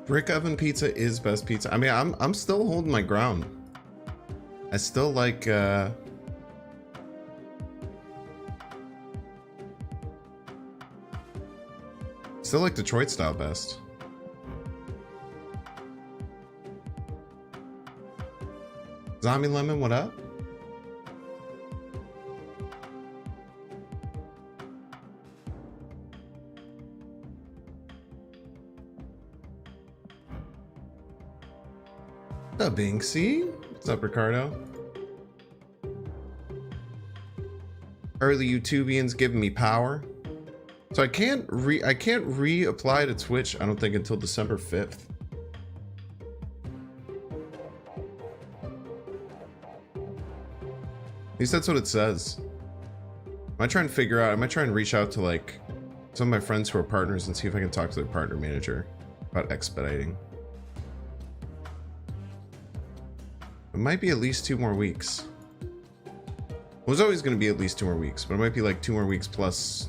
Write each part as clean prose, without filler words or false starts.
Brick oven pizza is best pizza. I mean, I'm still holding my ground. I still like Detroit style best. Zombie Lemon, what up? What's up, Binksy? What's up, Ricardo? Early YouTubians giving me power. So I can't reapply to Twitch, I don't think, until December 5th. At least that's what it says. I might try and figure out, I might try and reach out to like some of my friends who are partners and see if I can talk to their partner manager about expediting. It might be at least 2 more weeks. It was always going to be at least 2 more weeks, but it might be like 2 more weeks plus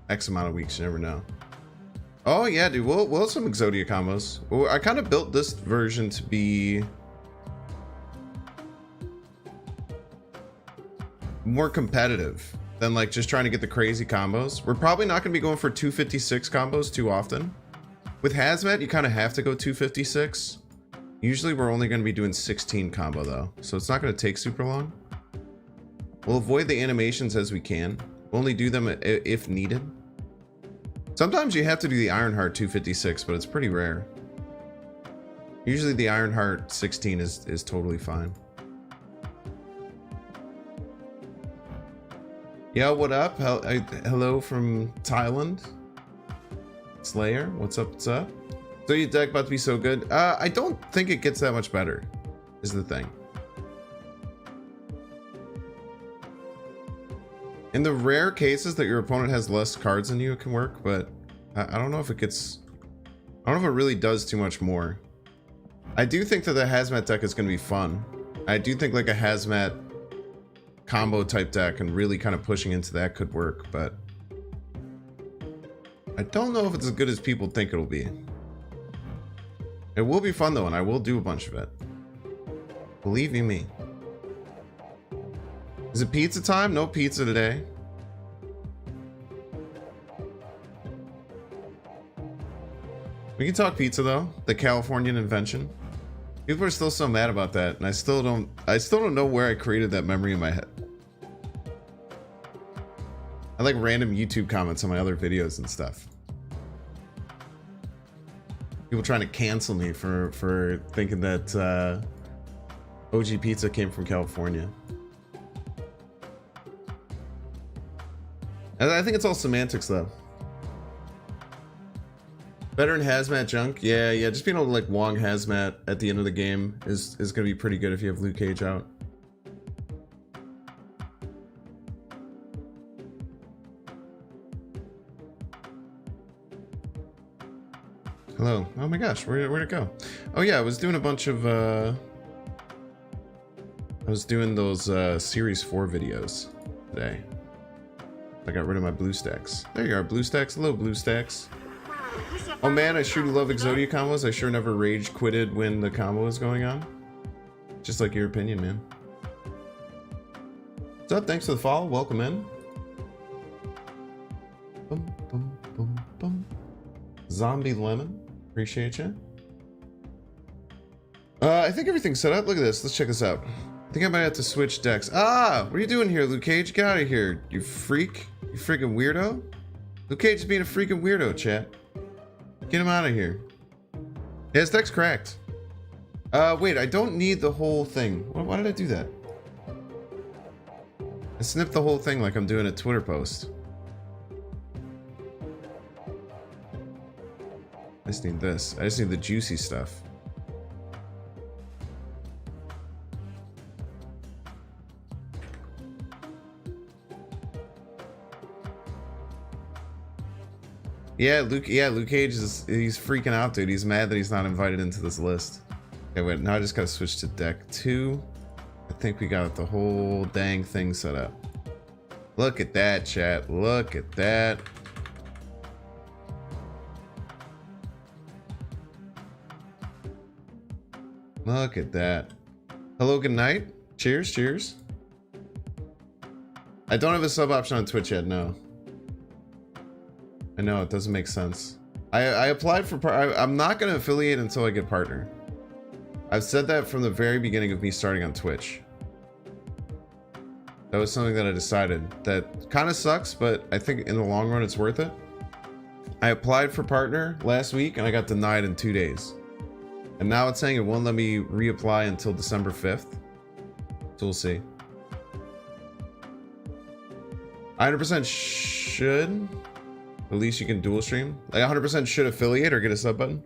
X amount of weeks. You never know. Oh yeah, dude. We'll have some Exodia combos. Well, I kind of built this version to be more competitive than like just trying to get the crazy combos. We're probably not going to be going for 256 combos too often. With Hazmat, you kind of have to go 256. Usually we're only going to be doing 16 combo though, so it's not going to take super long. We'll avoid the animations as we can. We'll only do them if needed. Sometimes you have to do the Ironheart 256, but it's pretty rare. Usually the Ironheart 16 is totally fine. Yo, what up? Hello from Thailand. Slayer, what's up? What's up? So your deck about to be so good? I don't think it gets that much better, is the thing. In the rare cases that your opponent has less cards than you, it can work, but I don't know if it gets... I don't know if it really does too much more. I do think that the Hazmat deck is going to be fun. I do think like a Hazmat combo type deck and really kind of pushing into that could work, but I don't know if it's as good as people think it'll be. It will be fun though, and I will do a bunch of it. Believe you me. Is it pizza time? No pizza today. We can talk pizza though. The Californian invention. People are still so mad about that, and I still don't know where I created that memory in my head. I like random YouTube comments on my other videos and stuff. People trying to cancel me for thinking that OG pizza came from California. I think it's all semantics though. Better than Hazmat junk? Yeah, just being able to like Wong Hazmat at the end of the game is gonna be pretty good if you have Luke Cage out. Hello. Oh my gosh, where'd it go? Oh yeah, I was doing a bunch of I was doing those series 4 videos today. I got rid of my blue stacks. There you are, blue stacks. Hello, blue stacks. Oh man, I sure do love Exodia combos. I sure never rage quitted when the combo is going on. Just like your opinion, man. What's up? Thanks for the follow. Welcome in. Boom, boom, boom, boom. Zombie Lemon. Appreciate you. I think everything's set up. Look at this. Let's check this out. I think I might have to switch decks. Ah, what are you doing here, Luke Cage? Get out of here, you freak. You freaking weirdo. Luke Cage is being a freaking weirdo, chat. Get him out of here. Yeah, his deck's cracked. Wait, I don't need the whole thing. Why did I do that? I snipped the whole thing like I'm doing a Twitter post. I just need this. I just need the juicy stuff. Yeah, Luke Cage he's freaking out, dude. He's mad that he's not invited into this list. Okay, wait, now I just gotta switch to deck 2. I think we got the whole dang thing set up. Look at that, chat. Look at that. Look at that. Hello, good night. Cheers, cheers. I don't have a sub option on Twitch yet, no. I know, it doesn't make sense. I applied for I'm not going to affiliate until I get partner. I've said that from the very beginning of me starting on Twitch. That was something that I decided. That kind of sucks, but I think in the long run it's worth it. I applied for partner last week and I got denied in 2 days. And now it's saying it won't let me reapply until December 5th. So we'll see. 100% should. At least you can dual stream. Like 100% should affiliate or get a sub button.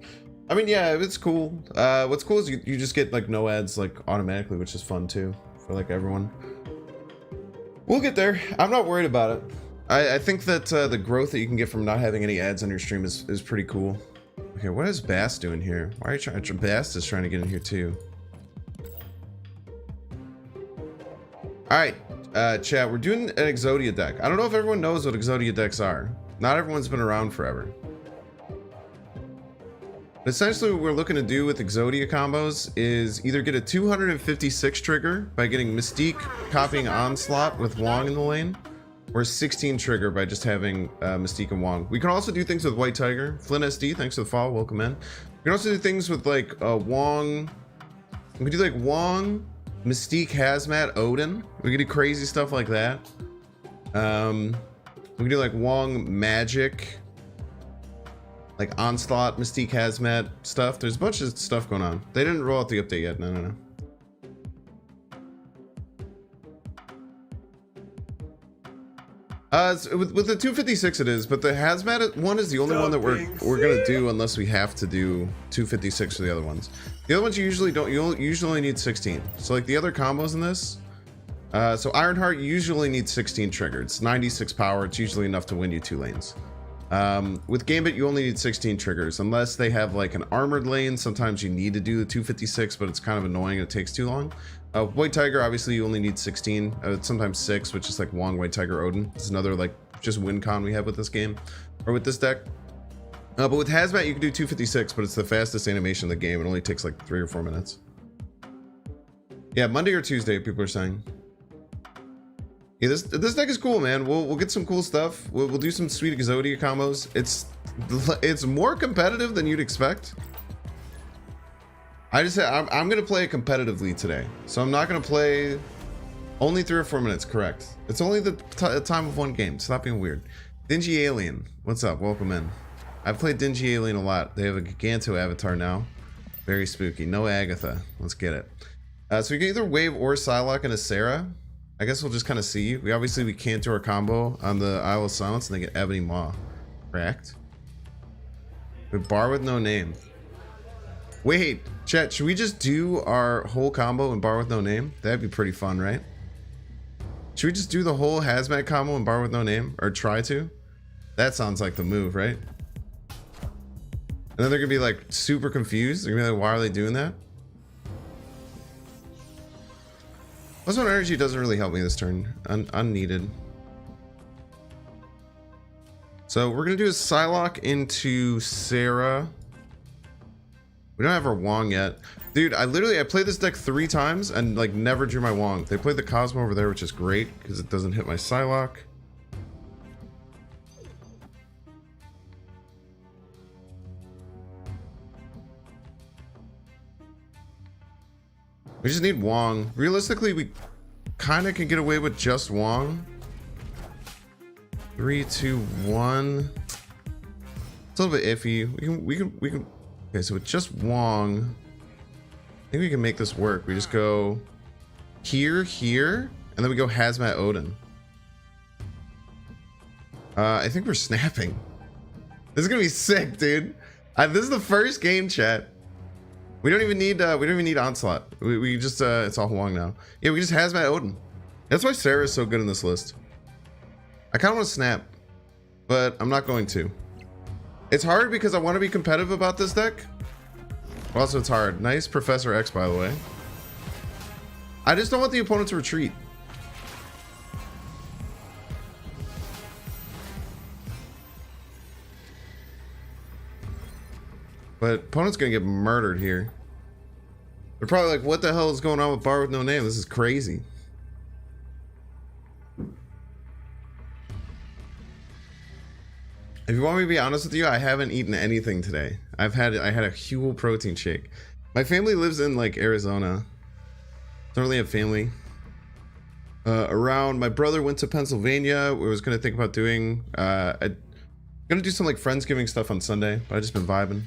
I mean, yeah, it's cool. What's cool is you just get like no ads like automatically, which is fun too for like everyone. We'll get there. I'm not worried about it. I think that the growth that you can get from not having any ads on your stream is pretty cool. Okay, what is Bass doing here? Why are you trying? Bass is trying to get in here too. All right, chat. We're doing an Exodia deck. I don't know if everyone knows what Exodia decks are. Not everyone's been around forever. But essentially, what we're looking to do with Exodia combos is either get a 256 trigger by getting Mystique copying Onslaught with Wong in the lane, or a 16 trigger by just having Mystique and Wong. We can also do things with White Tiger. Flynn SD, thanks for the follow, welcome in. We can also do things with like Wong. We can do like Wong, Mystique, Hazmat, Odin. We can do crazy stuff like that. We can do like Wong, Magic, like Onslaught, Mystique, Hazmat stuff. There's a bunch of stuff going on. They didn't roll out the update yet. No. With the 256 it is, but the Hazmat one is the only one that we're gonna do unless we have to do 256 for the other ones. The other ones you usually don't. You usually only need 16. So like the other combos in this. So Ironheart, you usually need 16 trigger. It's 96 power. It's usually enough to win you 2 lanes. With Gambit, you only need 16 triggers unless they have like an armored lane. Sometimes you need to do the 256, but it's kind of annoying. It takes too long. White Tiger, obviously you only need 16, sometimes 6, which is like Wong, White Tiger, Odin. It's another like just win con we have with this game or with this deck. But with Hazmat, you can do 256, but it's the fastest animation in the game. It only takes like 3 or 4 minutes. Yeah, Monday or Tuesday, people are saying. Yeah, this deck is cool, man. We'll get some cool stuff. We'll do some sweet Exodia combos. It's more competitive than you'd expect. I'm gonna play it competitively today, so I'm not gonna play only 3 or 4 minutes. Correct. It's only the time of one game. Stop being weird. Dingy Alien, what's up? Welcome in. I've played Dingy Alien a lot. They have a Giganto avatar now. Very spooky. No Agatha. Let's get it. So we can either wave or Psylocke into Sarah. I guess we'll just kind of see. We can't do our combo on the Isle of Silence and they get Ebony Maw. Correct. But Bar with no name. Wait, chat, should we just do our whole combo in Bar with no name? That'd be pretty fun, right? Should we just do the whole Hazmat combo in Bar with no name? Or try to? That sounds like the move, right? And then they're gonna be like super confused. They're gonna be like, why are they doing that? Plus one energy doesn't really help me this turn. Unneeded. So we're gonna do a Psylocke into Sarah. We don't have our Wong yet. Dude, I played this deck 3 times and like never drew my Wong. They played the Cosmo over there, which is great because it doesn't hit my Psylocke. We just need Wong. Realistically, we kind of can get away with just Wong. 3, 2, 1. It's a little bit iffy. We can. Okay, so with just Wong, I think we can make this work. We just go here, and then we go Hazmat Odin. I think we're snapping. This is gonna be sick, dude. This is the first game, chat. We don't even need Onslaught. We just it's all Wong now. Yeah, we just Hazmat Odin. That's why Sarah is so good in this list. I kind of want to snap, but I'm not going to. It's hard because I want to be competitive about this deck. Also, it's hard. Nice Professor X, by the way. I just don't want the opponent to retreat. But opponent's gonna get murdered here. They're probably like, what the hell is going on with Bar with No Name? This is crazy. If you want me to be honest with you, I haven't eaten anything today. I had a Huel protein shake. My family lives in like Arizona. Don't really have family around. My brother went to Pennsylvania. We was gonna think about doing gonna do some like Friendsgiving stuff on Sunday, but I just been vibing.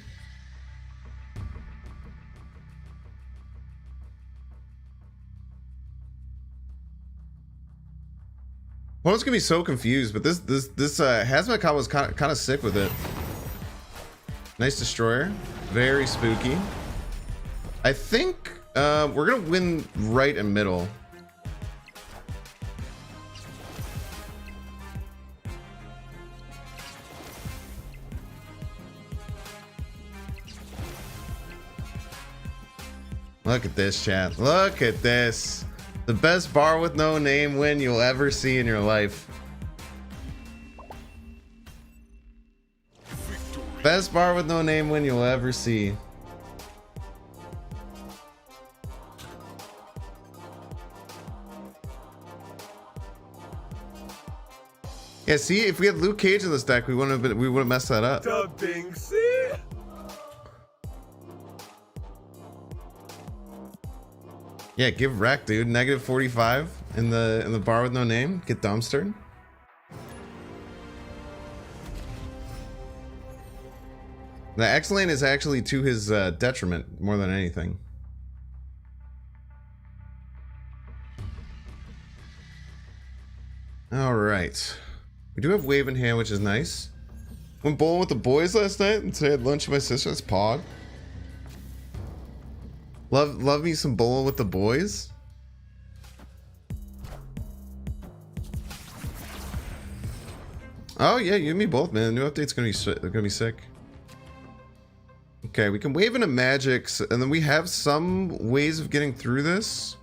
Well, it's gonna be so confused, but this Hazmat combo was kind of sick with it. Nice destroyer, very spooky. I think we're gonna win right and middle. Look at this, chat. Look at this. The best bar with no name win you'll ever see in your life. Best bar with no name win you'll ever see. Yeah, see, if we had Luke Cage in this deck, we wouldn't have messed that up. Yeah, give wreck, dude. Negative 45 in the bar with no name. Get dumpstered. The X lane is actually to his detriment more than anything. All right, we do have wave in hand, which is nice. Went bowling with the boys last night, and today I had lunch with my sister. That's Pog. Love me some bowling with the boys. Oh yeah, you and me both, man. The new update's gonna be sick. Okay, we can wave into magics, and then we have some ways of getting through this.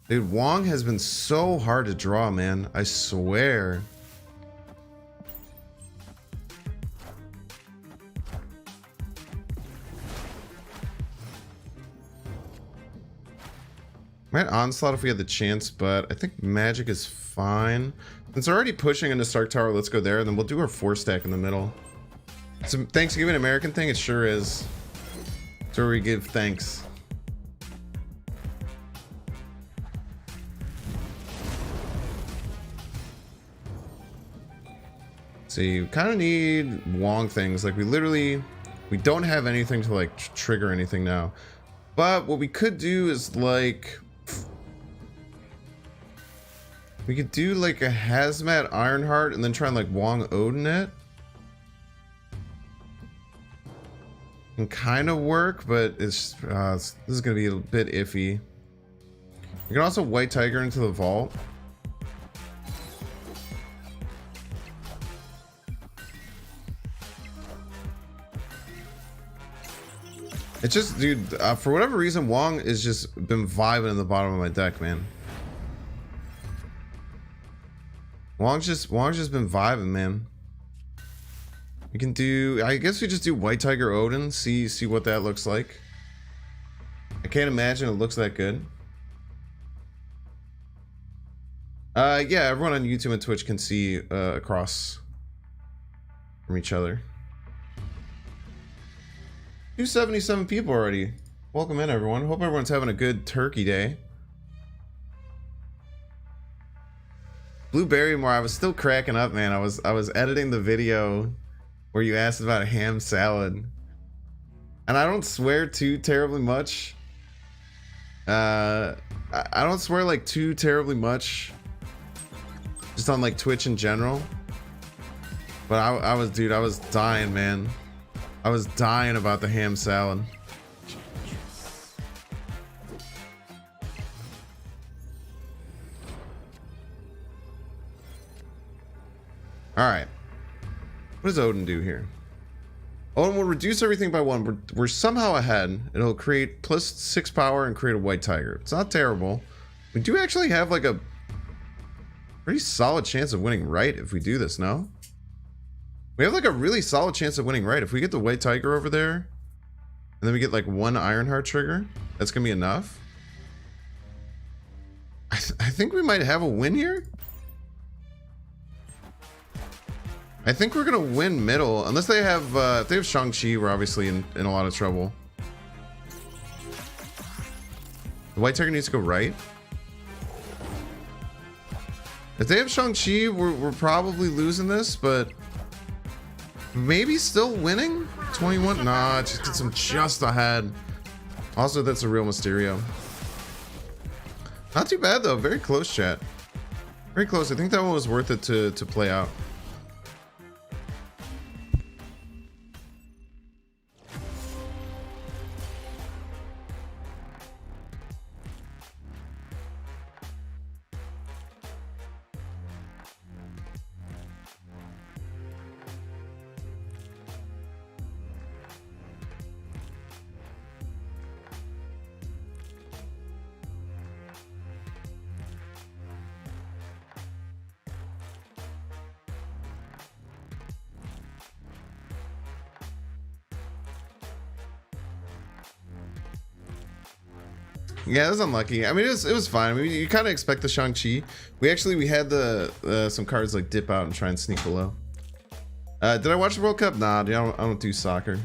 Dude, Wong has been so hard to draw, man. I swear. Might onslaught if we had the chance, but I think magic is fine. Since they're already pushing into Stark Tower, let's go there, and then we'll do our 4-stack in the middle. It's a Thanksgiving American thing, it sure is. It's where we give thanks. So you kind of need Wong things. Like we don't have anything to like trigger anything now. But what we could do is like, we could do like a Hazmat Ironheart and then try and like Wong Odin it. Can kind of work, but it's this is gonna be a bit iffy. You can also White Tiger into the vault. It's just, dude, for whatever reason, Wong has just been vibing in the bottom of my deck, man. Wong's just been vibing, man. We can do, I guess we just do White Tiger Odin, see what that looks like. I can't imagine it looks that good. Yeah, everyone on YouTube and Twitch can see across from each other. 277 people already. Welcome in, everyone. Hope everyone's having a good turkey day. Blueberry more. I was still cracking up, man. I was editing the video where you asked about a ham salad, and I don't swear too terribly much. I don't swear like too terribly much, just on like Twitch in general. But I was dying, man. I was dying about the ham salad. Alright. What does Odin do here? Odin will reduce everything by 1. We're somehow ahead. It'll create +6 power and create a White Tiger. It's not terrible. We do actually have like a pretty solid chance of winning right if we do this, no? We have like a really solid chance of winning right. If we get the White Tiger over there, And then we get like one Ironheart trigger. That's gonna be enough. I think we might have a win here. I think we're gonna win middle, unless they have if they have Shang-Chi, we're obviously in a lot of trouble. The white tiger needs to go right. If they have Shang-Chi, we're probably losing this, but maybe still winning. 21. Nah, just gets him just ahead. Also, that's a real Mysterio. Not too bad though. Very close, chat. Very close. I think that one was worth it to play out. Yeah, it was unlucky. I mean, it was fine. I mean, you kind of expect the Shang-Chi. We had the some cards like dip out and try and sneak below. Did I watch the World Cup? Nah, dude, I don't do soccer.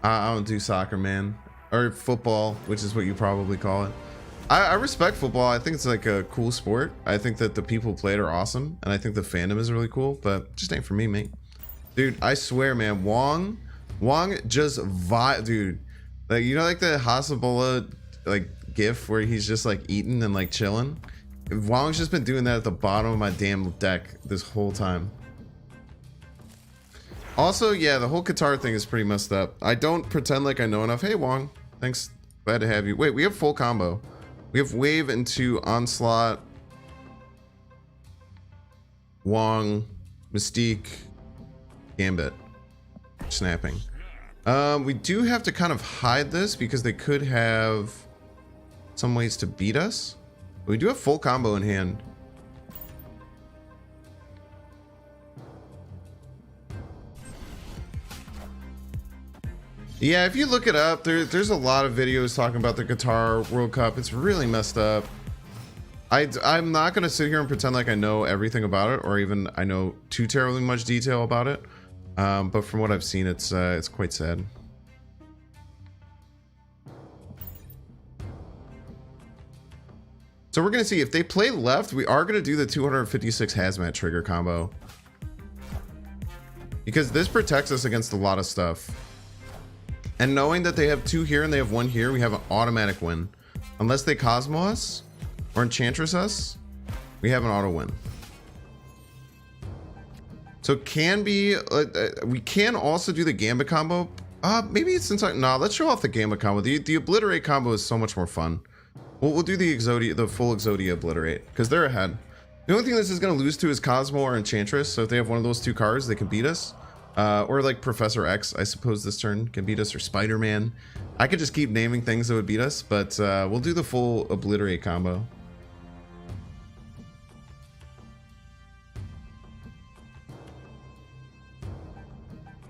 I don't do soccer, man. Or football, which is what you probably call it. I respect football. I think it's like a cool sport. I think that the people who play it are awesome, and I think the fandom is really cool, but just ain't for me, mate. Dude, I swear, man, Wong just dude, like, you know, like the Hasbulla like gif where he's just like eating and like chilling. Wong's just been doing that at the bottom of my damn deck this whole time. Also, yeah, the whole Qatar thing is pretty messed up. I don't pretend like I know enough. Hey Wong, thanks, glad to have you. Wait, we have full combo. We have wave into onslaught, Wong, Mystique, Gambit, snapping. We do have to kind of hide this because they could have some ways to beat us. But we do have full combo in hand. Yeah, if you look it up, there's a lot of videos talking about the Qatar World Cup. It's really messed up. I'm not going to sit here and pretend like I know everything about it, or even I know too terribly much detail about it. But from what I've seen, it's quite sad. So we're going to see if they play left, we are going to do the 256 Hazmat trigger combo. Because this protects us against a lot of stuff. And knowing that they have two here and they have one here, we have an automatic win. Unless they Cosmo us or Enchantress us, we have an auto win. So it can be, we can also do the Gambit combo. Maybe since let's show off the Gambit combo. The Obliterate combo is so much more fun. We'll do the Exodia, the full Exodia Obliterate, because they're ahead. The only thing this is going to lose to is Cosmo or Enchantress. So if they have one of those two cards, they can beat us. Or like Professor X, I suppose this turn can beat us, or Spider-Man. I could just keep naming things that would beat us, but we'll do the full Obliterate combo.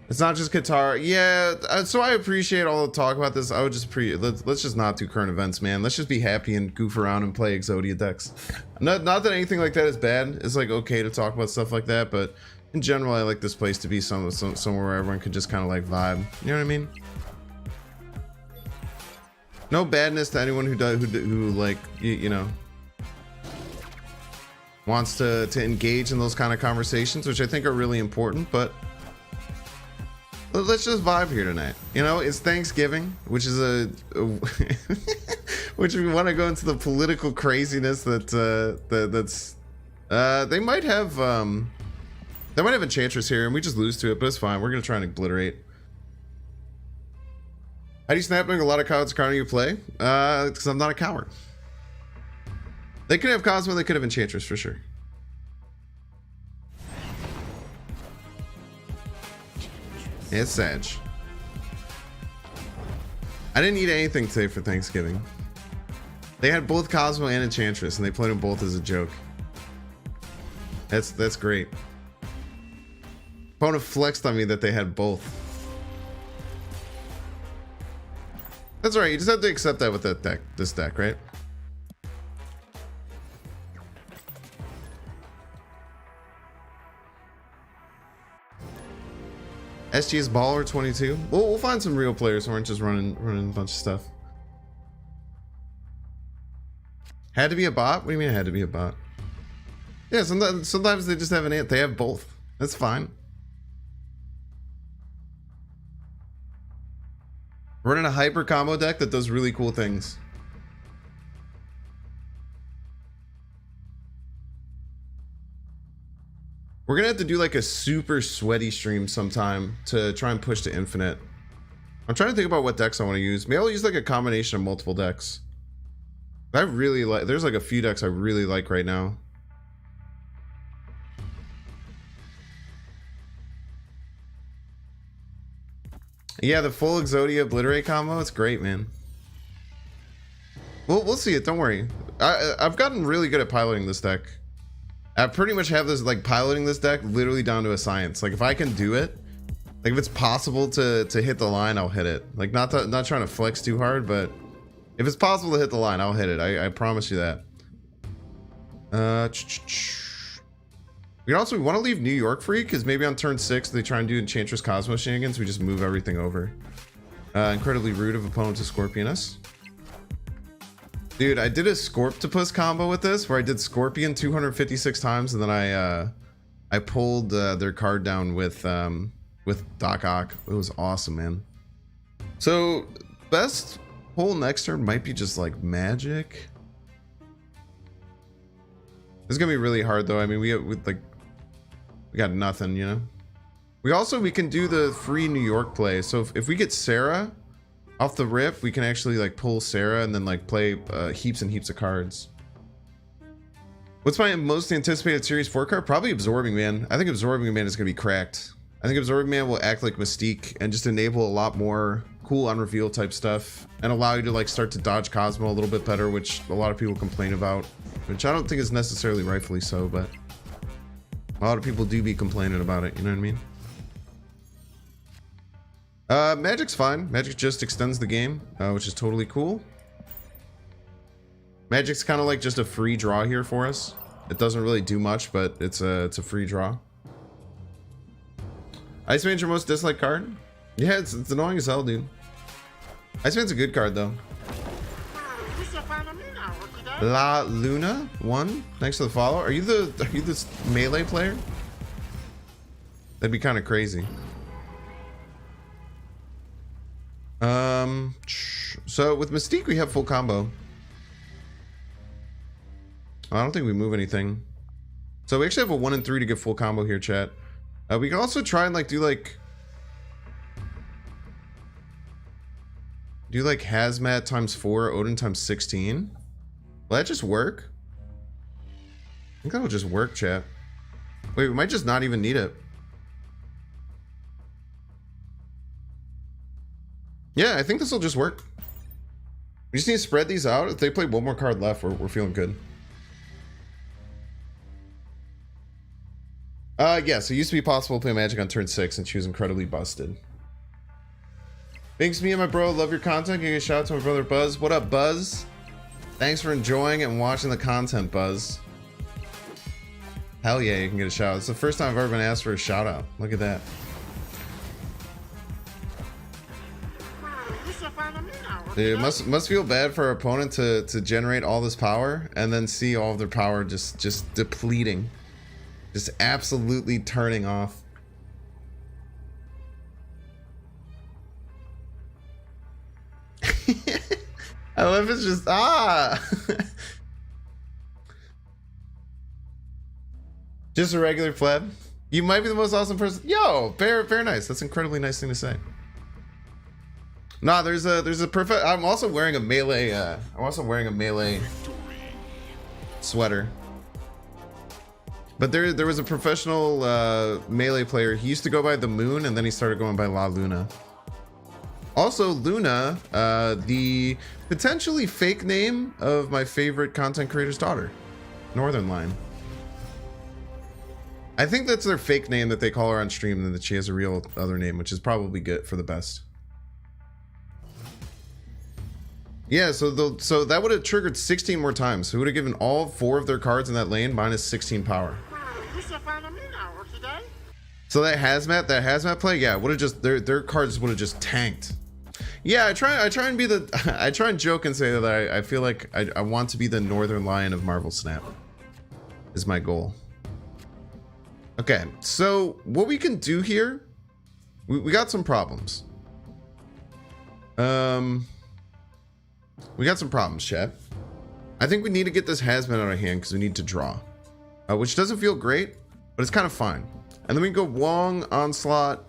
It's not just Qatar. Yeah, so I appreciate all the talk about this. I would just let's just not do current events, man. Let's just be happy and goof around and play Exodia decks. Not that anything like that is bad. It's like okay to talk about stuff like that, but in general, I like this place to be somewhere where everyone can just kind of like vibe. You know what I mean? No badness to anyone who like you know wants to engage in those kind of conversations, which I think are really important, but let's just vibe here tonight. You know, it's Thanksgiving, which is which we want to go into the political craziness that's they might have Enchantress here and we just lose to it, but it's fine. We're gonna try and obliterate. How do you snap knowing a lot of cards counter you play? Because I'm not a coward. They could have Cosmo, they could have Enchantress for sure. It's Sag. I didn't eat anything today for Thanksgiving. They had both Cosmo and Enchantress, and they played them both as a joke. That's great. Opponent flexed on me that they had both. That's all right. You just have to accept that with that deck, this deck, right? SG's baller 22. We'll find some real players who aren't just running a bunch of stuff. Had to be a bot? What do you mean it had to be a bot? Yeah, sometimes they just have an ant. They have both. That's fine. Running a hyper combo deck that does really cool things. We're gonna have to do like a super sweaty stream sometime to try and push to infinite. I'm trying to think about what decks I want to use. Maybe I'll use like a combination of multiple decks. I really like, there's like a few decks I really like right now. Yeah, the full Exodia Obliterate combo, it's great, man. We'll see it, don't worry. I've gotten really good at piloting this deck. I pretty much have this, like, piloting this deck literally down to a science. Like, if I can do it, like, if it's possible to hit the line, I'll hit it. Like, not trying to flex too hard, but if it's possible to hit the line, I'll hit it. I promise you that. We also want to leave New York free, because maybe on turn 6, they try and do Enchantress Cosmo shenanigans. We just move everything over. Incredibly rude of opponent to Scorpion us. Dude, I did a Scorptopus combo with this, where I did Scorpion 256 times, and then I pulled their card down with Doc Ock. It was awesome, man. So, best pull next turn might be just like Magic. It's gonna be really hard though. I mean, we got nothing, you know. We can do the free New York play. So if we get Sarah off the rip, we can actually like pull Sarah and then like play heaps and heaps of cards. What's my most anticipated Series 4 card? Probably Absorbing Man. I think Absorbing Man is gonna be cracked. I think Absorbing Man will act like Mystique and just enable a lot more cool unreveal type stuff and allow you to like start to dodge Cosmo a little bit better, which a lot of people complain about, which I don't think is necessarily rightfully so, but a lot of people do be complaining about it, you know what I mean? Magic's fine. Magic just extends the game, which is totally cool. Magic's kind of like just a free draw here for us. It doesn't really do much, but it's a free draw. Iceman's your most disliked card? Yeah, it's annoying as hell, dude. Iceman's a good card though. La Luna 1, thanks for the follow. Are you this melee player? That'd be kind of crazy. So with Mystique we have full combo. I don't think we move anything. So we actually have a 1 and 3 to get full combo here, chat. We can also try and like do like Hazmat times 4, Odin times 16. Will that just work? I think that'll just work, chat. Wait, we might just not even need it. Yeah, I think this will just work. We just need to spread these out. If they play one more card left, we're feeling good. Yeah, so it used to be possible to play Magic on turn 6, and she was incredibly busted. Thanks, me and my bro. Love your content. Give a shout out to my brother Buzz. What up, Buzz? Thanks for enjoying and watching the content, Buzz. Hell yeah, you can get a shout out. It's the first time I've ever been asked for a shout out. Look at that. Dude, it must feel bad for our opponent to generate all this power and then see all of their power just depleting. Just absolutely turning off. I love it's just just a regular pleb. You might be the most awesome person. Yo, very nice. That's an incredibly nice thing to say. Nah, there's a perfect. I'm also wearing a melee. Sweater. But there was a professional melee player. He used to go by the Moon, and then he started going by La Luna. Also, Luna, the potentially fake name of my favorite content creator's daughter, Northern Line. I think that's their fake name that they call her on stream, and that she has a real other name, which is probably good for the best. Yeah, so that would have triggered 16 more times. So it would have given all 4 of their cards in that lane minus 16 power. So that hazmat play, yeah, would have just their cards would have just tanked. Yeah, I try and be the I try and joke and say that I feel like I want to be the Northern Lion of Marvel Snap. Is my goal. Okay, so what we can do here, we got some problems. We got some problems, chat. I think we need to get this Hazmat out of hand because we need to draw. Which doesn't feel great, but it's kind of fine. And then we can go Wong, Onslaught.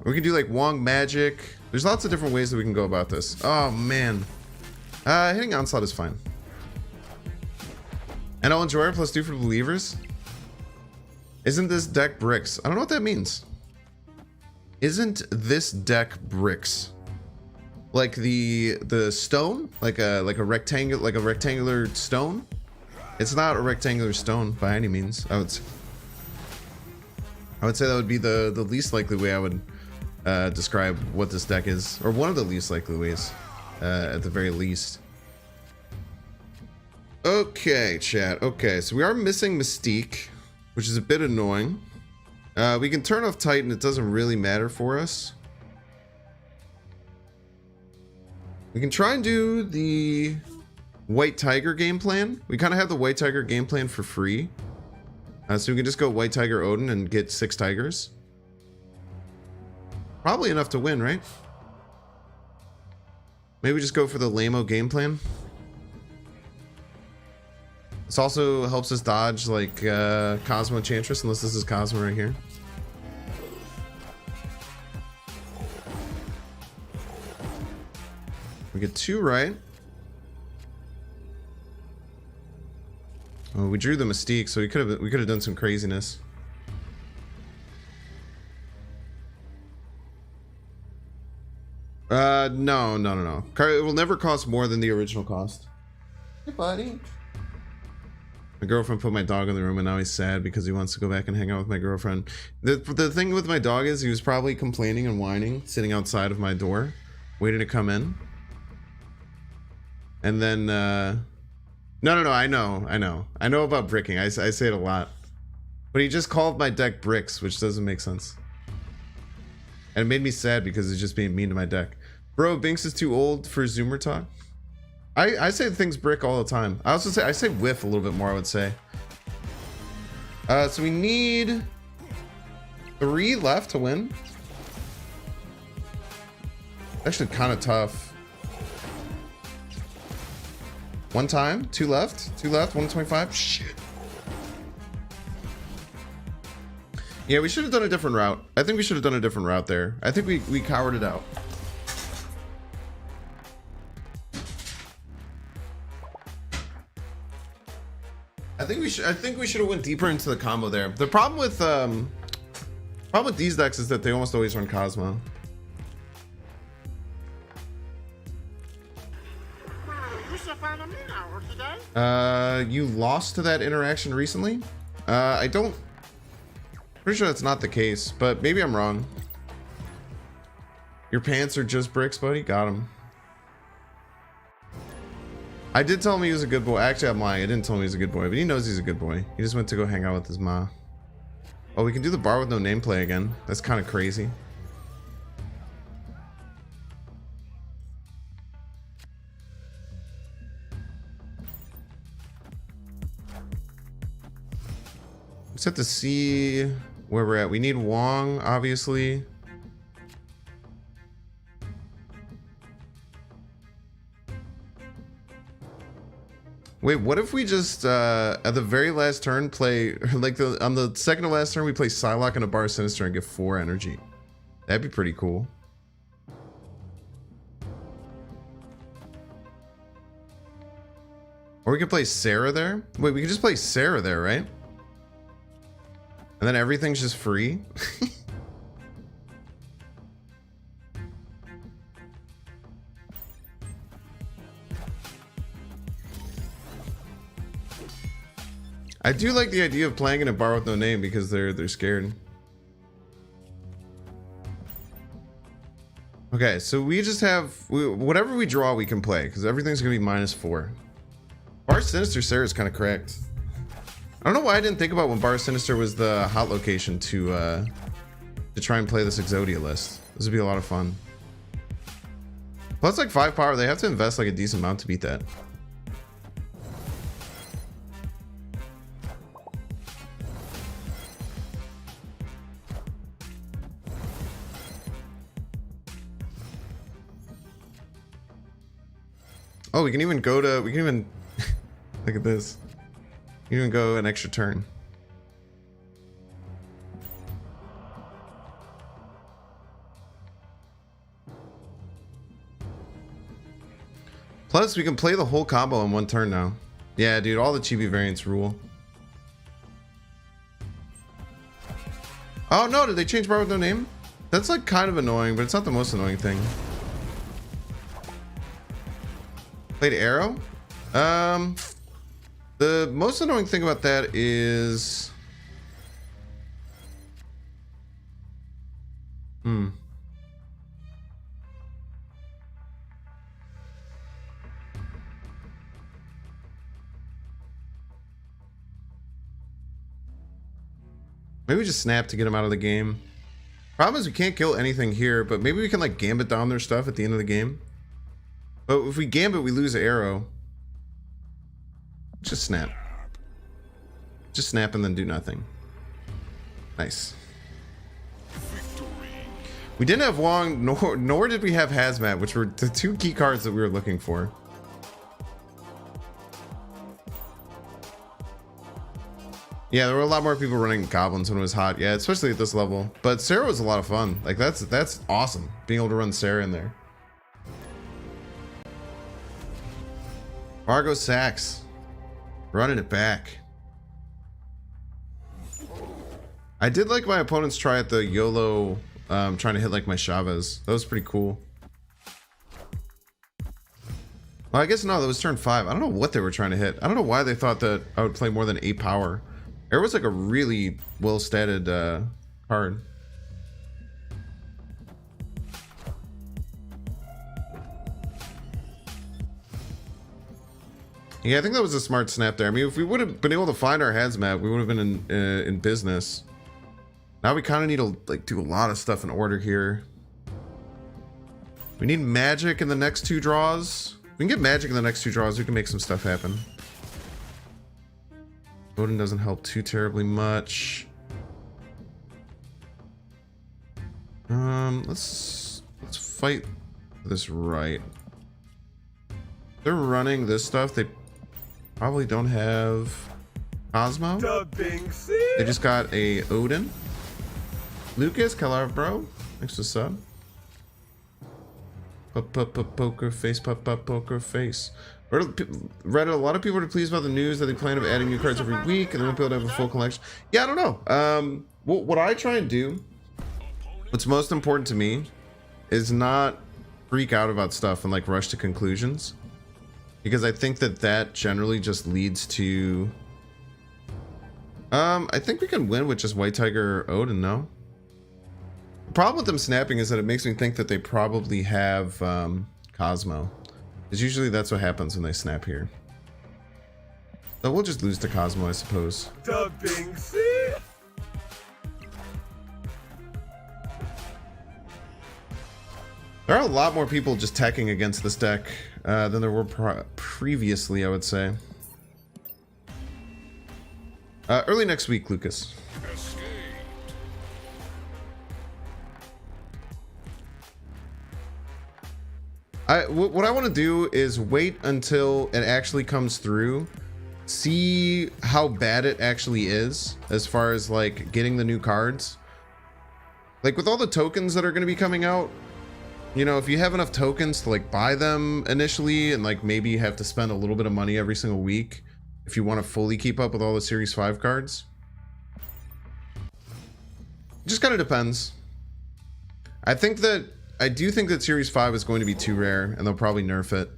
We can do like Wong Magic. There's lots of different ways that we can go about this. Oh, man. Hitting Onslaught is fine. And I'll enjoy it +2 for believers. Isn't this deck bricks? I don't know what that means. Isn't this deck bricks? Like the stone? Like a rectangular stone? It's not a rectangular stone by any means. I would say that would be the least likely way I would describe what this deck is, or one of the least likely ways, at the very least. Okay, chat. Okay, so we are missing Mystique, which is a bit annoying. We can turn off Titan. It doesn't really matter for us. We can try and do the White Tiger game plan. We kind of have the White Tiger game plan for free. So we can just go White Tiger Odin and get 6 tigers. Probably enough to win, right? Maybe just go for the lame-o game plan. This also helps us dodge like Cosmo Enchantress, unless this is Cosmo right here. We get 2 right. Oh, we drew the Mystique, so we could have done some craziness. No. It will never cost more than the original cost. Hey, buddy. My girlfriend put my dog in the room, and now he's sad because he wants to go back and hang out with my girlfriend. The thing with my dog is he was probably complaining and whining, sitting outside of my door, waiting to come in. And then, no, I know about bricking. I say it a lot. But he just called my deck bricks, which doesn't make sense. And it made me sad because he's just being mean to my deck. Bro, Binks is too old for Zoomer talk. I say things brick all the time. I say whiff a little bit more, I would say. So we need 3 left to win. Actually kind of tough. 1 time, 2 left, 125. Shit. Yeah, we should have done a different route. I think we should have done a different route there. I think we cowered it out. I think we should have went deeper into the combo there. The problem with these decks is that they almost always run Cosmo. You lost to that interaction recently? Pretty sure that's not the case, but maybe I'm wrong. Your pants are just bricks, buddy. Got him. I did tell him he was a good boy. Actually, I'm lying. I didn't tell him he was a good boy, but he knows he's a good boy. He just went to go hang out with his ma. Oh, we can do the bar with no nameplay again. That's kind of crazy. Just have to see where we're at. We need Wong, obviously. Wait, what if we just at the very last turn play like on the second to last turn we play Psylocke and a Bar Sinister and get 4 energy? That'd be pretty cool. Or we could play Sarah there. Wait, we could just play Sarah there, right? And then everything's just free. I do like the idea of playing in a bar with no name because they're scared. Okay, so we just have whatever we draw we can play because everything's gonna be -4. Bar Sinister Sarah is kind of cracked. I don't know why I didn't think about when Bar Sinister was the hot location to try and play this Exodia list. This would be a lot of fun. Plus like 5 power, they have to invest like a decent amount to beat that. Oh, we can even go to, we can even, look at this. You can even go an extra turn. Plus, we can play the whole combo in 1 turn now. Yeah, dude, all the chibi variants rule. Oh no, did they change bar with no name? That's like kind of annoying, but it's not the most annoying thing. Played arrow? The most annoying thing about that is... Maybe we just snap to get them out of the game. Problem is we can't kill anything here, but maybe we can like Gambit down their stuff at the end of the game. But if we Gambit, we lose an arrow. Just snap. Just snap and then do nothing. Nice. We didn't have Wong, nor did we have Hazmat, which were the 2 key cards that we were looking for. Yeah, there were a lot more people running goblins when it was hot. Yeah, especially at this level. But Sarah was a lot of fun. Like that's awesome, being able to run Sarah in there. Margo Sachs, running it back. I did like my opponent's try at the YOLO, trying to hit like my Chavez. That was pretty cool. Well, I guess no, that was turn 5. I don't know what they were trying to hit. I don't know why they thought that I would play more than 8 power. Air was like a really well statted card. Yeah, I think that was a smart snap there. I mean, if we would have been able to find our Hazmat, we would have been in business. Now we kind of need to like do a lot of stuff in order here. We need magic in the next 2 draws. We can get magic in the next 2 draws. We can make some stuff happen. Odin doesn't help too terribly much. Let's fight this right. They're running this stuff. They probably don't have Cosmo. They just got a Odin. Lucas, Cerebro, thanks for sub. Poker face, poker face. Reddit, a lot of people are pleased about the news that they plan of adding new cards every week and then we'll be able to have a full collection. Yeah, I don't know. What I try and do, what's most important to me, is not freak out about stuff and like rush to conclusions. Because I think that generally just leads to... I think we can win with just White Tiger or Odin, no? The problem with them snapping is that it makes me think that they probably have Cosmo. Because usually that's what happens when they snap here. So we'll just lose to Cosmo, I suppose. There are a lot more people just teching against this deck than there were previously, I would say. Early next week, Lucas. What I want to do is wait until it actually comes through, see how bad it actually is as far as like getting the new cards. Like with all the tokens that are going to be coming out, you know, if you have enough tokens to like buy them initially and like maybe you have to spend a little bit of money every single week if you want to fully keep up with all the Series 5 cards. It just kind of depends. I do think that Series 5 is going to be too rare, and they'll probably nerf it.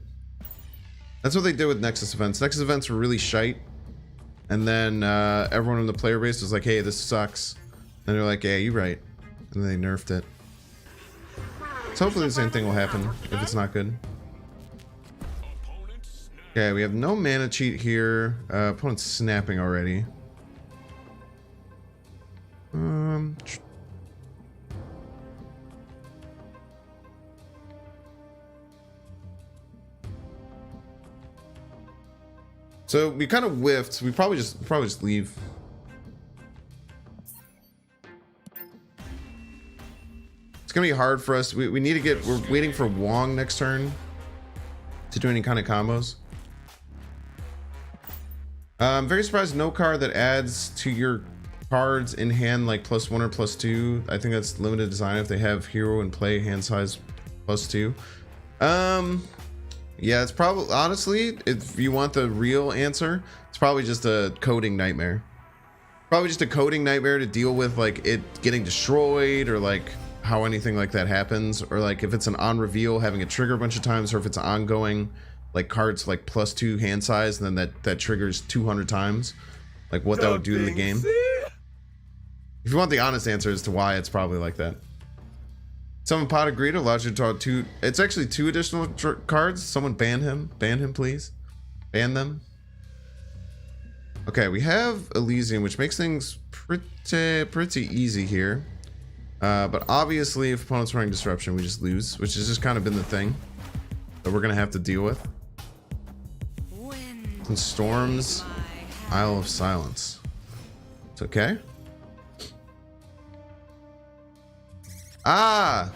That's what they did with Nexus events. Nexus events were really shite. And then everyone in the player base was like, hey, this sucks. And they're like, yeah, you're right. And then they nerfed it. So hopefully the same thing will happen if it's not good. Okay, we have no mana cheat here. Opponent's snapping already. So we kind of whiffed. We probably just leave. It's gonna be hard for us. We need to get. We're waiting for Wong next turn to do any kind of combos. I'm very surprised no card that adds to your cards in hand like +1 or +2. I think that's limited design if they have hero in play hand size +2. Yeah, it's probably, honestly, if you want the real answer, it's probably just a coding nightmare. Probably just a coding nightmare to deal with, like it getting destroyed, or like how anything like that happens, or like if it's an on reveal having it trigger a bunch of times, or if it's ongoing, like cards like +2 hand size and then that triggers 200 times, like what that would do to the game. If you want the honest answer as to why, it's probably like that. Summon Pot of Greed allows you to draw 2. It's actually 2 additional cards. Someone ban him. Ban him, please. Ban them. Okay, we have Elysium, which makes things pretty easy here. But obviously, if opponent's running Disruption, we just lose, which has just kind of been the thing that we're gonna have to deal with. And Storms, Isle of Silence. It's okay. Ah!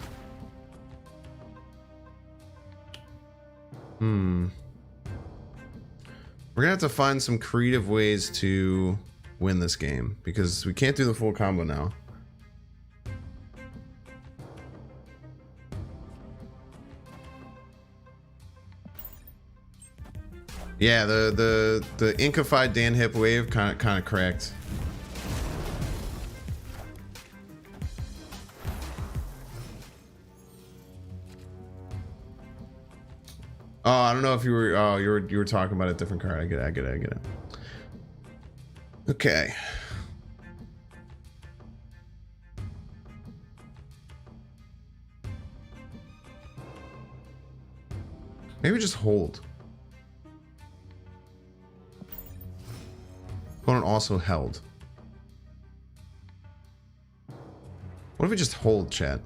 We're gonna have to find some creative ways to win this game, because we can't do the full combo now. Yeah, the Inkified Dan Hip wave kind of cracked. Oh, I don't know if you were. Oh, you were talking about a different card. I get it. Okay. Maybe just hold. Opponent also held. What if we just hold, chat?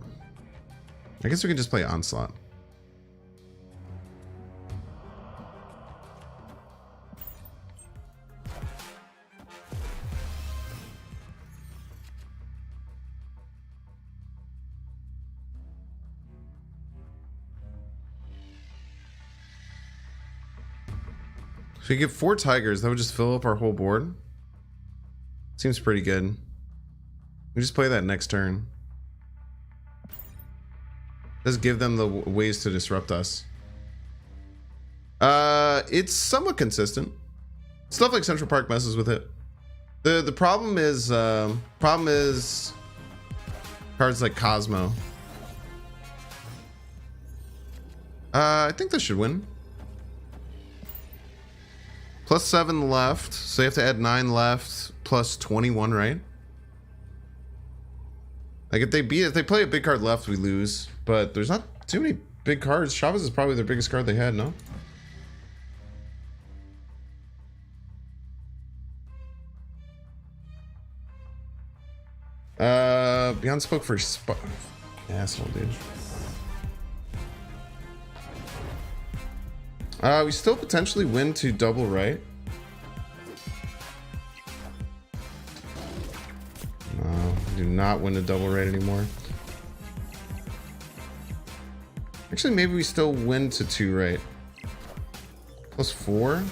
I guess we can just play Onslaught. If we get 4 tigers, that would just fill up our whole board. Seems pretty good. We just play that next turn. Does give them the ways to disrupt us. It's somewhat consistent. Stuff like Central Park messes with it. The problem is cards like Cosmo. I think this should win. +7 left, so you have to add 9 left, +21, right? Like if they play a big card left, we lose. But there's not too many big cards. Chavez is probably their biggest card they had, no? Beyond spoke for asshole, dude. We still potentially win to double right. No, we do not win to double right anymore. Actually, maybe we still win to 2 right. +4.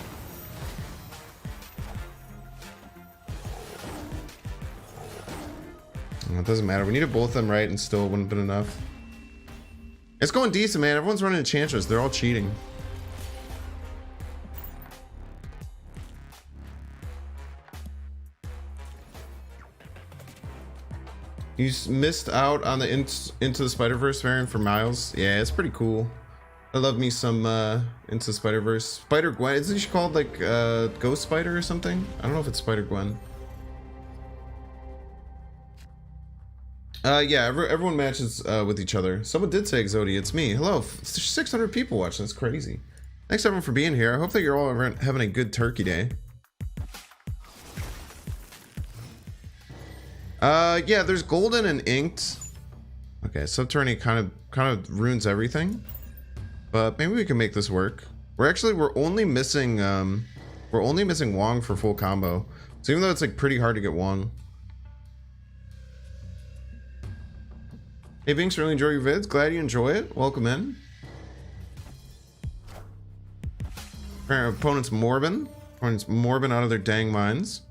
No, it doesn't matter. We needed both of them right and still wouldn't have been enough. It's going decent, man. Everyone's running Enchantress. They're all cheating. You missed out on the Into the Spider-Verse variant for Miles. Yeah, it's pretty cool. I love me some Into Spider-Verse. Spider-Gwen, isn't she called like Ghost Spider or something? I don't know if it's Spider-Gwen. Yeah, everyone matches with each other. Someone did say Exodia, it's me. Hello, 600 people watching, that's crazy. Thanks everyone for being here. I hope that you're all having a good turkey day. Yeah, there's golden and inked. Okay, subterranean kind of ruins everything. But maybe we can make this work. We're only missing Wong for full combo. So even though it's like pretty hard to get Wong. Hey Binks, really enjoy your vids. Glad you enjoy it. Welcome in. Our opponent's Morbin. Opponent's Morbin out of their dang minds.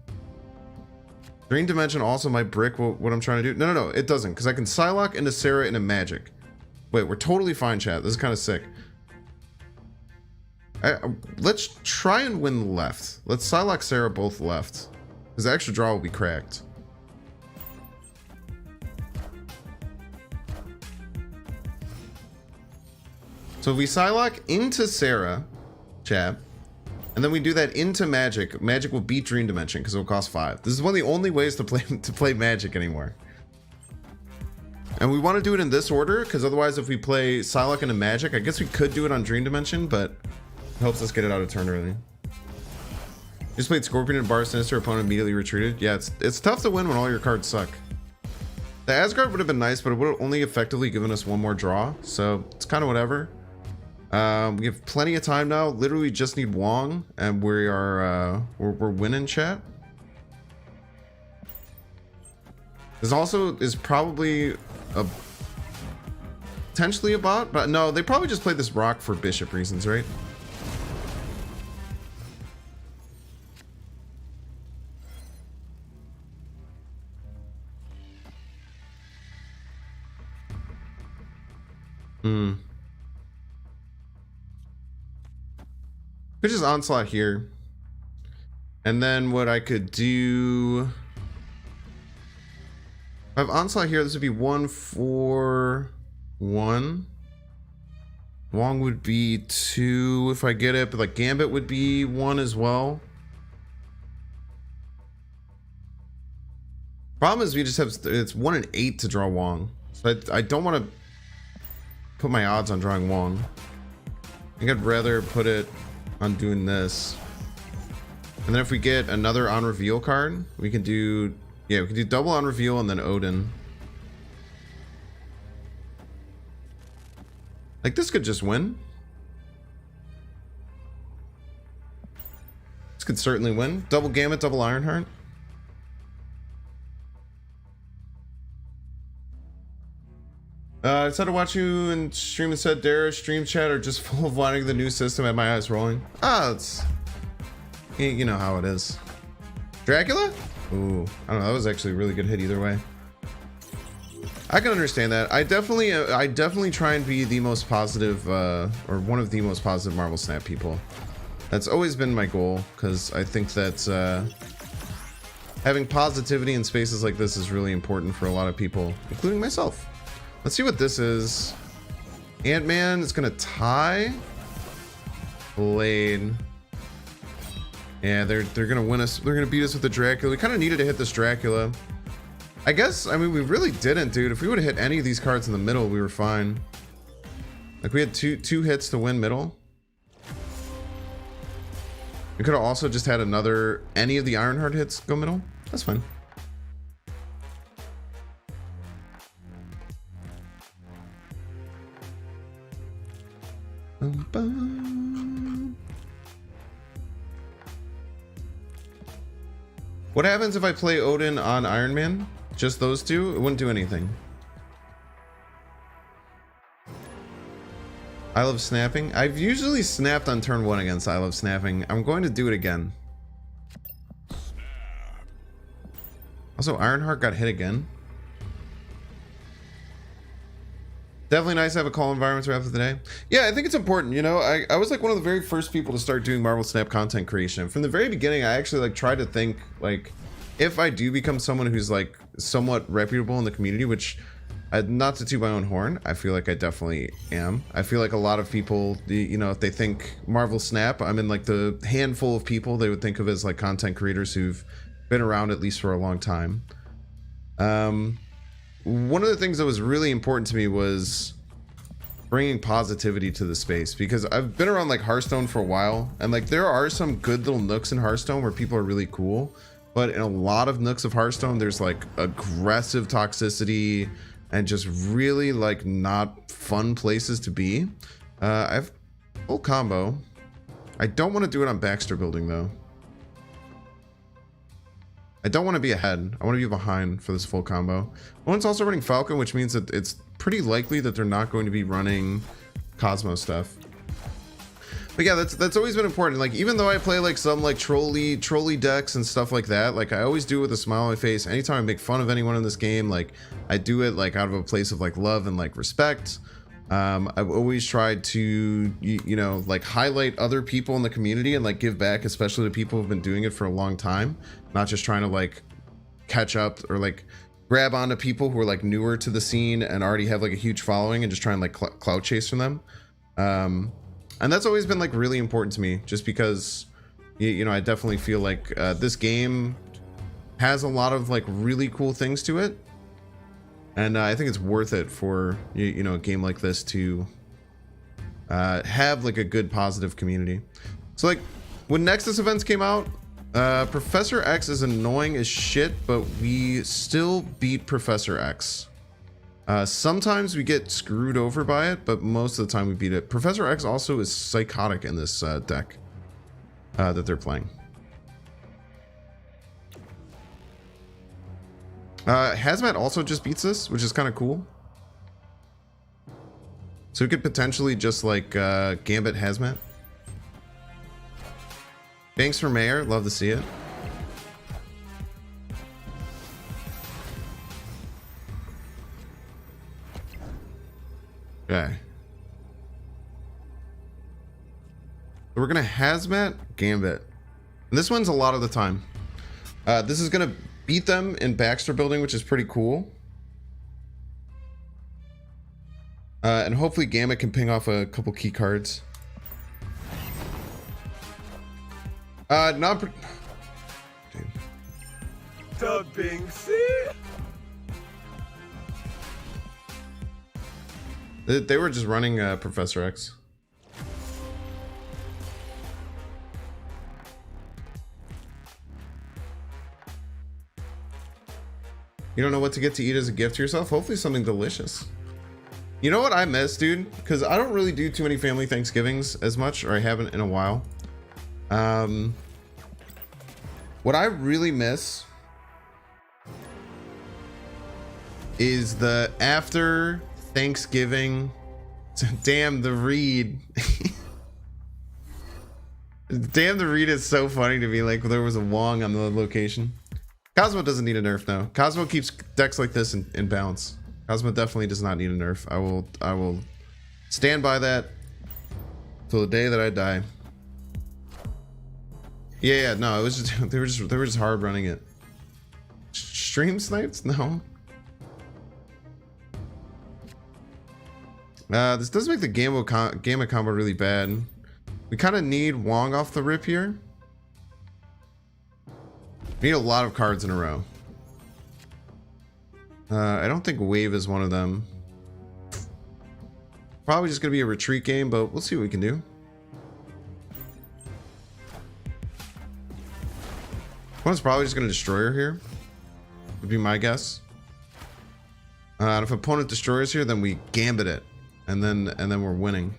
Green Dimension also might brick what I'm trying to do. No, it doesn't, because I can Psylocke into Sarah into Magic. Wait, we're totally fine, chat. This is kind of sick. Let's try and win left. Let's Psylocke Sarah both left, because the extra draw will be cracked. So if we Psylocke into Sarah, chat, and then we do that into Magic, Magic will beat Dream Dimension because it will cost 5. This is one of the only ways to play Magic anymore. And we want to do it in this order because otherwise if we play Psylocke into Magic, I guess we could do it on Dream Dimension, but it helps us get it out of turn early. Just played Scorpion and Bar Sinister, opponent immediately retreated. Yeah, it's tough to win when all your cards suck. The Asgard would have been nice, but it would have only effectively given us one more draw, so it's kind of whatever. We have plenty of time now. Literally just need Wong, and we're winning, chat. This also is probably potentially a bot, but no, they probably just played this rock for bishop reasons, right? Could just onslaught here, and then what I could do, if I have onslaught here, this would be 1 for 1. Wong would be 2 if I get it, but like Gambit would be 1 as well. Problem is we just have, it's 1 and 8 to draw Wong, so I don't want to put my odds on drawing Wong. I think I'd rather put it on doing this, and then if we get another on reveal card, we can do, yeah, we can do double on reveal and then Odin. Like this could just win. This could certainly win. Double Gambit, double Ironheart. I decided to watch you and stream and said Dara stream chat are just full of wanting the new system. Had my eyes rolling. Ah, it's, you know how it is. Dracula? Ooh, I don't know. That was actually a really good hit either way. I can understand that. I definitely try and be the most positive, or one of the most positive Marvel Snap people. That's always been my goal, because I think that having positivity in spaces like this is really important for a lot of people, including myself. Let's see what this is. Ant-Man is gonna tie. Blade. Yeah, they're gonna win us. They're gonna beat us with the Dracula. We kind of needed to hit this Dracula. I guess, I mean, we really didn't, dude. If we would have hit any of these cards in the middle, we were fine. Like, we had two hits to win middle. We could have also just had any of the Ironheart hits go middle. That's fine. What happens if I play Odin on Iron Man? Just those two? It wouldn't do anything. I love snapping. I've usually snapped on turn 1 against I love snapping. I'm going to do it again. Also, Ironheart got hit again. Definitely nice to have a calm environment throughout the day. Yeah, I think it's important. You know, I was like one of the very first people to start doing Marvel Snap content creation. From the very beginning, I actually like tried to think like, if I do become someone who's like somewhat reputable in the community, which Not to toot my own horn, I feel like I definitely am. I feel like a lot of people, you know, if they think Marvel Snap, I'm in like the handful of people they would think of as like content creators who've been around at least for a long time. One of the things that was really important to me was bringing positivity to the space, because I've been around like Hearthstone for a while, and like there are some good little nooks in Hearthstone where people are really cool, but in a lot of nooks of Hearthstone there's like aggressive toxicity and just really like not fun places to be. I have full combo. I don't want to do it on Baxter building though. I don't want to be ahead. I want to be behind for this full combo. One's also running Falcon, which means that it's pretty likely that they're not going to be running Cosmo stuff. But yeah, that's always been important. Like, even though I play like some like trolley decks and stuff like that, like I always do it with a smile on my face. Anytime I make fun of anyone in this game, like I do it like out of a place of like love and like respect. I've always tried to, you know, like highlight other people in the community and like give back, especially to people who've been doing it for a long time, not just trying to like catch up or like grab onto people who are like newer to the scene and already have like a huge following and just try and like clout chase from them. And that's always been like really important to me, just because, you know, I definitely feel like this game has a lot of like really cool things to it. And I think it's worth it for, you know, a game like this to have like a good positive community. So like when Nexus events came out, Professor X is annoying as shit, but we still beat Professor X. Sometimes we get screwed over by it, but most of the time we beat it. Professor X also is psychotic in this deck that they're playing. Hazmat also just beats this, which is kind of cool. So we could potentially just like Gambit Hazmat. Thanks for Mayor, love to see it. Okay. So we're gonna Hazmat Gambit. And this one's a lot of the time. This is gonna beat them in Baxter building, which is pretty cool. And hopefully Gambit can ping off a couple key cards. Not Dubbing C. They were just running Professor X. You don't know what to get to eat as a gift to yourself? Hopefully something delicious. You know what I miss, dude? Because I don't really do too many family Thanksgivings as much, or I haven't in a while. What I really miss is the after Thanksgiving. Damn, the read. Damn, the read is so funny to me. Like there was a Wong on the location. Cosmo doesn't need a nerf, no. Cosmo keeps decks like this in balance. Cosmo definitely does not need a nerf. I will stand by that till the day that I die. Yeah, no, it was just they were just hard running it. Stream snipes? No. This does make the Gambit combo really bad. We kind of need Wong off the rip here. We need a lot of cards in a row. I don't think Wave is one of them. Probably just gonna be a retreat game, but we'll see what we can do. One's probably just gonna destroy her here. Would be my guess. And if opponent destroys here, then we Gambit it, and then we're winning.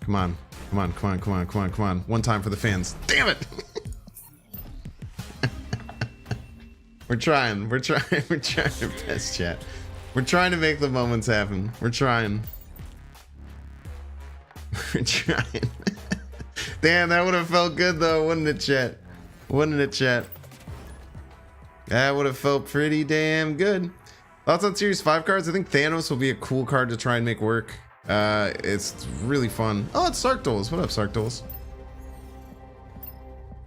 Come on. Come on, come on, come on, come on, come on. One time for the fans. Damn it! We're trying our best, chat. We're trying to make the moments happen. We're trying. We're trying. Damn, that would have felt good though, wouldn't it, chat? Wouldn't it, chat? That would have felt pretty damn good. Thoughts on Series 5 cards? I think Thanos will be a cool card to try and make work. It's really fun. Oh, it's Sarkdoles. What up, Sarkdoles?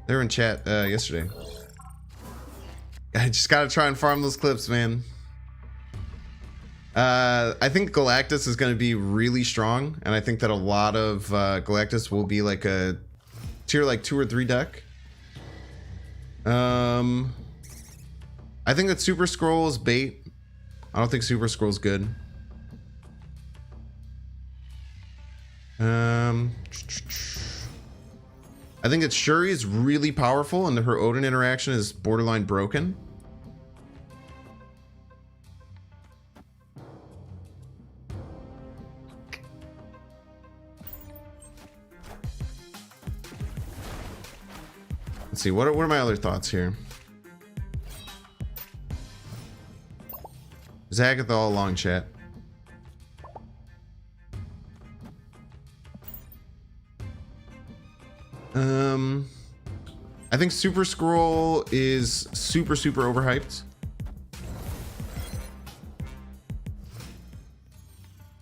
They were in chat yesterday. I just gotta try and farm those clips, man. I think Galactus is going to be really strong, and I think that a lot of Galactus will be like a tier like 2 or 3 deck. I think that Super Skrull is bait. I don't think Super Skrull is good. I think that Shuri is really powerful, and her Odin interaction is borderline broken. Let's see, what are my other thoughts here? Zagatha all along, chat. I think Super Skrull is super overhyped.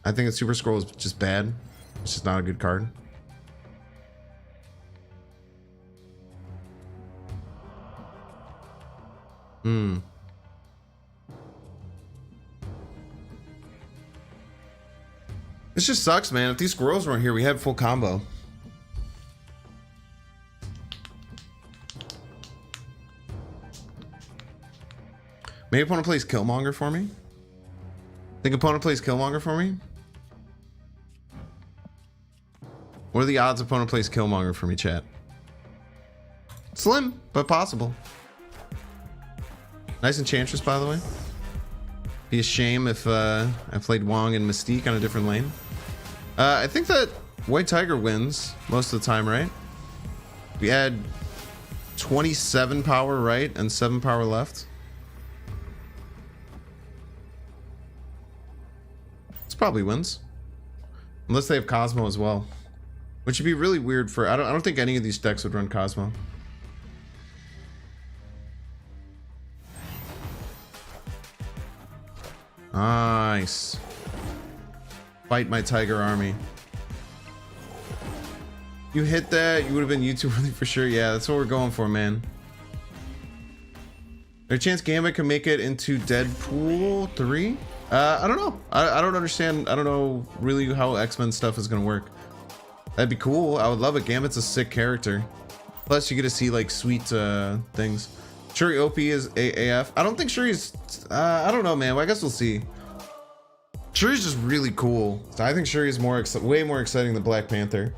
I think that Super Skrull is just bad. It's just not a good card. This just sucks, man. If these squirrels weren't here, we had full combo. Maybe opponent plays Killmonger for me. Think opponent plays Killmonger for me? What are the odds opponent plays Killmonger for me, chat? Slim, but possible. Nice Enchantress, by the way. Be a shame if I played Wong and Mystique on a different lane. I think that White Tiger wins most of the time, right? We had 27 power right and 7 power left. This probably wins. Unless they have Cosmo as well. Which would be really weird for... I don't think any of these decks would run Cosmo. Nice. Fight my tiger army. You hit that, you would have been YouTube worthy for sure. Yeah, that's what we're going for, man. There's a chance Gambit can make it into Deadpool 3? I don't know. I don't understand. I don't know really how X-Men stuff is gonna work. That'd be cool. I would love it. Gambit's a sick character. Plus, you get to see like sweet things. Shuri OP is AF. I don't think Shuri's... I don't know, man. Well, I guess we'll see. Shuri's just really cool. So I think Shuri is way more exciting than Black Panther.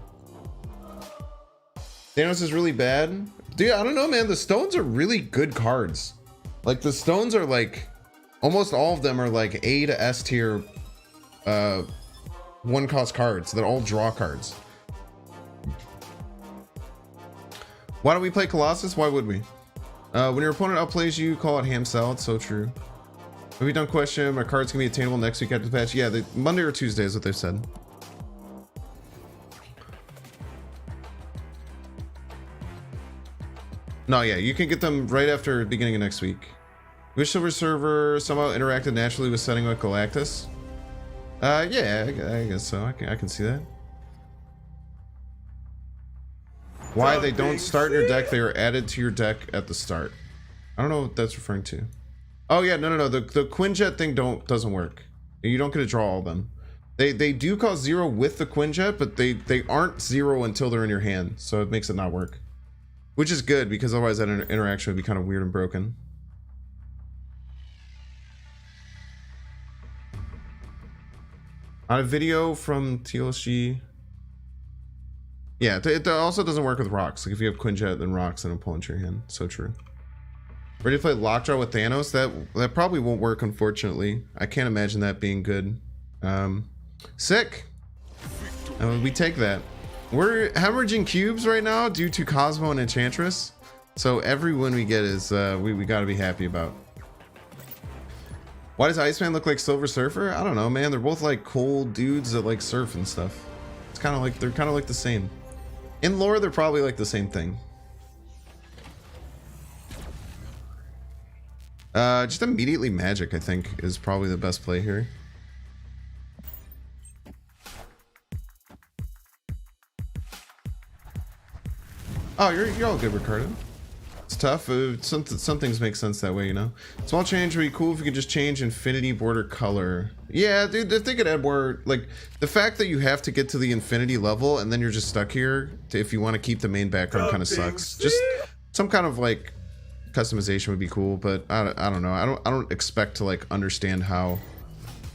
Thanos is really bad. Dude, I don't know, man. The stones are really good cards. Like, the stones are like... Almost all of them are like A to S tier 1-cost cards. They're all draw cards. Why don't we play Colossus? Why would we? When your opponent outplays you, call it ham salad. So true. Have we done question? My cards can be attainable next week after the patch. Yeah, Monday or Tuesday is what they've said. No, yeah, you can get them right after the beginning of next week. Wish Silver Server somehow interacted naturally with setting with Galactus. Yeah, I guess so. I can see that. Why they don't start in your deck, they are added to your deck at the start. I don't know what that's referring to. Oh yeah, no. The Quinjet thing doesn't work. You don't get to draw all of them. They do cost 0 with the Quinjet, but they aren't 0 until they're in your hand, so it makes it not work. Which is good, because otherwise that interaction would be kind of weird and broken. On a video from TLSG. Yeah, it also doesn't work with rocks. Like if you have Quinjet, then rocks, then it'll pull into your hand. So true. Ready to play Lockjaw with Thanos? That probably won't work, unfortunately. I can't imagine that being good. Sick. We take that. We're hemorrhaging cubes right now due to Cosmo and Enchantress. So every win we get is we gotta be happy about. Why does Iceman look like Silver Surfer? I don't know, man. They're both like cold dudes that like surf and stuff. It's kind of like they're kind of like the same. In lore, they're probably like the same thing. Just immediately magic, I think, is probably the best play here. Oh, you're all good, Ricardo. It's tough. Some things make sense that way, you know. Small change would be cool if you could just change infinity border color. Yeah, dude, if they could add more, like, the fact that you have to get to the infinity level and then you're just stuck here if you want to keep the main background kind of sucks. Just some kind of like customization would be cool, but I don't know. I don't expect to like understand how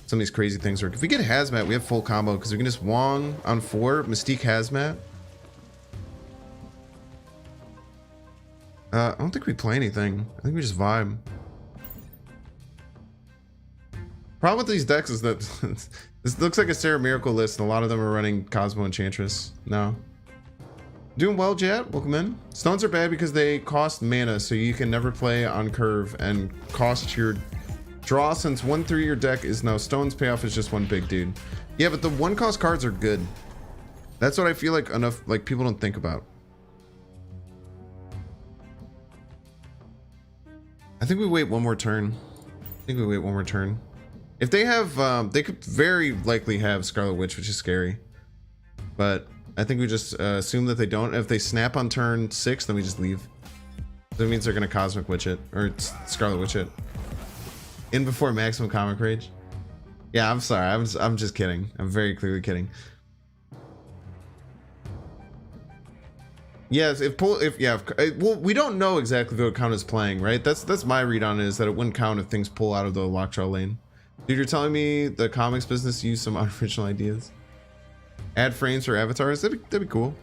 some of these crazy things work. If we get Hazmat, we have full combo because we can just Wong on 4, Mystique Hazmat. I don't think we play anything. I think we just vibe. Problem with these decks is that this looks like a Sarah Miracle list, and a lot of them are running Cosmo Enchantress. No. Doing well, Jet. Welcome in. Stones are bad because they cost mana, so you can never play on curve and cost your draw, since 1/3 your deck is now stones. Payoff is just one big dude. Yeah, but the 1-cost cards are good. That's what I feel like people don't think about. I think we wait one more turn. If they have, they could very likely have Scarlet Witch, which is scary. But I think we just assume that they don't. If they snap on turn 6, then we just leave. That means they're gonna Cosmic Witch it, or Scarlet Witch it. In before maximum comic rage. Yeah, I'm sorry. I'm just kidding. I'm very clearly kidding. Yes, well, we don't know exactly what count is playing, right? That's my read on it, is that it wouldn't count if things pull out of the Lockjaw lane. Dude, you're telling me the comics business used some unoriginal ideas? Add frames for avatars? That'd be cool.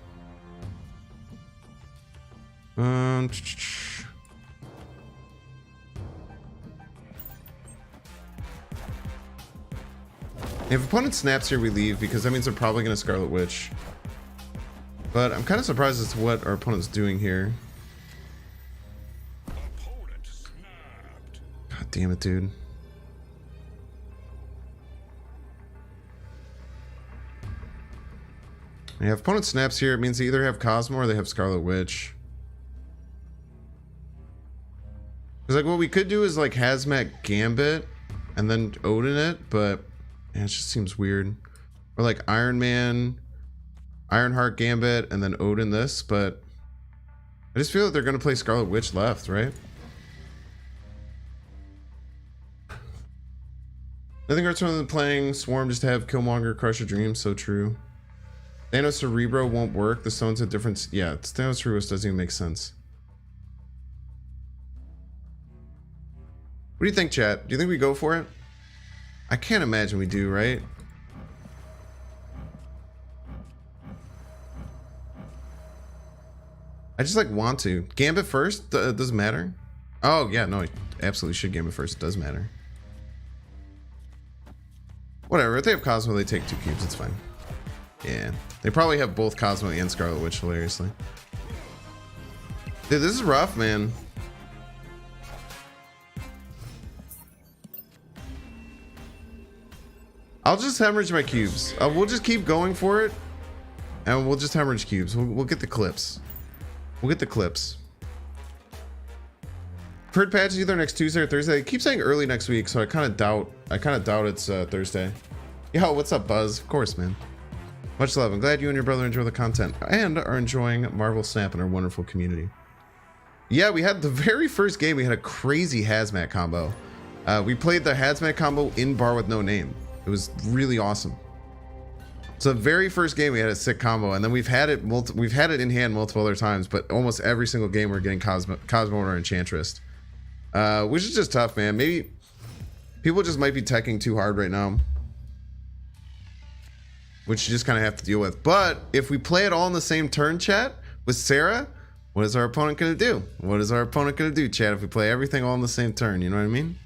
If opponent snaps here, we leave, because that means they're probably going to Scarlet Witch. But I'm kind of surprised as to what our opponent's doing here. God damn it, dude. Yeah, if opponent snaps here, it means they either have Cosmo or they have Scarlet Witch. Because like what we could do is like Hazmat Gambit and then Odin it, but yeah, it just seems weird. Or like Iron Man, Ironheart Gambit, and then Odin this, but I just feel that they're going to play Scarlet Witch left, right? Nothing hurts more than playing Swarm just to have Killmonger crush your dreams. So true. Thanos Cerebro won't work. The stone's a different. Yeah, Thanos Cerebro doesn't even make sense. What do you think, chat? Do you think we go for it? I can't imagine we do, right? I just like want to. Gambit first? Doesn't matter. Oh yeah, no, absolutely should Gambit first. It does matter. Whatever, if they have Cosmo, they take 2 cubes, it's fine. Yeah, they probably have both Cosmo and Scarlet Witch, hilariously. Dude, this is rough, man. I'll just hemorrhage my cubes. We'll just keep going for it, and we'll just hemorrhage cubes. We'll get the clips. We'll get the clips. Heard patches either next Tuesday or Thursday. They keep saying early next week, so I kind of doubt it's Thursday. Yo, what's up, Buzz? Of course, man. Much love. I'm glad you and your brother enjoy the content and are enjoying Marvel Snap and our wonderful community. Yeah, we had the very first game. We had a crazy Hazmat combo. We played the Hazmat combo in bar with no name. It was really awesome. So the very first game we had a sick combo, and then we've had it in hand multiple other times, but almost every single game we're getting Cosmo or Enchantress, which is just tough, man. Maybe people just might be teching too hard right now, which you just kind of have to deal with. But if we play it all in the same turn, chat, with Sarah, what is our opponent gonna do? What is our opponent gonna do, chat, if we play everything all in the same turn? You know what I mean?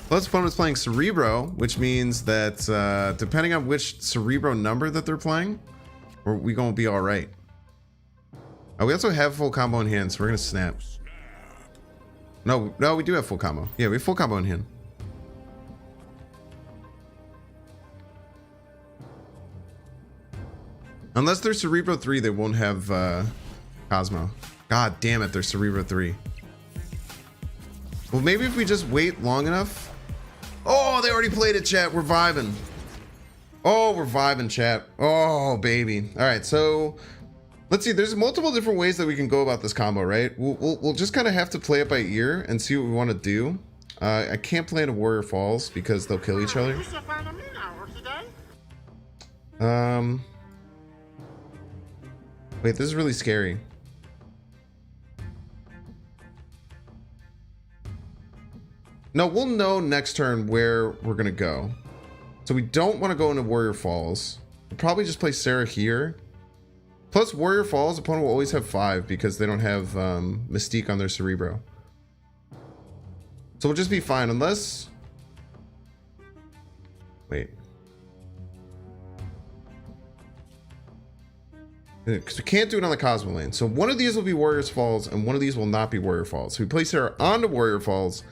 Plus, opponent's playing Cerebro, which means that depending on which Cerebro number that they're playing, we gonna be all right. We also have full combo in hand, so we're gonna snap. No, we do have full combo. Yeah, we have full combo in hand. Unless they're Cerebro 3, they won't have Cosmo. God damn it, they're Cerebro 3. Well, maybe if we just wait long enough. Oh, they already played it, chat. We're vibing. Oh, we're vibing, chat. Oh, baby. All right, so Let's see, there's multiple different ways that we can go about this combo, right? We'll just kind of have to play it by ear and see what we want to do. I can't play into Warrior Falls because they'll kill each other. Wait, this is really scary. No, we'll know next turn where we're gonna go. So we don't want to go into Warrior Falls. We'll probably just play Sarah here. Plus Warrior Falls, opponent will always have 5 because they don't have Mystique on their Cerebro. So we'll just be fine unless... Wait. Because we can't do it on the Cosmo lane. So one of these will be Warrior Falls and one of these will not be Warrior Falls. So we play Sarah onto Warrior Falls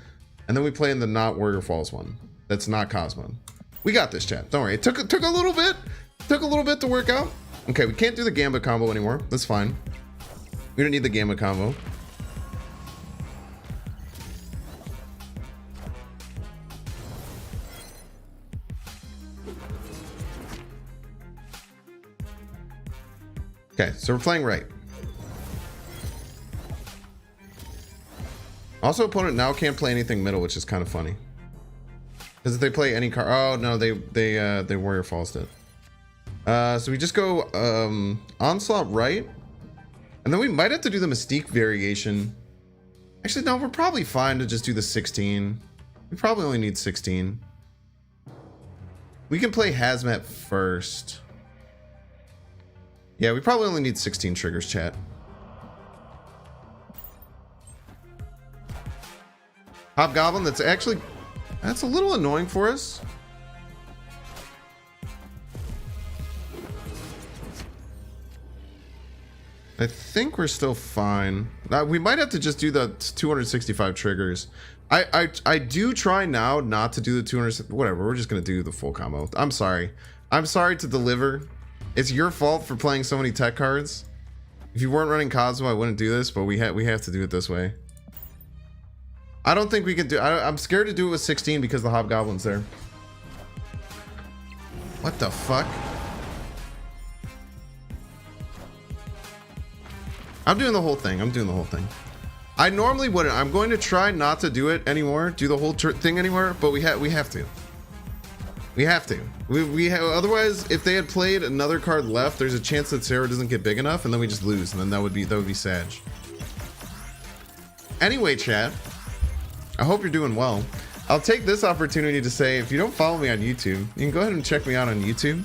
and then we play in the not Warrior Falls one. That's not Cosmo. We got this, chat. Don't worry. It took a little bit. Took a little bit to work out. Okay, we can't do the Gambit combo anymore. That's fine. We don't need the Gambit combo. Okay, so we're playing right. Also, opponent now can't play anything middle, which is kind of funny. Because if they play any card, oh no, they Warrior Falls it. So we just go Onslaught right, and then we might have to do the Mystique variation. Actually, no, we're probably fine to just do the 16. We probably only need 16. We can play Hazmat first. Yeah, we probably only need 16 triggers, chat. Hobgoblin, that's a little annoying for us. I think we're still fine. We might have to just do the 265 triggers. I do try now not to do the 200. Whatever, we're just gonna do the full combo. I'm sorry. I'm sorry to deliver. It's your fault for playing so many tech cards. If you weren't running Cosmo, I wouldn't do this, but we have to do it this way. I don't think we can do. I'm scared to do it with 16 because the Hobgoblin's there. What the fuck? I'm doing the whole thing. I'm doing the whole thing. I normally wouldn't. I'm going to try not to do it anymore. Do the whole thing anymore. But we have to. We have to. Otherwise, if they had played another card left, there's a chance that Sarah doesn't get big enough, and then we just lose, and then that would be sad. Anyway, chat. I hope you're doing well. I'll take this opportunity to say, if you don't follow me on YouTube, you can go ahead and check me out on YouTube.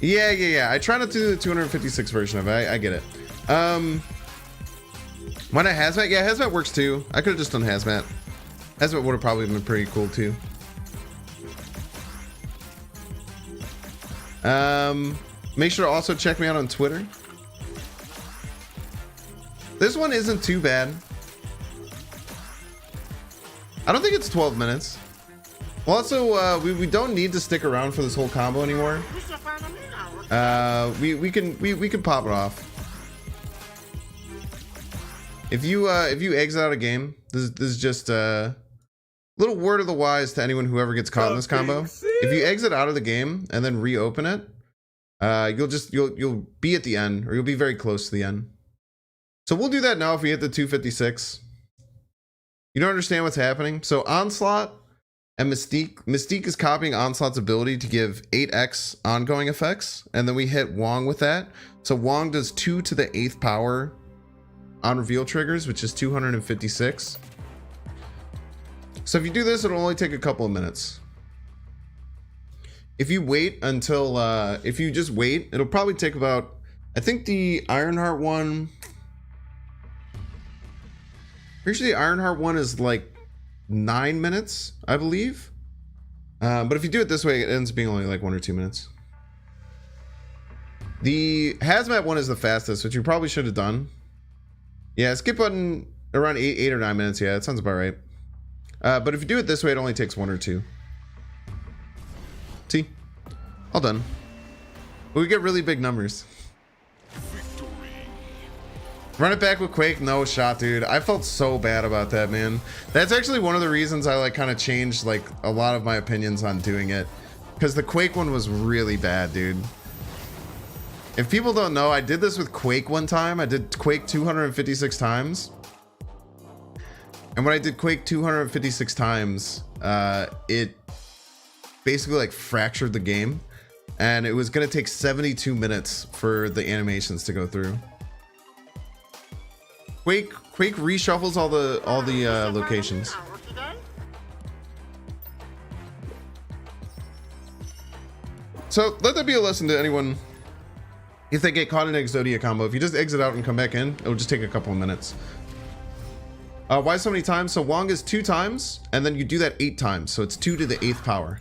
Yeah. I try not to do the 256 version of it. I get it. Why not Hazmat? Yeah, Hazmat works too. I could have just done Hazmat. Hazmat would have probably been pretty cool too. Make sure to also check me out on Twitter. This one isn't too bad. I don't think it's 12 minutes. Well, also, we don't need to stick around for this whole combo anymore. We can pop it off. If you exit out a game, this is just a little word of the wise to anyone who ever gets caught in this combo. If you exit out of the game and then reopen it, you'll be at the end, or you'll be very close to the end. So we'll do that now if we hit the 256. You don't understand what's happening? So Onslaught and Mystique is copying Onslaught's ability to give 8x ongoing effects, and then we hit Wong with that. So Wong does 2 to the 8th power on reveal triggers, which is 256. So if you do this, it'll only take a couple of minutes. If you wait until, if you just wait, it'll probably take about, I think the Ironheart one, usually the Ironheart one is like 9 minutes, I believe. But if you do it this way, it ends up being only like 1 or 2 minutes. The Hazmat one is the fastest, which you probably should have done. Yeah, skip button around 8 or 9 minutes. Yeah, that sounds about right. But if you do it this way, it only takes 1 or 2. See? All done. But we get really big numbers. Run it back with Quake? No shot, dude. I felt so bad about that, man. That's actually one of the reasons I like kind of changed like a lot of my opinions on doing it. Because the Quake one was really bad, dude. If people don't know, I did this with Quake one time. I did Quake 256 times. And when I did Quake 256 times, it basically like fractured the game. And it was going to take 72 minutes for the animations to go through. Quake reshuffles all the locations. So let that be a lesson to anyone. If they get caught in an Exodia combo, if you just exit out and come back in, it'll just take a couple of minutes. Why so many times? So Wong is 2 times, and then you do that 8 times. So it's 2 to the 8th power.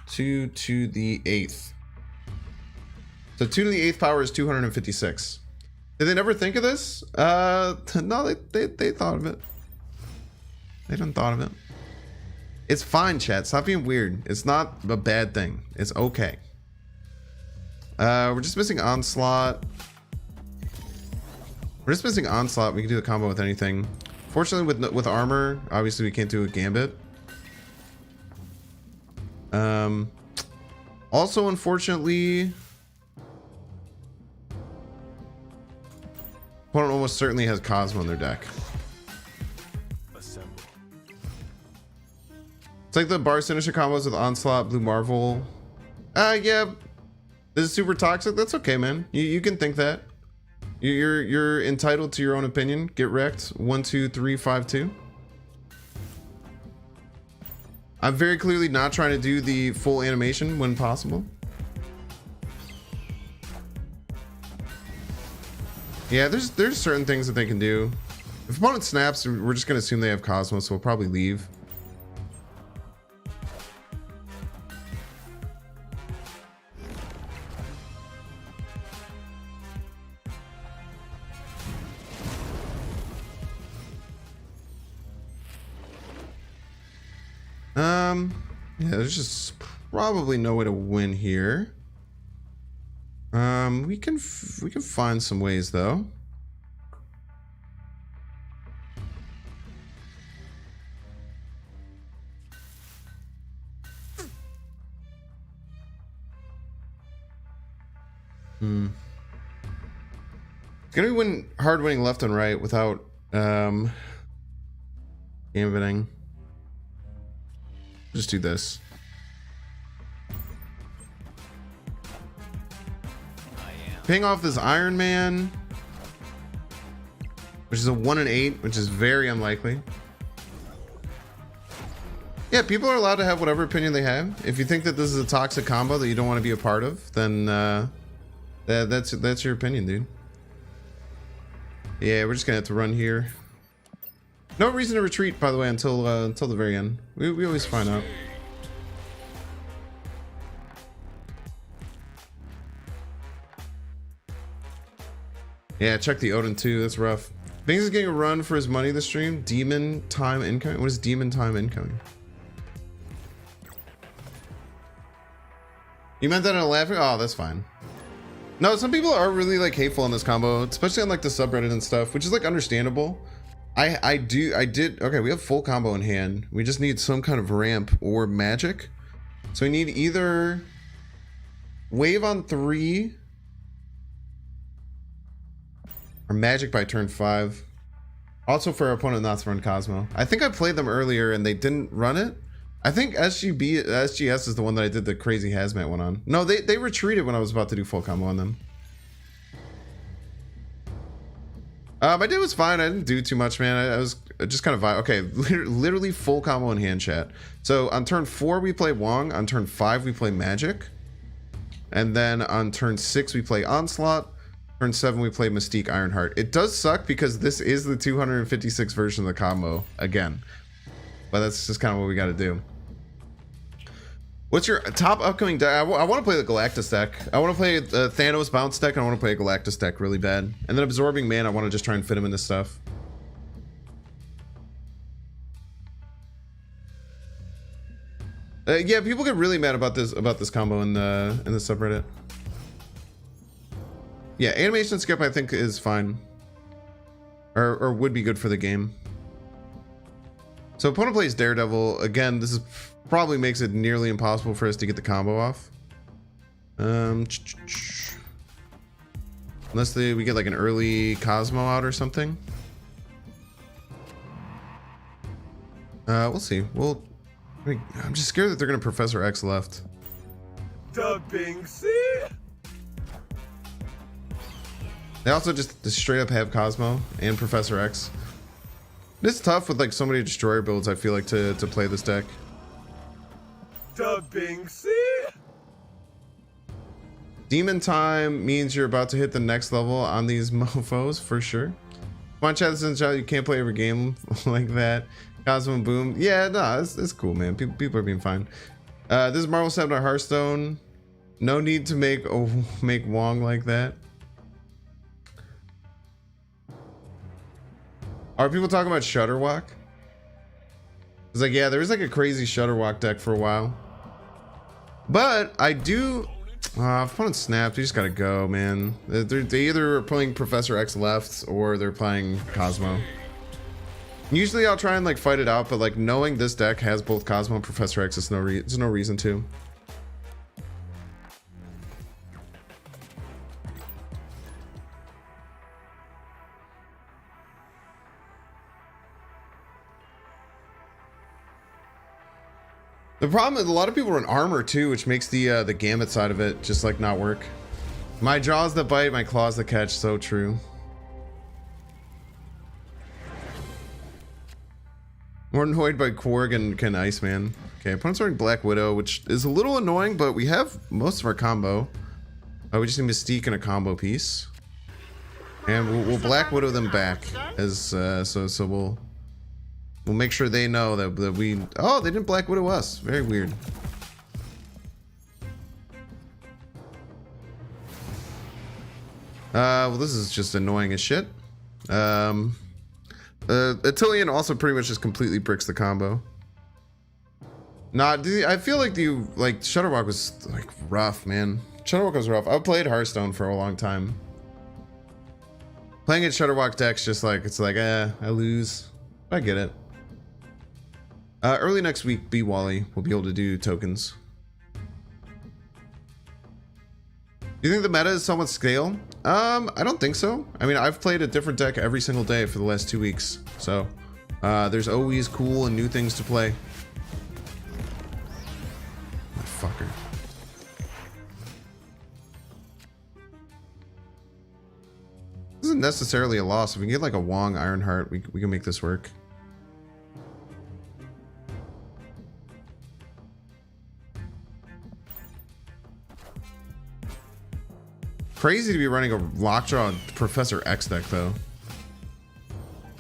2 to the 8th. So 2 to the 8th power is 256. Did they never think of this? No, they thought of it. They didn't thought of it. It's fine, chat. Stop being weird. It's not a bad thing. It's okay. We're just missing Onslaught. We're just missing Onslaught. We can do the combo with anything. Fortunately, with armor, obviously we can't do a Gambit. Also, unfortunately, opponent almost certainly has Cosmo in their deck. It's like the bar Sinister combos with Onslaught, Blue Marvel. Yeah, this is super toxic. That's okay, man. You can think that. You're entitled to your own opinion. Get wrecked. 1, 2, 3, 5, 2. I'm very clearly not trying to do the full animation when possible. Yeah, there's certain things that they can do. If opponent snaps, we're just gonna assume they have Cosmo, so we'll probably leave. Yeah, there's just probably no way to win here. We can find some ways though. It's gonna be hard winning left and right without gambiting. Just do this. Ping off this Iron Man, which is a 1 in 8, which is very unlikely. Yeah, people are allowed to have whatever opinion they have. If you think that this is a toxic combo that you don't want to be a part of, then that's your opinion, dude. Yeah, we're just gonna have to run here. No reason to retreat, by the way, until the very end. We always find out. Yeah, check the Odin too. That's rough. Bings is getting a run for his money this stream. Demon time incoming. What is demon time incoming? You meant that in a laughing? Oh, that's fine. No, some people are really like hateful on this combo, especially on like the subreddit and stuff, which is like understandable. I did. Okay, we have full combo in hand. We just need some kind of ramp or magic. So we need either wave on 3 or magic by turn 5. Also for our opponent not to run Cosmo. I think I played them earlier and they didn't run it. I think SGS is the one that I did the crazy Hazmat one on. No, they retreated when I was about to do full combo on them. My day was fine. I didn't do too much, man. I was just kind of vibe. Okay, literally full combo in hand, chat. So on turn 4 we play Wong. On turn 5 we play Magic, and then on turn 6 we play Onslaught. Turn 7 we play Mystique Ironheart. It does suck because this is the 256 version of the combo again, but that's just kind of what we got to do. What's your top upcoming deck? I want to play the Galactus deck. I want to play the Thanos bounce deck, and I want to play a Galactus deck really bad. And then Absorbing Man, I want to just try and fit him into stuff. Yeah, people get really mad about this combo in the subreddit. Yeah, animation skip I think is fine, or would be good for the game. So opponent plays Daredevil again. This is Probably makes it nearly impossible for us to get the combo off. Unless we get like an early Cosmo out or something. We'll see. I'm just scared that they're gonna Professor X left. Dubbing C. They also just straight up have Cosmo and Professor X. It's tough with like so many destroyer builds, I feel like, to play this deck. Dubbing C. Demon time means you're about to hit the next level on these mofos for sure. Come on, chat, since you can't play every game like that. Cosmo boom. Yeah, no, it's cool, man. People are being fine. This is Marvel Snap on Hearthstone. No need to make Wong like that. Are people talking about Shutterwalk? It's like, yeah, there was like a crazy Shutterwalk deck for a while. But I do... opponent snapped. We just gotta go, man. They either are playing Professor X left or they're playing Cosmo. Usually I'll try and like fight it out, but like knowing this deck has both Cosmo and Professor X, there's no reason to. The problem is a lot of people are in armor too, which makes the Gambit side of it just like not work. My jaws that bite, my claws that catch. So true. More annoyed by Korg and Ken Iceman. Okay, opponent's wearing Black Widow, which is a little annoying, but we have most of our combo. We just need Mystique and a combo piece, and we'll Black Widow them back as so we'll make sure they know that we... Oh, they didn't Black Widow us. Very weird. Well, this is just annoying as shit. Atilian also pretty much just completely bricks the combo. Nah, I feel like Shutterwalk was like rough, man. Shutterwalk was rough. I played Hearthstone for a long time. Playing at Shutterwalk decks just like, it's like, I lose. I get it. Early next week, B Wally will be able to do tokens. Do you think the meta is somewhat scale? I don't think so. I mean, I've played a different deck every single day for the last 2 weeks. So, there's always cool and new things to play. Fucker. This isn't necessarily a loss. If we can get like a Wong Ironheart, we can make this work. Crazy to be running a Lockjaw Professor X deck though.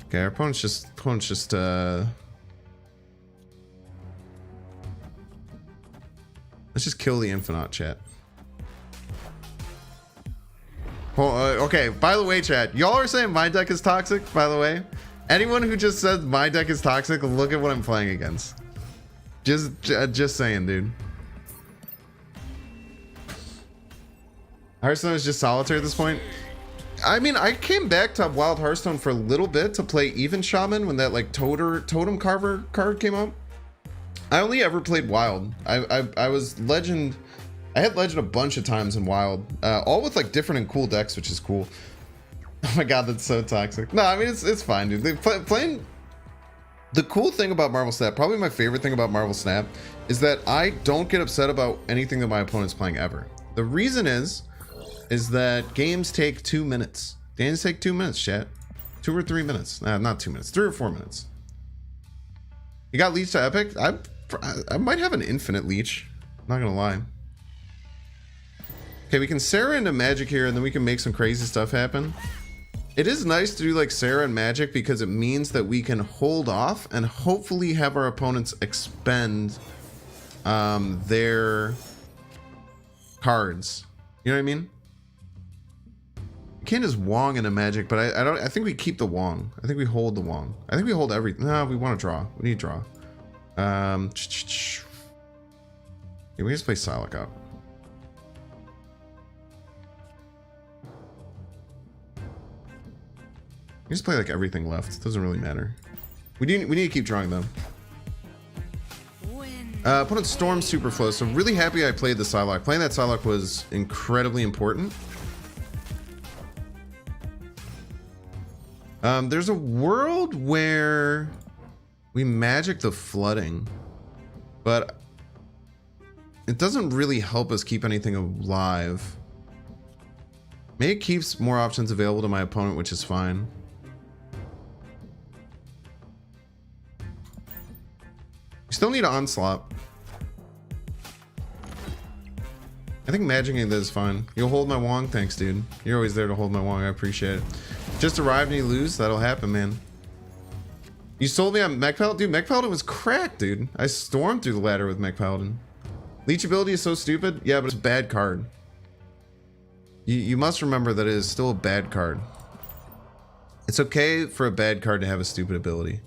Okay, our opponent's just let's just kill the Infinite, chat. Well, okay, by the way, chat, y'all are saying my deck is toxic, by the way. Anyone who just says my deck is toxic, look at what I'm playing against. Just saying, dude. Hearthstone is just solitaire at this point. I mean, I came back to Wild Hearthstone for a little bit to play Even Shaman when that like Totem Carver card came up. I only ever played Wild. I was Legend. I had Legend a bunch of times in Wild, all with like different and cool decks, which is cool. Oh my god, that's so toxic. No, I mean it's fine, dude. Playing. The cool thing about Marvel Snap, probably my favorite thing about Marvel Snap, is that I don't get upset about anything that my opponent's playing ever. The reason is that games take 2 minutes. Games take 2 minutes, chat. 2 or 3 minutes. Not 2 minutes. 3 or 4 minutes. You got Leech to Epic? I might have an infinite Leech. Not gonna lie. Okay, we can Sarah into Magic here, and then we can make some crazy stuff happen. It is nice to do like Sarah and Magic because it means that we can hold off and hopefully have our opponents expend their cards. You know what I mean? You can't just Wong in a Magic, but I think we keep the Wong. I think we hold the Wong. I think we hold everything. No, we want to draw. We need to draw. Yeah, we just play Psylocke out. We just play like everything left. It doesn't really matter. We need to keep drawing though. Win. Put on Storm Superflow. So really happy I played the Psylocke. Playing that Psylocke was incredibly important. There's a world where we magic the flooding, but it doesn't really help us keep anything alive. Maybe it keeps more options available to my opponent, which is fine. We still need Onslaught. I think magicking this is fine. You'll hold my Wong? Thanks, dude. You're always there to hold my Wong. I appreciate it. Just arrived and you lose? That'll happen, man. You sold me on Mech Paladin? Dude, Mech Paladin was cracked, dude. I stormed through the ladder with Mech Paladin. Leech ability is so stupid. Yeah, but it's a bad card. You must remember that it is still a bad card. It's okay for a bad card to have a stupid ability.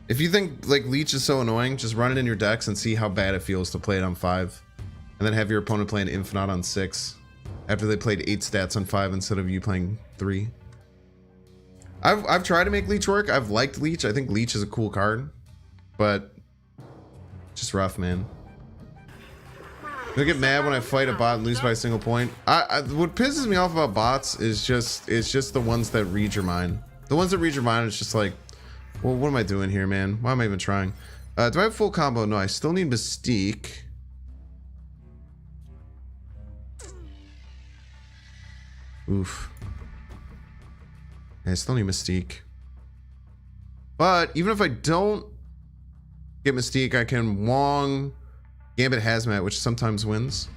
If you think like Leech is so annoying, just run it in your decks and see how bad it feels to play it on 5. And then have your opponent play an Infinite on 6. After they played 8 stats on 5 instead of you playing 3. I've tried to make Leech work. I've liked Leech. I think Leech is a cool card. But just rough, man. I get mad when I fight a bot and lose by a single point. What pisses me off about bots is just the ones that read your mind. The ones that read your mind, it's just like, well, what am I doing here, man? Why am I even trying? Do I have full combo? No, I still need Mystique. Oof. I still need Mystique. But even if I don't get Mystique, I can Wong, Gambit, Hazmat, which sometimes wins.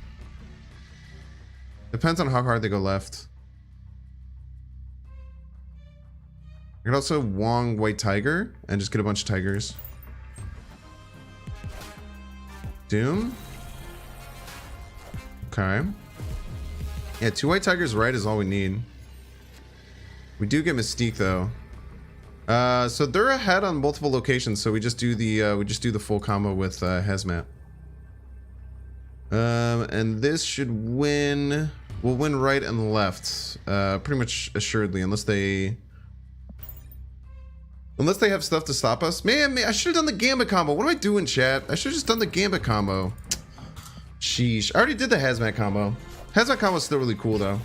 Depends on how hard they go left. I could also Wong White Tiger and just get a bunch of tigers. Doom. Okay. Yeah, 2 white tigers right is all we need. We do get Mystique though. So they're ahead on multiple locations, so we just do the full combo with Hazmat. And this should win. We'll win right and left, pretty much assuredly, unless they have stuff to stop us. Man, I should have done the Gambit combo. What am I doing, chat? I should have just done the Gambit combo. Sheesh. I already did the Hazmat combo. Hazmat combo is still really cool, though.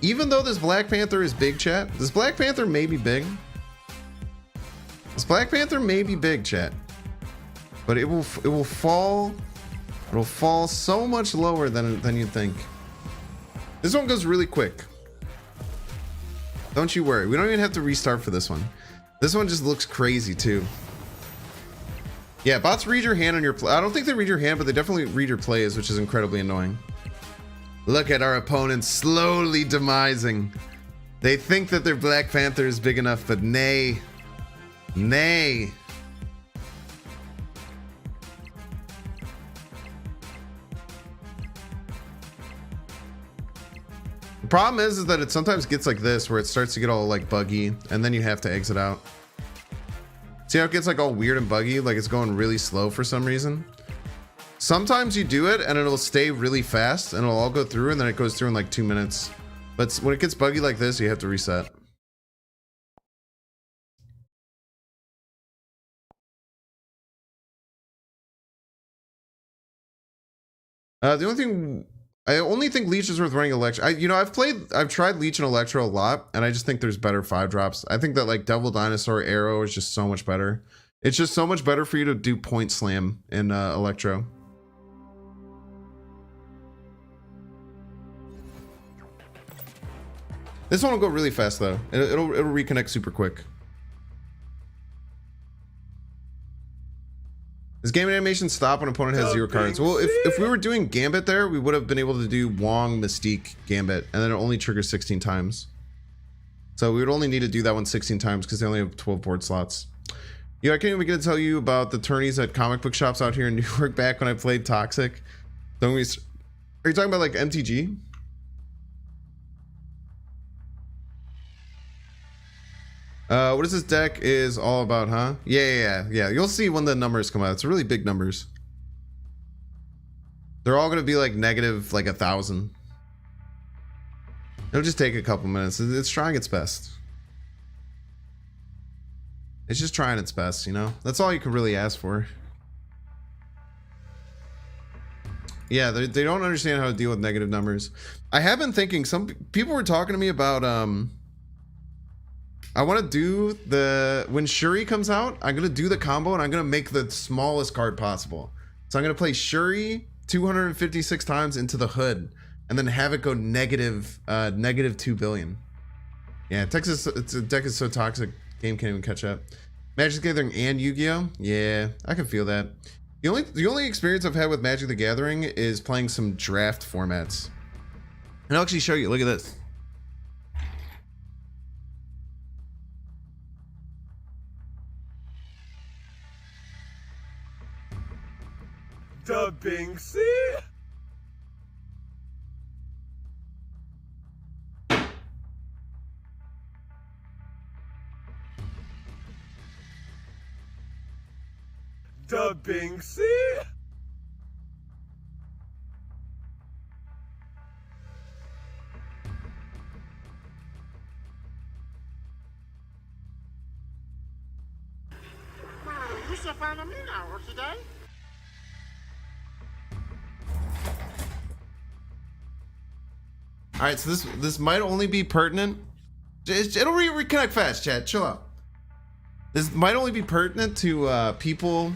Even though this Black Panther is big, chat. This Black Panther may be big. This Black Panther may be big, chat. But it will fall. It'll fall so much lower than you'd think. This one goes really quick. Don't you worry. We don't even have to restart for this one. This one just looks crazy too. Yeah, bots read your hand on your play. I don't think they read your hand, but they definitely read your plays, which is incredibly annoying. Look at our opponents slowly demising. They think that their Black Panther is big enough, but nay. Nay. The problem is that it sometimes gets like this, where it starts to get all like buggy, and then you have to exit out. See how it gets like all weird and buggy, like it's going really slow for some reason? Sometimes you do it and it'll stay really fast and it'll all go through, and then it goes through in like 2 minutes. But when it gets buggy like this, you have to reset. The only thing, I only think Leech is worth running Electro. I've tried Leech and Electro a lot, and I just think there's better 5-drops. I think that like Devil Dinosaur Arrow is just so much better. It's just so much better for you to do Point Slam in Electro. This one will go really fast though. It'll reconnect super quick. Does Gambit animation stop when opponent has 0 cards? Well, if we were doing Gambit there, we would have been able to do Wong, Mystique, Gambit, and then it only triggers 16 times. So we would only need to do that one 16 times because they only have 12 board slots. Yeah, I can't even get to tell you about the tourneys at comic book shops out here in New York back when I played Toxic. Are you talking about like MTG? What is this deck is all about, huh? Yeah. You'll see when the numbers come out. It's really big numbers. They're all going to be like negative, like 1,000. It'll just take a couple minutes. It's trying its best. It's just trying its best, you know? That's all you can really ask for. Yeah, they don't understand how to deal with negative numbers. I have been thinking, some people were talking to me about, I want to do when Shuri comes out, I'm going to do the combo and I'm going to make the smallest card possible. So I'm going to play Shuri 256 times into the hood and then have it go negative 2 billion. Yeah, Texas, the deck is so toxic, game can't even catch up. Magic the Gathering and Yu-Gi-Oh! Yeah, I can feel that. The only experience I've had with Magic the Gathering is playing some draft formats. And I'll actually show you, look at this. Da Binksy? Da Binksy? You should find me now, okay? All right, so this might only be pertinent. It'll reconnect fast, chat. Chill out. This might only be pertinent to people.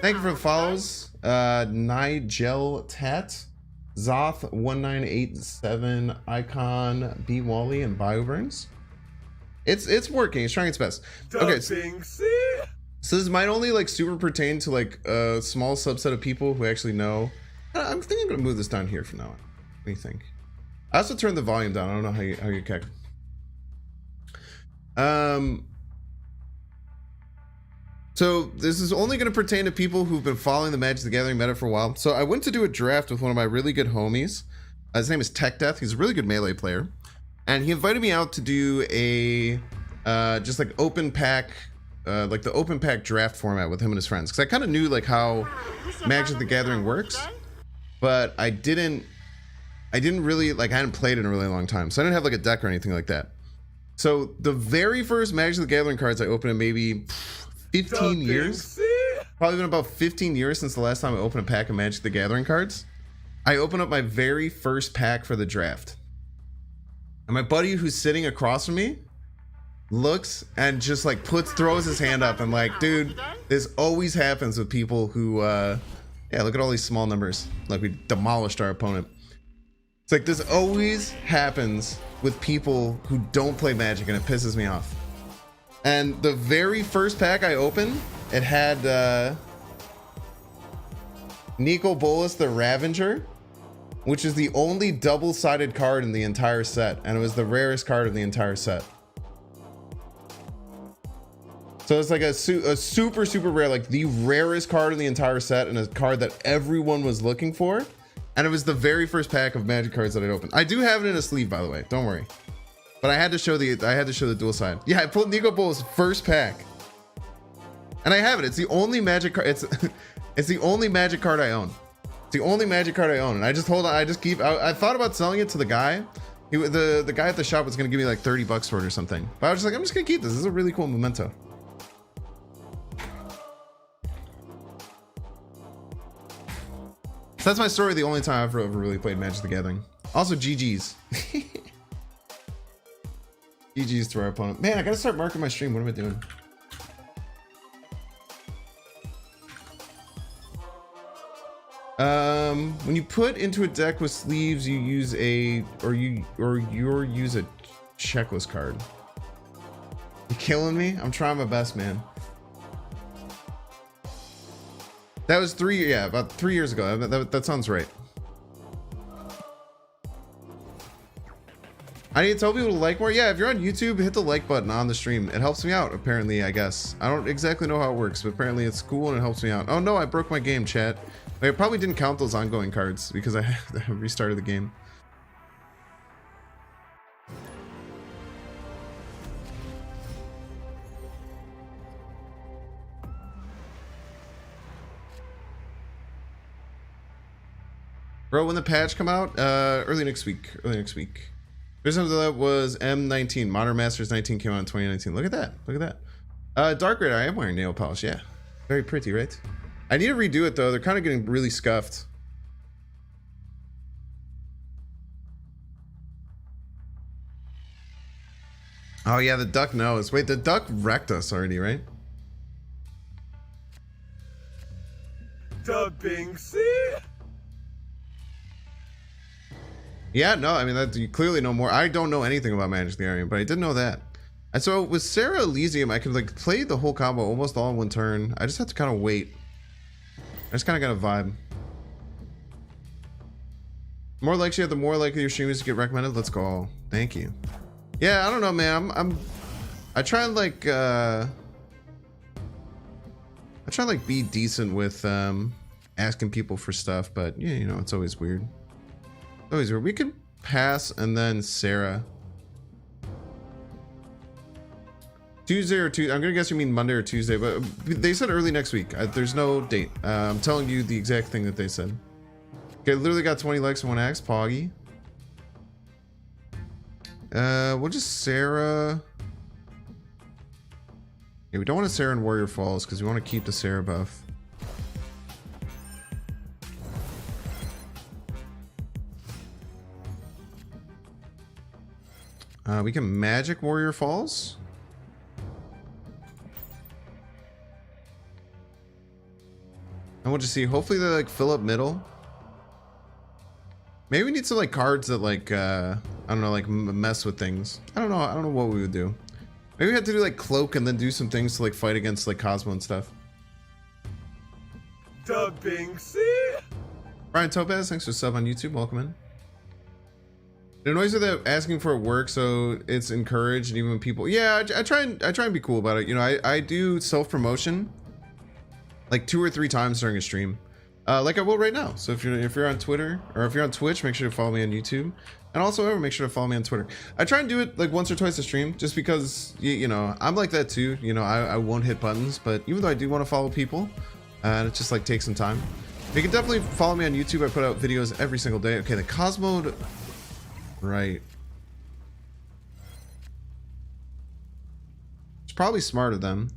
Thank you for the follows. Nigel Tat, Zoth 1987, Icon, B Wally, and BioBurns. It's working. It's trying its best. Okay, so this might only like super pertain to like a small subset of people who actually know. I'm thinking I'm gonna move this down here from now on. What do you think? I also turned the volume down. I don't know how you check. So this is only going to pertain to people who've been following the Magic the Gathering meta for a while. So I went to do a draft with one of my really good homies. His name is Tech Death. He's a really good Melee player, and he invited me out to do a just like open pack, like the open pack draft format with him and his friends. Because I kind of knew like how Magic the Gathering works, but I didn't really like, I hadn't played in a really long time, so I didn't have like a deck or anything like that. So the very first Magic the Gathering cards I opened in maybe 15 years, probably been about 15 years since the last time I opened a pack of Magic the Gathering cards. I opened up my very first pack for the draft, and my buddy who's sitting across from me looks and just like throws his hand up and like, dude, this always happens with people who yeah, look at all these small numbers, like we demolished our opponent. It's like this always happens with people who don't play Magic, and it pisses me off. And the very first pack I opened, it had Nico Bolas the Ravager, which is the only double-sided card in the entire set, and it was the rarest card in the entire set. So it's like a super rare, like the rarest card in the entire set, and a card that everyone was looking for. And it was the very first pack of Magic cards that I'd opened. I do have it in a sleeve, by the way. Don't worry. But I had to show the dual side. Yeah, I pulled Nico Bolas' first pack, and I have it. It's the only Magic card. It's the only Magic card I own. It's the only Magic card I own, and I just hold on. I just keep. I thought about selling it to the guy. The guy at the shop was gonna give me like 30 bucks for it or something. But I was just like, I'm just gonna keep this. This is a really cool memento. So that's my story. The only time I've ever really played Magic the Gathering. Also, GG's. GG's to our opponent. Man, I gotta start marking my stream. What am I doing? When you put into a deck with sleeves, you use a you use a checklist card. You killing me? I'm trying my best, man. That was about 3 years ago. That sounds right. I need to tell people to like more. Yeah, if you're on YouTube, hit the like button on the stream. It helps me out, apparently, I guess. I don't exactly know how it works, but apparently it's cool and it helps me out. Oh no, I broke my game, chat. I probably didn't count those ongoing cards because I restarted the game. Bro, when the patch come out? Early next week. Early next week. First time that was M19. Modern Masters 19 came out in 2019. Look at that. Look at that. Dark Raider, I am wearing nail polish. Yeah. Very pretty, right? I need to redo it, though. They're kind of getting really scuffed. Oh, yeah, the duck knows. Wait, the duck wrecked us already, right? Dubbing C. Yeah, no, I mean, that you clearly know more. I don't know anything about Magic the Gathering, but I did know that. And so with Sarah Elysium, I could like play the whole combo almost all in one turn. I just have to kind of wait. I just kind of got a vibe. More likes you have, the more likely your streamers to get recommended. Let's go. Thank you. Yeah, I don't know, man. I try and like be decent with asking people for stuff, but yeah, you know, it's always weird. Always weird. We could pass and then Sarah. Tuesday or Tuesday. I'm gonna guess you mean Monday or Tuesday, but they said early next week. There's no date. I'm telling you the exact thing that they said. Okay, literally got 20 likes and 1 axe. Poggy. We'll just Sarah. Yeah, we don't want to Sarah in Warrior Falls because we want to keep the Sarah buff. We can Magic Warrior Falls. And we'll just see. Hopefully they like fill up middle. Maybe we need some like cards that like I don't know, like mess with things. I don't know what we would do. Maybe we have to do like cloak and then do some things to like fight against like Cosmo and stuff. Dubbing C. Brian Topaz, thanks for sub on YouTube. Welcome in. It annoys me that asking for it works, so it's encouraged, and even when people, yeah, I try and be cool about it. You know, I do self promotion like 2 or 3 times during a stream, like I will right now. So if you're on Twitter or if you're on Twitch, make sure to follow me on YouTube, and also make sure to follow me on Twitter. I try and do it like once or twice a stream, just because you know I'm like that too. You know, I won't hit buttons, but even though I do want to follow people, and it just like takes some time. You can definitely follow me on YouTube. I put out videos every single day. Okay, the Cosmo. Right. It's probably smart of them.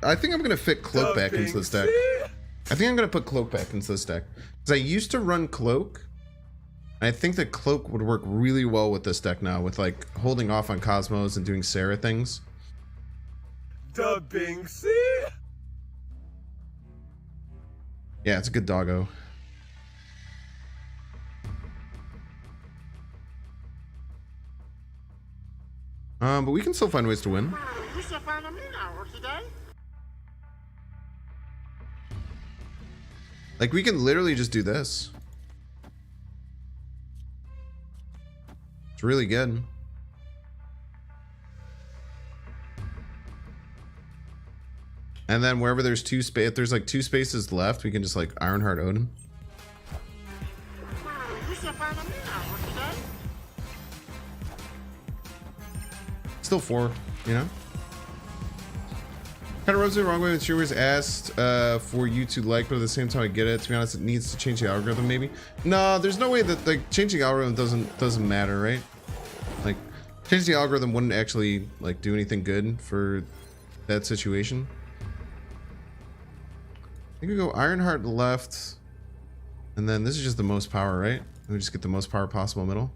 I think I'm gonna fit Cloak back into this deck. I think I'm gonna put Cloak back into this deck. Because I used to run Cloak. And I think that Cloak would work really well with this deck now, with like holding off on Cosmos and doing Sarah things. Dubbing C. Yeah, it's a good doggo. But we can still find ways to win. You should find a now, today. Like, we can literally just do this. It's really good. And then wherever there's if there's like 2 spaces left, we can just like Ironheart Odin. You should find a now, today. Still 4, you know? Kind of rubs me the wrong way when streamers asked for you to like, but at the same time I get it. To be honest, it needs to change the algorithm maybe. No, there's no way that like changing the algorithm doesn't matter, right? Like changing the algorithm wouldn't actually like do anything good for that situation. I think we go Ironheart left, and then this is just the most power, right? We just get the most power possible middle.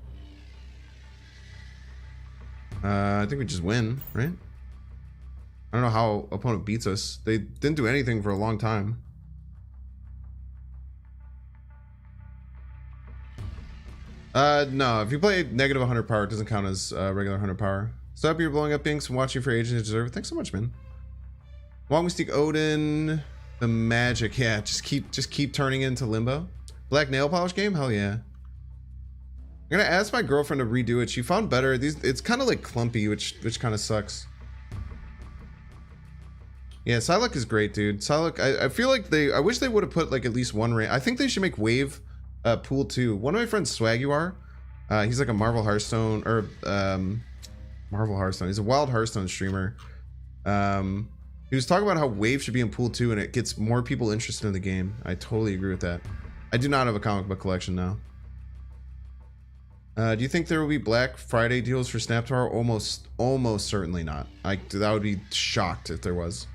I think we just win, right? I don't know how opponent beats us. They didn't do anything for a long time. No, if you play negative 100 power, it doesn't count as regular 100 power. Stop your blowing up Binks and watching for ages to deserve it. Thanks so much, man. Wong Mystique Odin, the magic. Yeah, just keep turning into Limbo. Black nail polish game? Hell yeah. I'm gonna ask my girlfriend to redo it. She found better. It's kind of like clumpy, which kind of sucks. Yeah, Psylocke is great, dude. Psylocke, I feel like I wish they would have put like at least one I think they should make Wave pool 2. One of my friends, Swaguar, he's like a Marvel Hearthstone or Marvel Hearthstone. He's a Wild Hearthstone streamer. He was talking about how Wave should be in pool 2 and it gets more people interested in the game. I totally agree with that. I do not have a comic book collection now. Do you think there will be Black Friday deals for Snap tomorrow? Almost certainly not. That would be shocked if there was.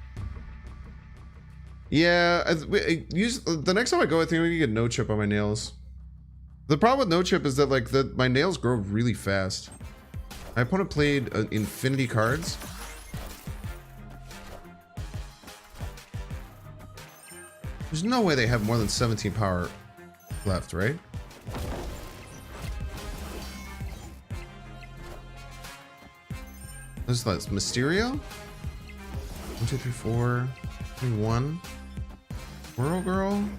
Yeah, the next time I go, I think we can get no chip on my nails. The problem with no chip is that like my nails grow really fast. My opponent played infinity cards. There's no way they have more than 17 power left, right? This is Mysterio? 1, 2, 3, 4, 1. Squirrel Girl?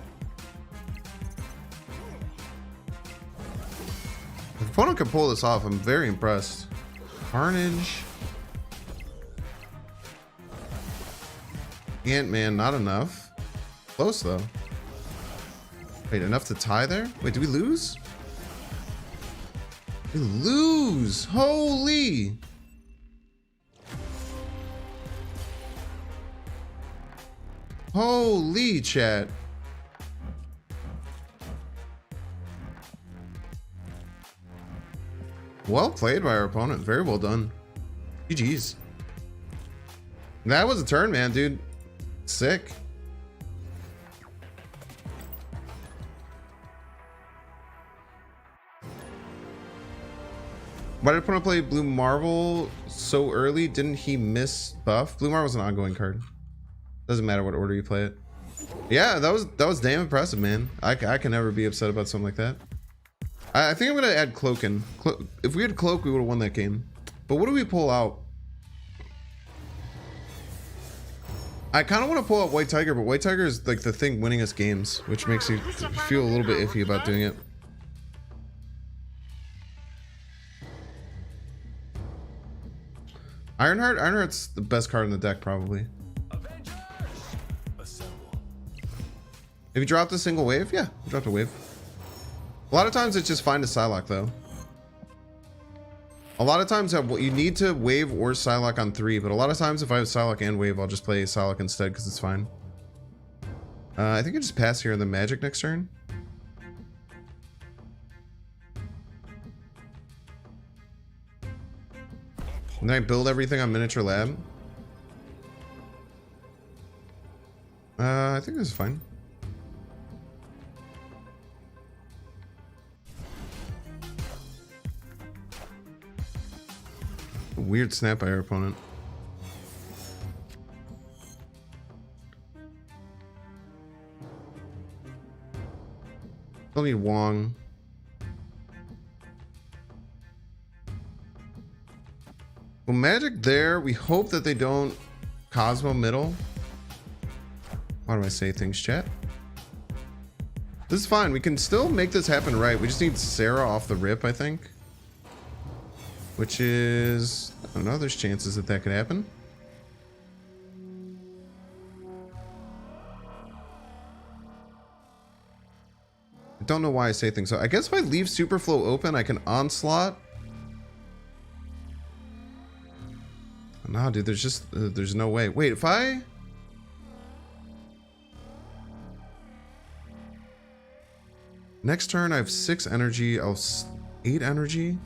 If the opponent can pull this off, I'm very impressed. Carnage. Ant-Man, not enough. Close though. Wait, enough to tie there? Wait, did we lose? We lose! Holy! Holy chat. Well played by our opponent. Very well done. GG's. That was a turn, man, dude. Sick. Why did opponent play Blue Marvel so early? Didn't he miss buff? Blue Marvel's an ongoing card. Doesn't matter what order you play it. Yeah, that was damn impressive, man. I can never be upset about something like that. I think I'm gonna add Cloak in. If we had Cloak, we would have won that game. But what do we pull out? I kind of want to pull out White Tiger, but White Tiger is like the thing winning us games, which makes you feel a little bit iffy about doing it. Ironheart? Ironheart's the best card in the deck, probably. If you dropped a single wave, yeah, you dropped a wave. A lot of times it's just fine to Psylocke though. A lot of times you need to wave or Psylocke on 3, but a lot of times if I have Psylocke and wave, I'll just play Psylocke instead because it's fine. I think I just pass here on the Magic next turn. And then I build everything on Miniature Lab. I think this is fine. Weird snap by our opponent. Still need Wong. Well, Magic there. We hope that they don't Cosmo middle. Why do I say things, chat? This is fine. We can still make this happen right. We just need Sarah off the rip, I think. Which is, I don't know, there's chances that that could happen. I don't know why I say things. So I guess if I leave Superflow open, I can Onslaught. Nah, dude, there's just, there's no way. Wait, if I... Next turn, I have 6 energy. I'll 8 energy.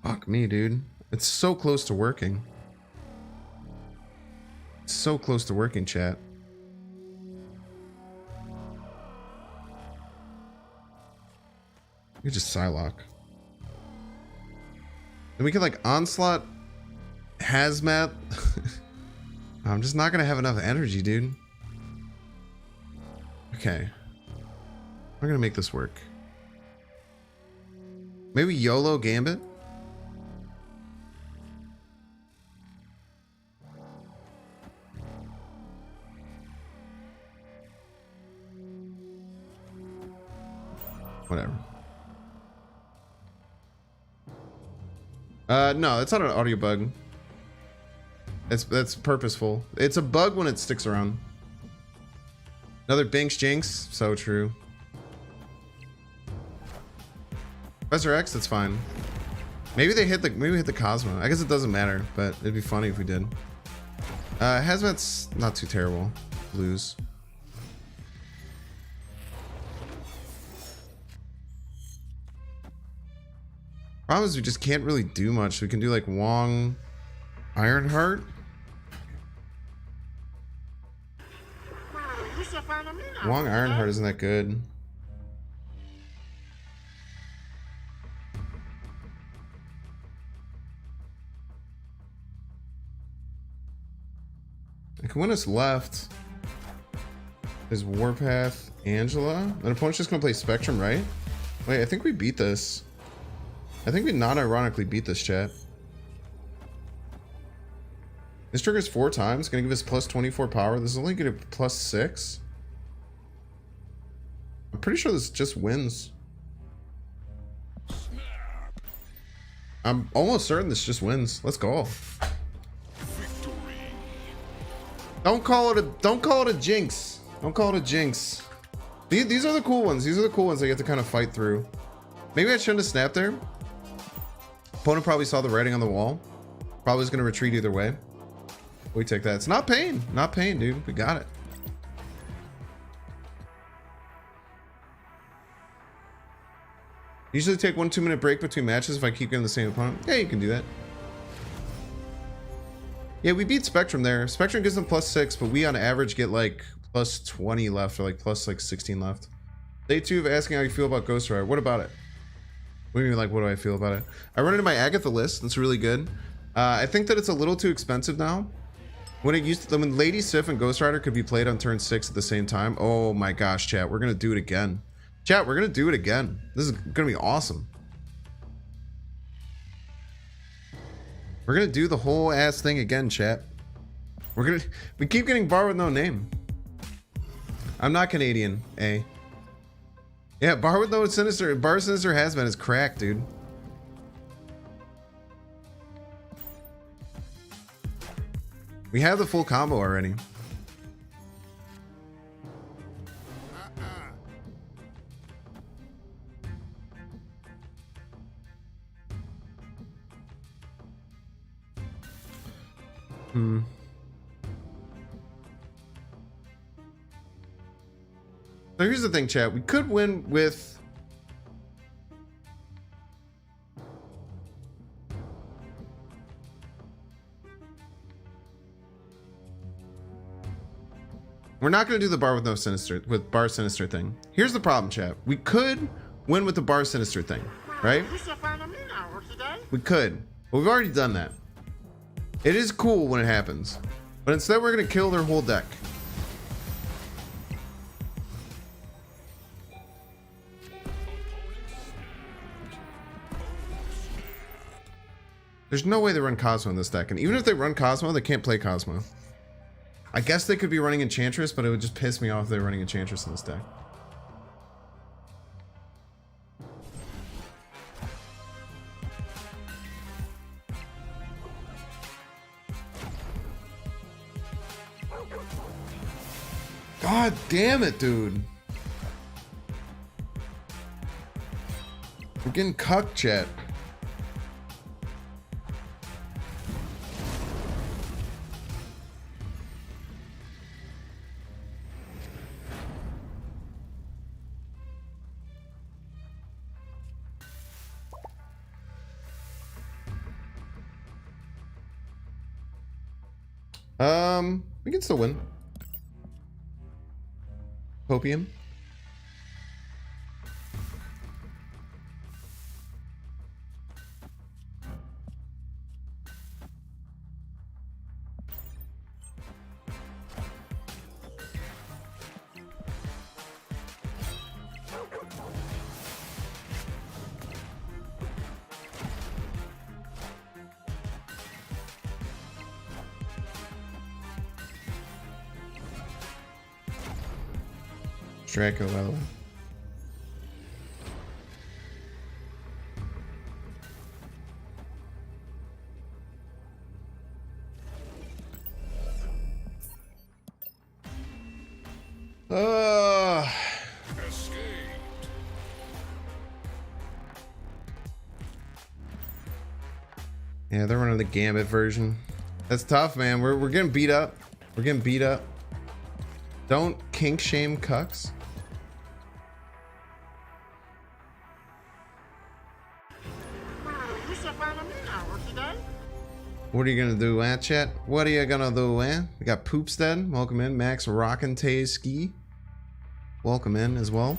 Fuck me, dude. It's so close to working. It's so close to working, chat. We just Psylocke. Then we can like Onslaught, Hazmat. I'm just not gonna have enough energy, dude. Okay. We're gonna make this work. Maybe YOLO Gambit? Whatever. No, it's not an audio bug. That's purposeful. It's a bug when it sticks around. Another Binks Jinx. So true. Professor X, that's fine. Maybe we hit the Cosmo. I guess it doesn't matter, but it'd be funny if we did. Hazmat's not too terrible. Lose. Problem is we just can't really do much. We can do like Wong, Ironheart. You should find a me now. Wong Ironheart isn't that good. I can win us left. Is Warpath Angela? An opponent's just gonna play Spectrum, right? Wait, I think we beat this. I think we non-ironically beat this, chat. This triggers 4 times, gonna give us plus 24 power. This is only gonna plus 6. I'm pretty sure this just wins. I'm almost certain this just wins. Let's go. Don't call it a jinx. Don't call it a jinx. These are the cool ones. These are the cool ones I get to kind of fight through. Maybe I shouldn't have snapped there. Opponent probably saw the writing on the wall. Probably was going to retreat either way. We take that. It's not pain. Not pain, dude. We got it. Usually take 1 2-minute break between matches if I keep getting the same opponent. Yeah, you can do that. Yeah, we beat Spectrum there. Spectrum gives them plus 6, but we on average get like plus 20 left or like plus like 16 left. Day 2 of asking how you feel about Ghost Rider. What about it? What do you mean, like, what do I feel about it? I run into my Agatha list. That's really good. I think that it's a little too expensive now. When Lady Sif and Ghost Rider could be played on turn 6 at the same time. Oh my gosh, chat. We're going to do it again. Chat, we're going to do it again. This is going to be awesome. We're going to do the whole ass thing again, chat. We keep getting bar with no name. I'm not Canadian, eh? Yeah, bar with no Sinister. Bar Sinister Hazmat is cracked, dude. We have the full combo already. So here's the thing, chat. We could win with... We're not going to do the bar with no Sinister, with bar Sinister thing. Here's the problem, chat. We could win with the bar Sinister thing, right? You should find a me now. Today? We could, but we've already done that. It is cool when it happens, but instead we're going to kill their whole deck. There's no way they run Cosmo in this deck, and even if they run Cosmo, they can't play Cosmo. I guess they could be running Enchantress, but it would just piss me off if they were running Enchantress in this deck. God damn it, dude. We're getting cucked, chat. We can still win. Hopium. Dracula, by the way. Yeah, they're running the Gambit version. That's tough, man. We're getting beat up. We're getting beat up. Don't kink shame cucks. You so fine of me now, today? What are you gonna do, chat? What are you gonna do, We got Poopstead. Welcome in. Max Rockin' Tay Ski. Welcome in as well.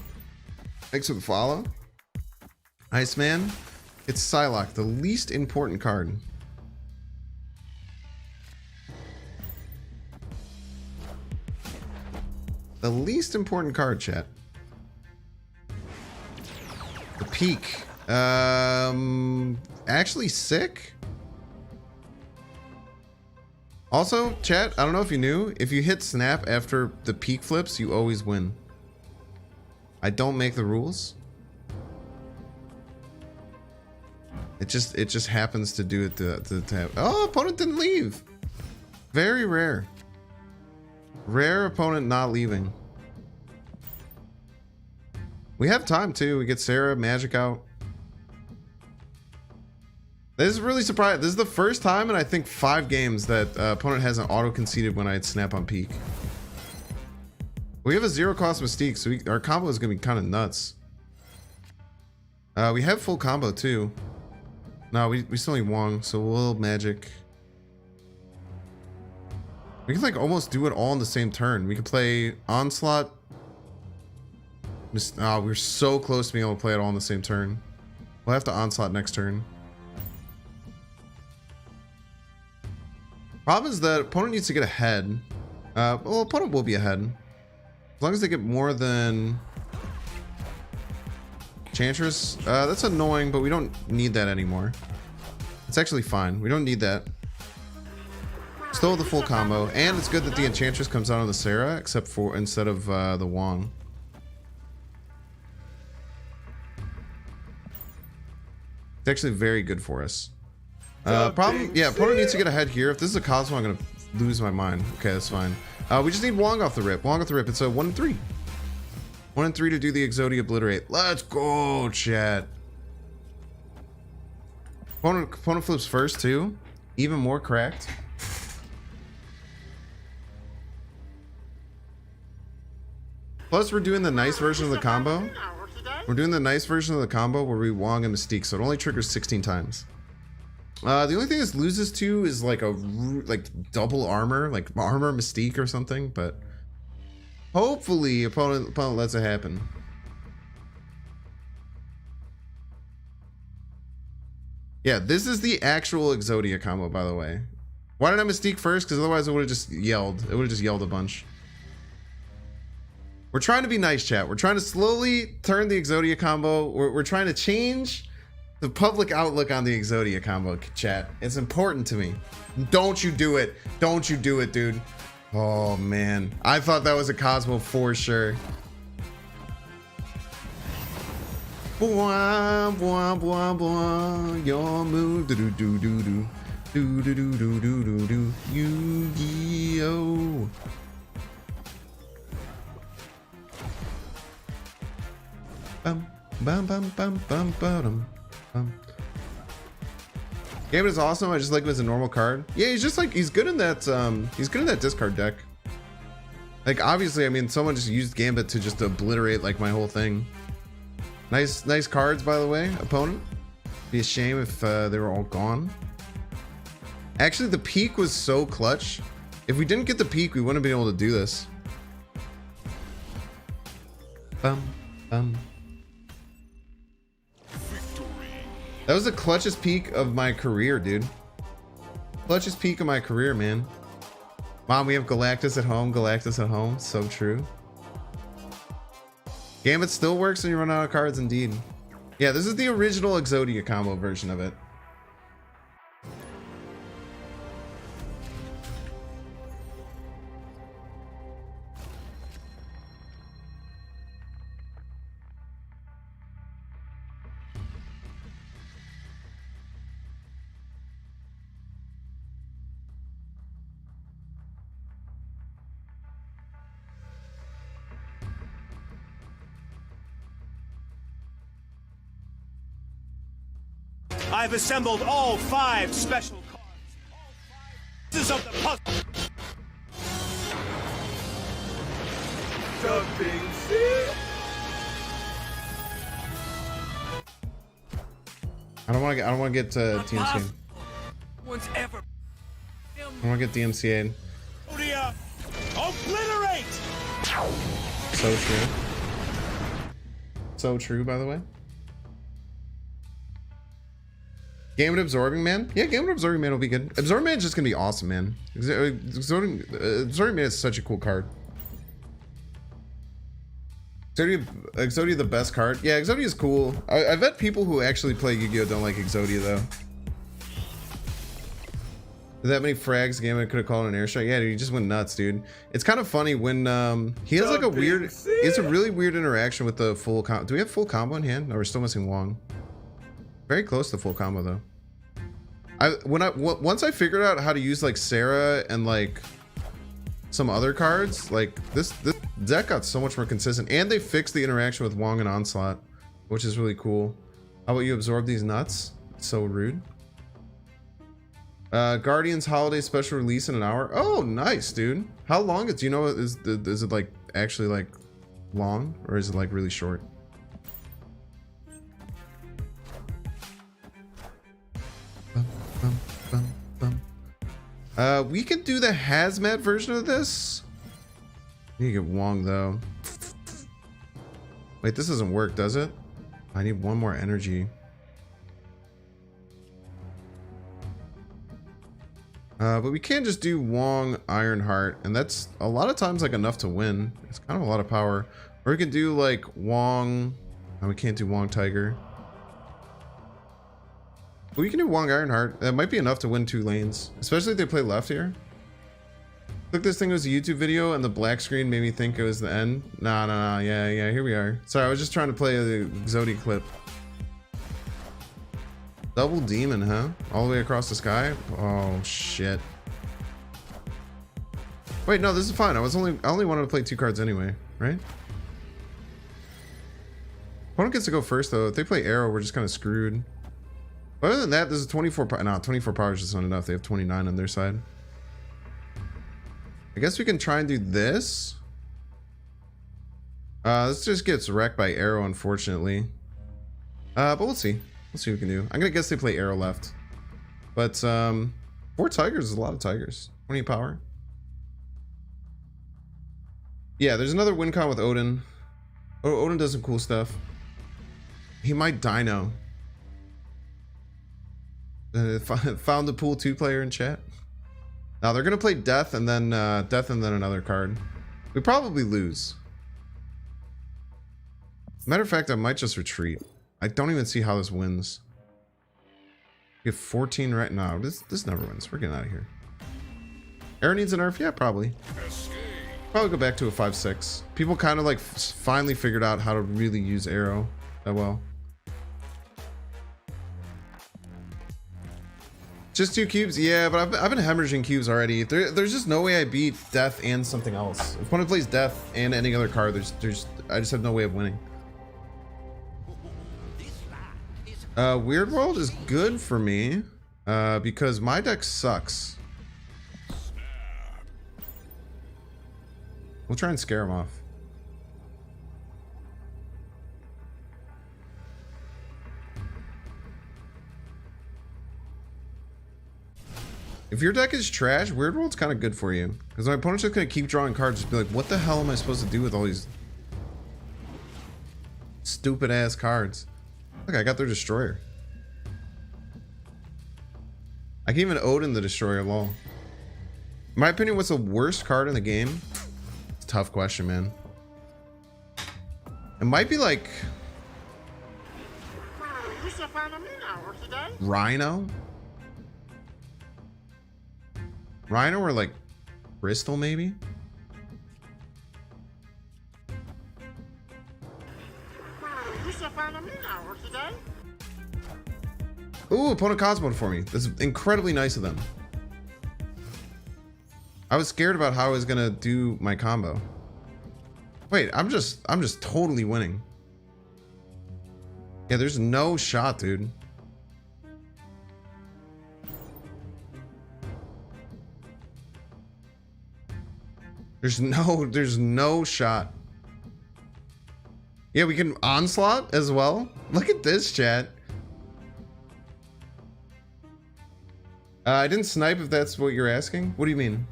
Thanks for the follow. Iceman. It's Psylocke, the least important card. The least important card, chat. The peak. Actually sick. Also, chat, I don't know if you knew, if you hit snap after the peak flips, you always win. I don't make the rules. It just happens to do it to have. Oh, opponent didn't leave. Very rare. Rare opponent not leaving. We have time too. We get Sarah Magic out. This is really surprising. This is the first time in I think 5 games that opponent hasn't auto conceded when I snap on peak. We have a 0 cost Mystique, so our combo is gonna be kind of nuts. We have full combo too. No, we still need Wong, so we'll magic. We can like almost do it all in the same turn. We could play Onslaught. Oh, we're so close to being able to play it all in the same turn. We'll have to Onslaught next turn. Problem is that opponent needs to get ahead. Well, opponent will be ahead. As long as they get more than Enchantress. That's annoying, but we don't need that anymore. It's actually fine. We don't need that. Still the full combo, and it's good that the Enchantress comes out on the Sarah, except for instead of the Wong. It's actually very good for us. Problem, yeah, opponent needs to get ahead here. If this is a Cosmo, I'm gonna lose my mind. Okay, that's fine. We just need Wong off the rip. Wong off the rip. It's a 1 and 3. 1 and 3 to do the Exodia obliterate. Let's go, chat. Opponent flips first too. Even more cracked. Plus, we're doing the nice version of the combo. We're doing the nice version of the combo where we Wong and Mystique, so it only triggers 16 times. The only thing this loses to is like a double armor, like armor Mystique or something, but hopefully opponent lets it happen. Yeah, this is the actual Exodia combo, by the way. Why did I Mystique first? Because otherwise it would have just yelled. It would have just yelled a bunch. We're trying to be nice, chat. We're trying to slowly turn the Exodia combo. We're trying to change the public outlook on the Exodia combo, chat. It's important to me. Don't you do it. Don't you do it, dude. Oh, man. I thought that was a Cosmo for sure. Bwah, bwah, bwah, bwah. Your move. Do-do-do-do-do. Do-do-do-do-do-do. Yu-Gi-Oh! Bum, bum, bum, bum, bum, bum. Gambit is awesome. I just like him as a normal card. Yeah, he's just like he's good in that discard deck. Like obviously, I mean, someone just used Gambit to just obliterate like my whole thing. Nice cards, by the way, opponent. Be a shame if they were all gone. Actually, the peak was so clutch. If we didn't get the peak, we wouldn't have been able to do this. Bum, bum. That was the clutchest peak of my career, dude. Clutchest peak of my career, man. Mom, we have Galactus at home. Galactus at home. So true. Gambit still works when you run out of cards, indeed. Yeah, this is the original Exodia combo version of it. I've assembled all 5 special cards. All 5 pieces of the puzzle. Dumping C. I don't want to get TMC. Once ever. I want to get DMCA'd. Exodia, obliterate. So true. So true, by the way. Gambit Absorbing Man? Yeah, Gambit Absorbing Man will be good. Absorbing Man is just gonna be awesome, man. Absorbing Man is such a cool card. Exodia the best card. Yeah, Exodia is cool. I bet people who actually play Yu-Gi-Oh! Don't like Exodia though. That many frags Gambit could have called an air strike. Yeah, dude, he just went nuts, dude. It's kind of funny when he has like a weird, it's a really weird interaction with the full combo. Do we have full combo in hand? No, we're still missing Wong. Very close to full combo though. Once I figured out how to use like Sarah and like some other cards, like this deck got so much more consistent, and they fixed the interaction with Wong and Onslaught, which is really cool. How about you absorb these nuts? It's so rude. Guardians holiday special release in an hour. Oh, nice, dude. How long? Do you know? Is it like actually like long, or is it like really short? We could do the Hazmat version of this. Need to get Wong though. Wait, this doesn't work, does it? I need one more energy. But we can't just do Wong Ironheart, and that's a lot of times like enough to win. It's kind of a lot of power. Or we can do like Wong. Oh, we can't do Wong Tiger. But we can do Wong Ironheart. That might be enough to win 2 lanes, especially if they play left here. Look, this thing was a YouTube video, and the black screen made me think it was the end. Nah. Yeah. Here we are. Sorry, I was just trying to play the Exodia clip. Double demon, huh? All the way across the sky? Oh shit. Wait, no, this is fine. I only wanted to play 2 cards anyway, right? Opponent gets to go first though. If they play arrow, we're just kind of screwed. But other than that, this is 24 power. No, 24 power is just not enough. They have 29 on their side. I guess we can try and do this. This just gets wrecked by arrow, unfortunately. But we'll see. Let's see what we can do. I'm gonna guess they play arrow left. But 4 tigers is a lot of tigers. 20 power. Yeah, there's another win con with Odin. Odin does some cool stuff. He might dino. Found the pool 2 player in chat. Now they're gonna play death and then another card. We probably lose. Matter of fact, I might just retreat. I don't even see how this wins. We have 14 right now. This never wins. We're getting out of here. Arrow needs a nerf? Yeah, probably. Probably go back to a 5-6. People kind of like finally figured out how to really use arrow that well. Just 2 cubes? Yeah, but I've been hemorrhaging cubes already. There's just no way I beat death and something else. If one plays death and any other card, I just have no way of winning. Weird World is good for me because my deck sucks. We'll try and scare him off. If your deck is trash, Weird World's kind of good for you. Because my opponent's just going to keep drawing cards, just be like, what the hell am I supposed to do with all these stupid ass cards? Look, I got their Destroyer. I can even Odin the Destroyer, lol. In my opinion, what's the worst card in the game? It's a tough question, man. It might be like Rhino? Rhino or like Bristol, maybe? Ooh, opponent Cosmo for me. That's incredibly nice of them. I was scared about how I was gonna do my combo. Wait, I'm just totally winning. Yeah, there's no shot, dude. There's no shot. Yeah, we can onslaught as well. Look at this, chat. I didn't snipe, if that's what you're asking. What do you mean?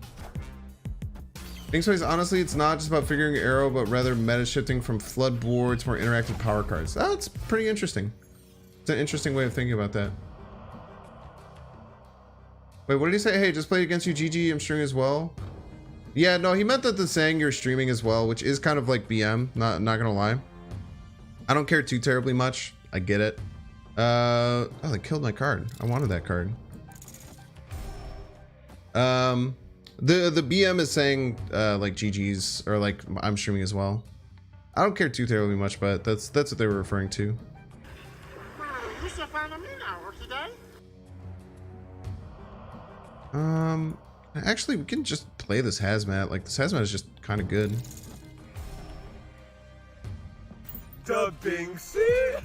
Bingspace, honestly, it's not just about figuring arrow, but rather meta shifting from flood board to more interactive power cards. That's pretty interesting. It's an interesting way of thinking about that. Wait, what did he say? Hey, just played against you, GG, I'm streaming as well. Yeah, no, he meant that the saying you're streaming as well, which is kind of like BM, not gonna lie. I don't care too terribly much. I get it. Oh, they killed my card. I wanted that card. The BM is saying like GG's or like I'm streaming as well. I don't care too terribly much, but that's what they were referring to. You should find me now, or today? Actually, we can just play this Hazmat. Like, this Hazmat is just kind of good. The Binksy.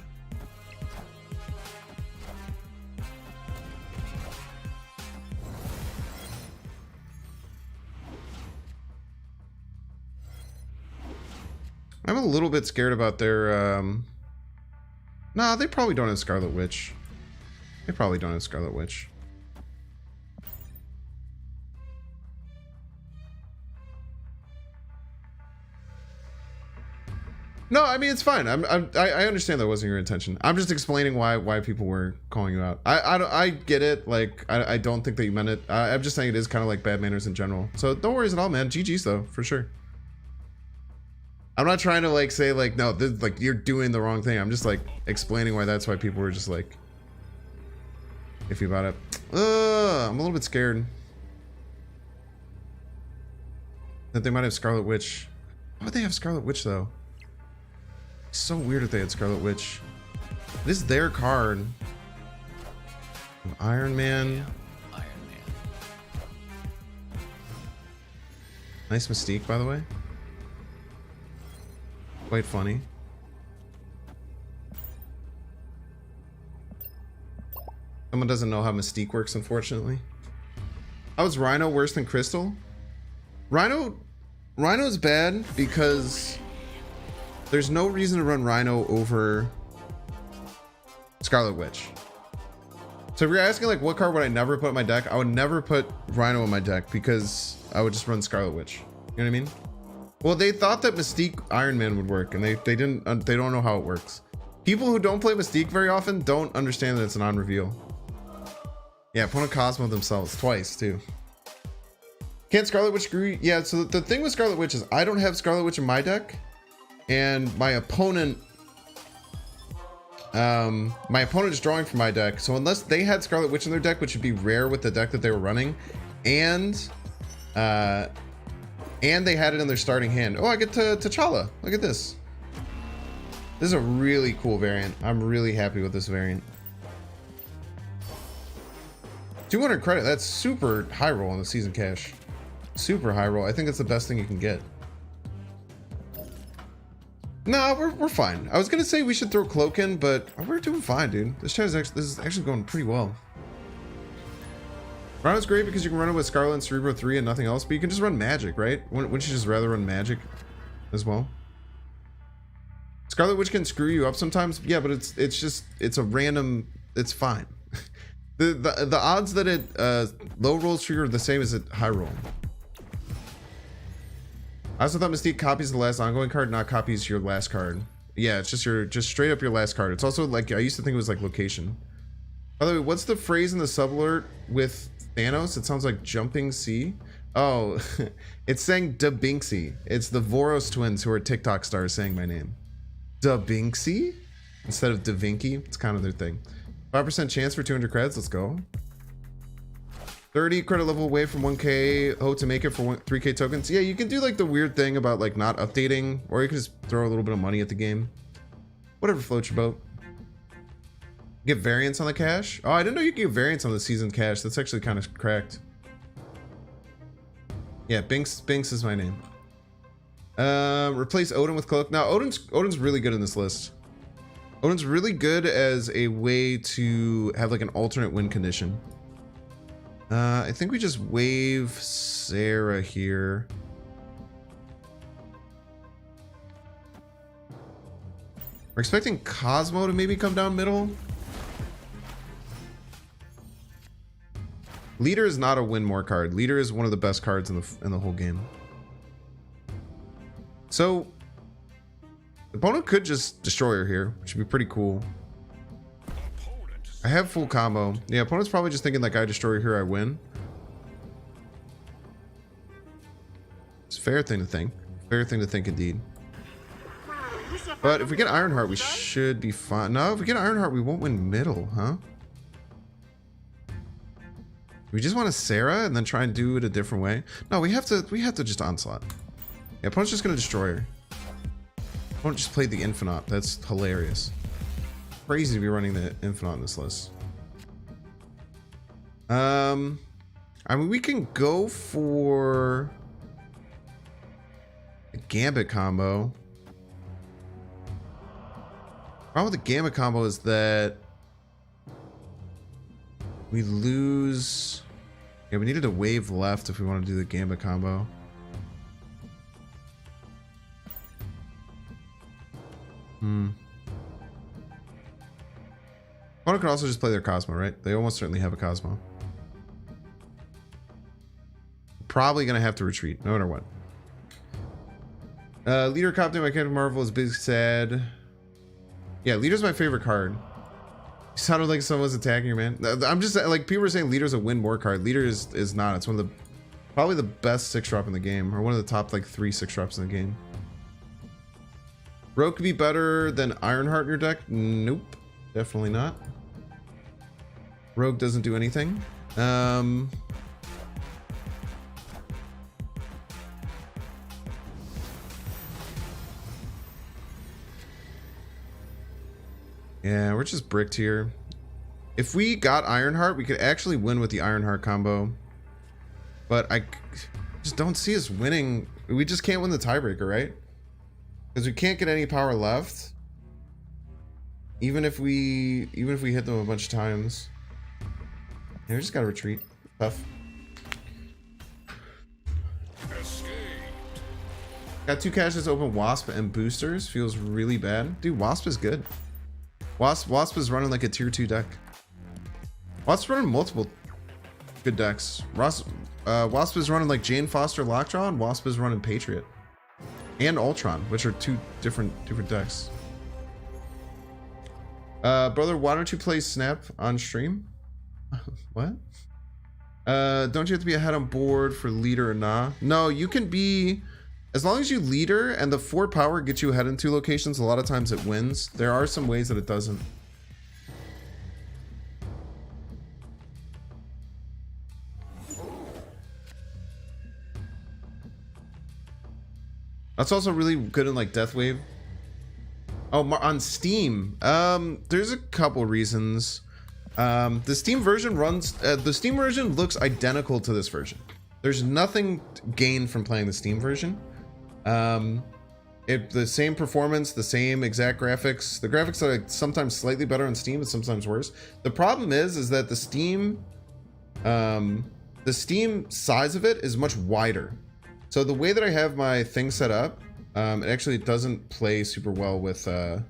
I'm a little bit scared about their, Nah, they probably don't have Scarlet Witch. They probably don't have Scarlet Witch. No, I mean, it's fine. I understand that wasn't your intention. I'm just explaining why people were calling you out. I get it. Like, I don't think that you meant it. I'm just saying it is kind of like bad manners in general. So don't worry at all, man. GG's though, for sure. I'm not trying to like say like, no, this, like you're doing the wrong thing. I'm just like explaining why that's why people were just like iffy about it. I'm a little bit scared that they might have Scarlet Witch. Why would they have Scarlet Witch though? It's so weird if they had Scarlet Witch. This is their card. Iron Man. Yeah, Iron Man. Nice Mystique, by the way. Quite funny. Someone doesn't know how Mystique works, unfortunately. How is Rhino worse than Crystal? Rhino's bad because there's no reason to run Rhino over Scarlet Witch. So if you're asking like what card would I never put in my deck, I would never put Rhino in my deck because I would just run Scarlet Witch. You know what I mean? Well, they thought that Mystique Iron Man would work, and they don't know how it works. People who don't play Mystique very often don't understand that it's a non-reveal. Yeah, opponent Cosmo themselves twice too. Can't Scarlet Witch screw you? Yeah, so the thing with Scarlet Witch is I don't have Scarlet Witch in my deck, and my opponent is drawing from my deck. So unless they had Scarlet Witch in their deck, which would be rare with the deck that they were running, and they had it in their starting hand. Oh, I get to T'Challa. Look at this. This is a really cool variant. I'm really happy with this variant. 200 credit. That's super high roll on the season cash. Super high roll. I think it's the best thing you can get. No, we're fine. I was gonna say we should throw Cloak in, but we're doing fine, dude. This is actually going pretty well. Rhino's great because you can run it with Scarlet and Cerebro 3 and nothing else, but you can just run Magic, right? Wouldn't you just rather run Magic as well? Scarlet Witch can screw you up sometimes, yeah, but it's a random. It's fine. the odds that it low rolls trigger are the same as it high roll. I also thought Mystique copies the last ongoing card, not copies your last card. Yeah, it's just straight up your last card. It's also like, I used to think it was like location. By the way, what's the phrase in the sub alert with Thanos? It sounds like jumping sea. Oh, it's saying Da Binksy. It's the Voros twins who are TikTok stars saying my name. Da Binksy instead of Da Vinci. It's kind of their thing. 5% chance for 200 credits. Let's go. 30 credit level away from 1k. Hope to make it for 3k tokens. Yeah, you can do like the weird thing about like not updating, or you can just throw a little bit of money at the game. Whatever floats your boat. Get variants on the cash. Oh, I didn't know you could get variants on the season cash. That's actually kind of cracked. Yeah, Binks is my name. Replace Odin with Cloak. Now Odin's really good in this list. Odin's really good as a way to have like an alternate win condition. I think we just wave Sarah here. We're expecting Cosmo to maybe come down middle. Leader is not a win more card. Leader is one of the best cards in the whole game. So the opponent could just Destroyer here, which would be pretty cool. I have full combo. Yeah, opponent's probably just thinking like I Destroyer here, I win. It's a fair thing to think. Fair thing to think indeed. But if we get Ironheart, we should be fine. No, if we get Ironheart, we won't win middle, huh? We just want a Sarah and then try and do it a different way. No, we have to just onslaught. Yeah, opponent's just gonna destroy her. Opponent just played the Infinite. That's hilarious. Crazy to be running the Infinite on this list. I mean, we can go for a Gambit combo. Problem with the Gambit combo is that we lose. Yeah, we needed a wave left if we want to do the Gambit combo. Opponent could also just play their Cosmo, right? They almost certainly have a Cosmo. Probably gonna have to retreat, no matter what. Leader Captain by Captain Marvel is big sad. Yeah, Leader's my favorite card. You sounded like someone was attacking your man. I'm just like, people are saying Leader's a win more card. Leader is not. It's one of the probably the best 6-drop in the game, or one of the top like 3 6-drops in the game. Rogue could be better than Ironheart in your deck. Nope, definitely not. Rogue doesn't do anything. Yeah, we're just bricked here. If we got Ironheart, we could actually win with the Ironheart combo. But I just don't see us winning. We just can't win the tiebreaker, right? Because we can't get any power left. Even if we hit them a bunch of times. Yeah, we just gotta retreat. Tough. Got 2 caches open, Wasp and boosters. Feels really bad. Dude, Wasp is good. Wasp is running like a tier 2 deck. Wasp running multiple good decks. Wasp is running like Jane Foster Lockjaw, and Wasp is running Patriot. And Ultron, which are 2 different decks. Brother, why don't you play Snap on stream? What? Don't you have to be ahead on board for leader or nah? No, you can be, as long as you leader and the 4 power gets you ahead in 2 locations, a lot of times it wins. There are some ways that it doesn't. That's also really good in like Death Wave. Oh, on Steam. There's a couple reasons. The Steam version runs. The Steam version looks identical to this version. There's nothing gained from playing the Steam version. The same performance, the same exact graphics. The graphics are like sometimes slightly better on Steam, and sometimes worse. The problem is that the Steam size of it is much wider. So the way that I have my thing set up, it actually doesn't play super well with, I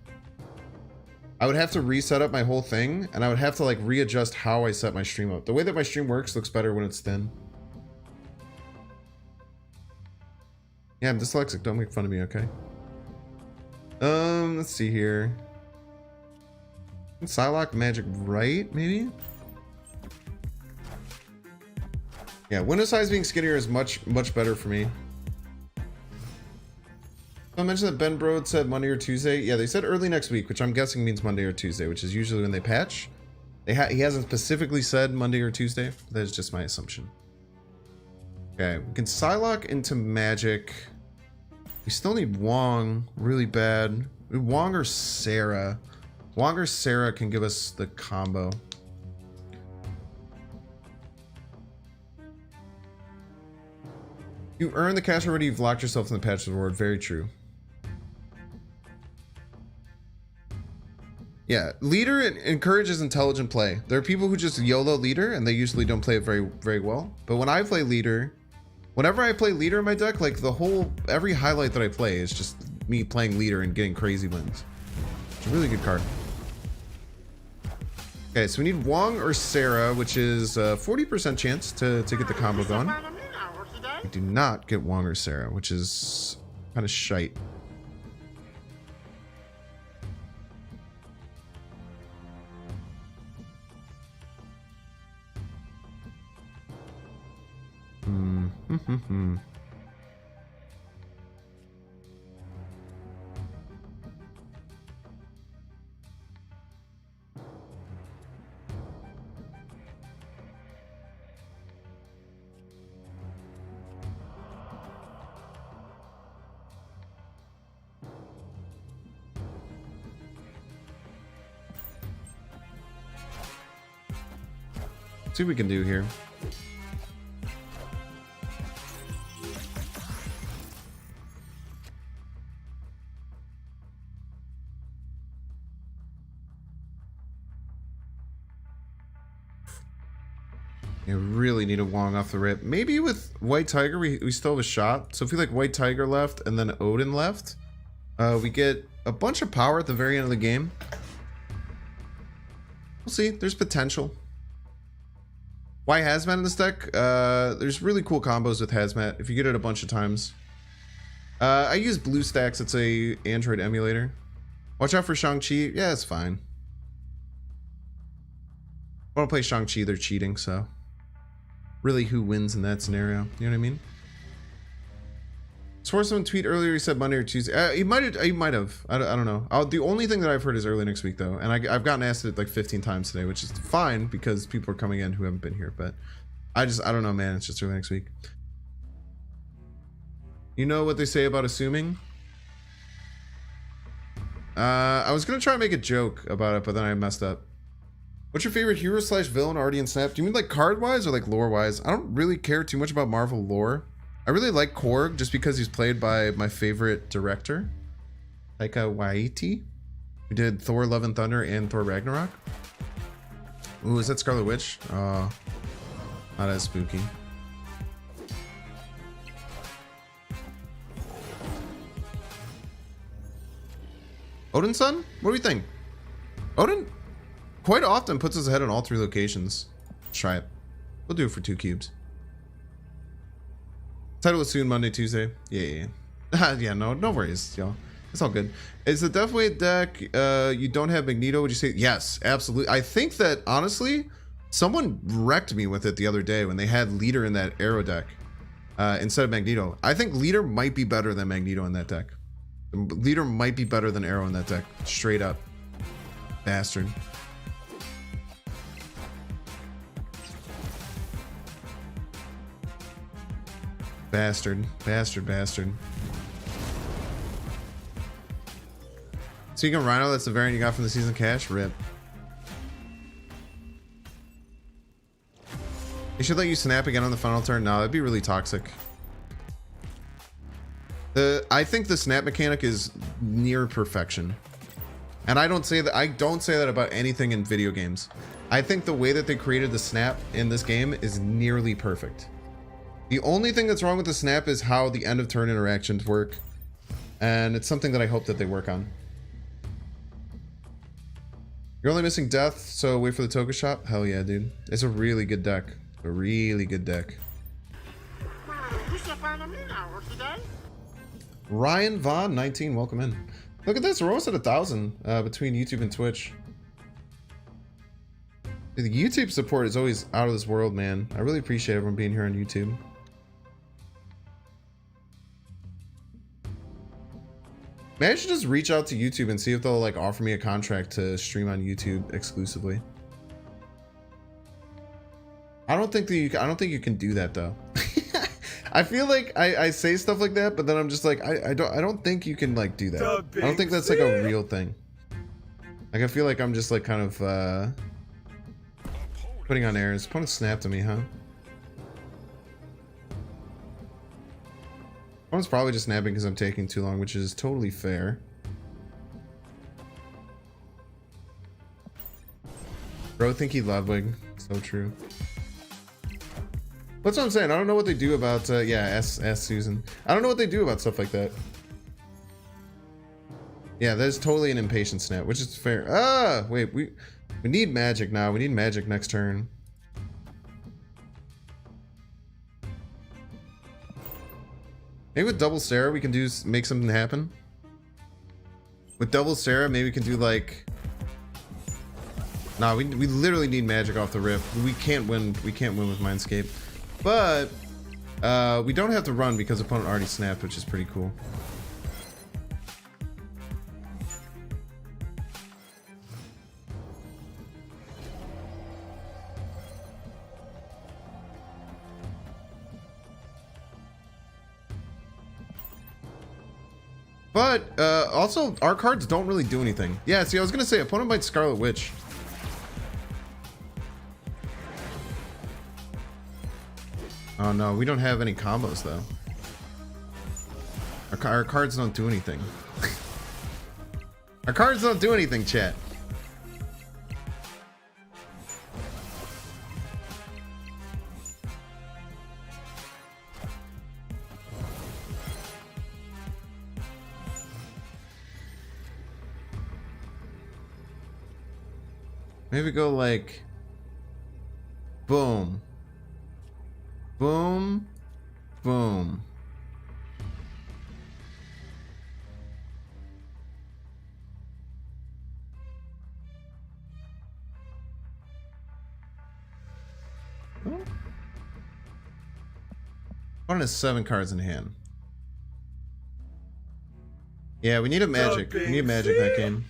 would have to reset up my whole thing, and I would have to like readjust how I set my stream up. The way that my stream works looks better when it's thin. Yeah, I'm dyslexic, don't make fun of me, okay? Let's see here. Psylocke Magic Right, maybe? Yeah, window size being skinnier is much better for me. I mentioned that Ben Brode said Monday or Tuesday. Yeah, they said early next week, which I'm guessing means Monday or Tuesday, which is usually when they patch. He hasn't specifically said Monday or Tuesday. That is just my assumption. Okay, we can Psylocke into Magic. We still need Wong really bad. Wong or Sarah. Wong or Sarah can give us the combo. You earn the cash already, you've locked yourself in the patch reward. Very true. Yeah, leader encourages intelligent play. There are people who just YOLO leader and they usually don't play it very well. But when I play leader, whenever I play leader in my deck, like every highlight that I play is just me playing leader and getting crazy wins. It's a really good card. Okay, so we need Wong or Sarah, which is 40% chance to get the combo going. We do not get Wong or Sarah, which is kind of shite. See what we can do here. I really need a Wong off the rip. Maybe with White Tiger, we still have a shot. So if we like White Tiger left and then Odin left, we get a bunch of power at the very end of the game. We'll see. There's potential. Why Hazmat in this deck? There's really cool combos with Hazmat if you get it a bunch of times. I use BlueStacks. It's a Android emulator. Watch out for Shang-Chi. Yeah, it's fine. I want to play Shang-Chi. They're cheating, so really, who wins in that scenario? You know what I mean? Saw someone tweet earlier. He said Monday or Tuesday. He might have. I don't know. The only thing that I've heard is early next week, though, and I've gotten asked it like 15 times today, which is fine because people are coming in who haven't been here. But I don't know, man. It's just early next week. You know what they say about assuming? I was gonna try and make a joke about it, but then I messed up. What's your favorite hero / villain already in Snap? Do you mean like card wise or like lore wise? I don't really care too much about Marvel lore. I really like Korg just because he's played by my favorite director, Taika Waititi, who did Thor: Love and Thunder and Thor: Ragnarok. Ooh, is that Scarlet Witch? Oh, not as spooky. Odin's son? What do we think? Odin quite often puts us ahead on all 3 locations. Let's try it. We'll do it for 2 cubes. Title is soon, Monday, Tuesday. Yeah. Yeah, no worries, y'all. It's all good. Is the Deathweight deck, you don't have Magneto, would you say? Yes, absolutely. I think that, honestly, someone wrecked me with it the other day when they had Leader in that Arrow deck instead of Magneto. I think Leader might be better than Magneto in that deck. Leader might be better than Arrow in that deck. Straight up. Bastard. Bastard. So you can Rhino, that's the variant you got from the season cash? Rip. They should let you snap again on the final turn. No, that'd be really toxic. I think the snap mechanic is near perfection. And I don't say that about anything in video games. I think the way that they created the snap in this game is nearly perfect. The only thing that's wrong with the snap is how the end of turn interactions work. And it's something that I hope that they work on. You're only missing death, so wait for the token shop? Hell yeah, dude. It's a really good deck. A really good deck. We should find a new hour today. Ryan Vaughn, 19, welcome in. Look at this, we're almost at 1,000 between YouTube and Twitch. The YouTube support is always out of this world, man. I really appreciate everyone being here on YouTube. Maybe I should just reach out to YouTube and see if they'll like offer me a contract to stream on YouTube exclusively. I don't think you can do that though. I feel like I say stuff like that, but then I'm just like I don't think you can like do that. I don't think that's like a real thing. Like I feel like I'm just like kind of putting on airs. Opponent snapped at me, huh? Opponent's probably just snapping because I'm taking too long, which is totally fair. Bro, think he Ludwig. So true. That's what I'm saying. I don't know what they do about yeah, ask Susan. I don't know what they do about stuff like that. Yeah, that is totally an impatient snap, which is fair. Ah, wait, We need magic now. We need magic next turn. Maybe with double Sarah we can make something happen. With double Sarah, maybe we can do like... Nah, we literally need magic off the rip. We can't win. We can't win with Mindscape. But we don't have to run because opponent already snapped, which is pretty cool. But also, our cards don't really do anything. Yeah, see, I was gonna say opponent might Scarlet Witch. Oh no, we don't have any combos though. Our cards don't do anything. Our cards don't do anything, chat. Maybe go like boom. Boom. Boom. Oh. One has 7 cards in hand. Yeah, we need a magic. We need a magic that game.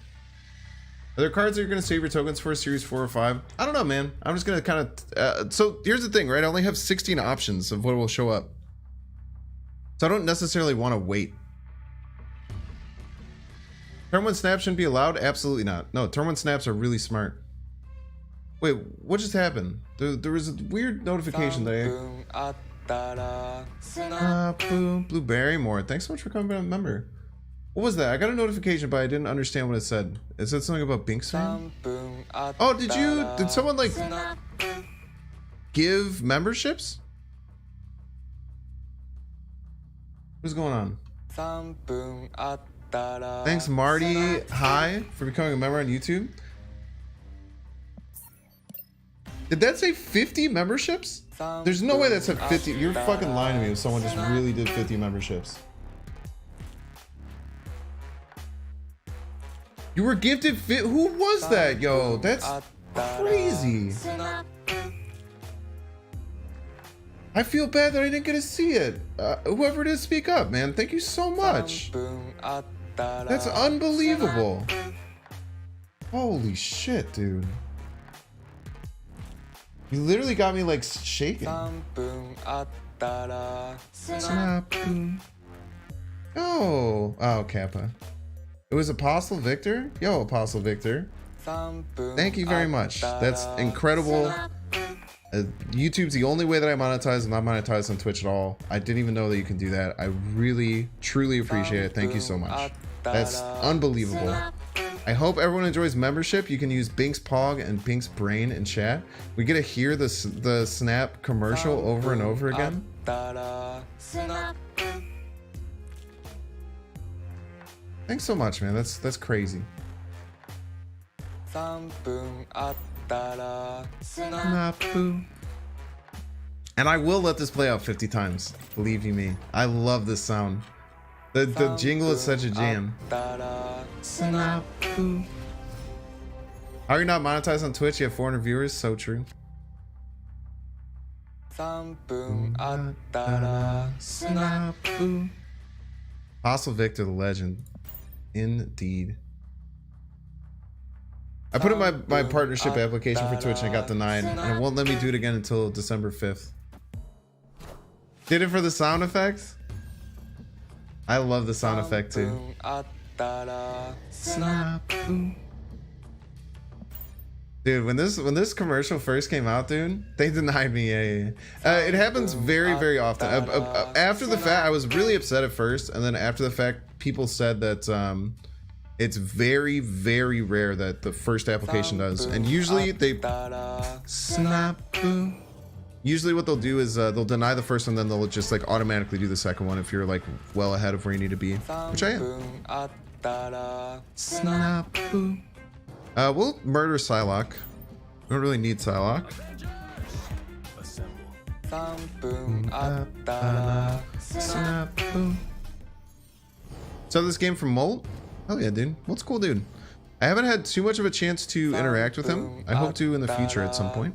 Are there cards that you're going to save your tokens for series 4 or 5? I don't know, man. I'm just going to kind of... so here's the thing, right? I only have 16 options of what will show up. So I don't necessarily want to wait. Turn 1 snaps shouldn't be allowed? Absolutely not. No, turn 1 snaps are really smart. Wait, what just happened? There was a weird notification that I... Blueberry more. Thanks so much for coming by a member. What was that? I got a notification, but I didn't understand what it said. It said something about Binks fan? Oh, did someone like give memberships? What's going on? Thanks Marty Hi for becoming a member on YouTube. Did that say 50 memberships? There's no way that said 50. You're fucking lying to me if someone just really did 50 memberships. You were gifted who was that, yo? That's crazy. I feel bad that I didn't get to see it. Whoever it is, speak up, man. Thank you so much. That's unbelievable. Holy shit, dude. You literally got me like shaking. Snap. Oh, Kappa. It was Apostle Victor? Yo, Apostle Victor. Thank you very much. That's incredible. YouTube's the only way that I monetize. I'm not monetized on Twitch at all. I didn't even know that you can do that. I really, truly appreciate it. Thank you so much. That's unbelievable. I hope everyone enjoys membership. You can use Bink's Pog and Bink's Brain in chat. We get to hear the Snap commercial over and over again. Thanks so much, man. That's crazy. And I will let this play out 50 times. Believe you me. I love this sound. The jingle is such a jam. How are you not monetized on Twitch? You have 400 viewers? So true. Apostle Victor, the legend. Indeed. I put in my partnership application for Twitch and I got denied, and it won't let me do it again until December 5th. Did it for the sound effects? I love the sound effect too. Dude, when this commercial first came out, dude, they denied me. Yeah. It happens very, very often. After the fact, I was really upset at first, and then after the fact, people said that it's very, very rare that the first application does, and usually they usually what they'll do is they'll deny the first one, then they'll just like automatically do the second one if you're like well ahead of where you need to be, which I am. We'll murder Psylocke. We don't really need Psylocke. So this game from Molt? Oh yeah, dude. Molt's cool, dude. I haven't had too much of a chance to interact with him. I hope to in the future at some point.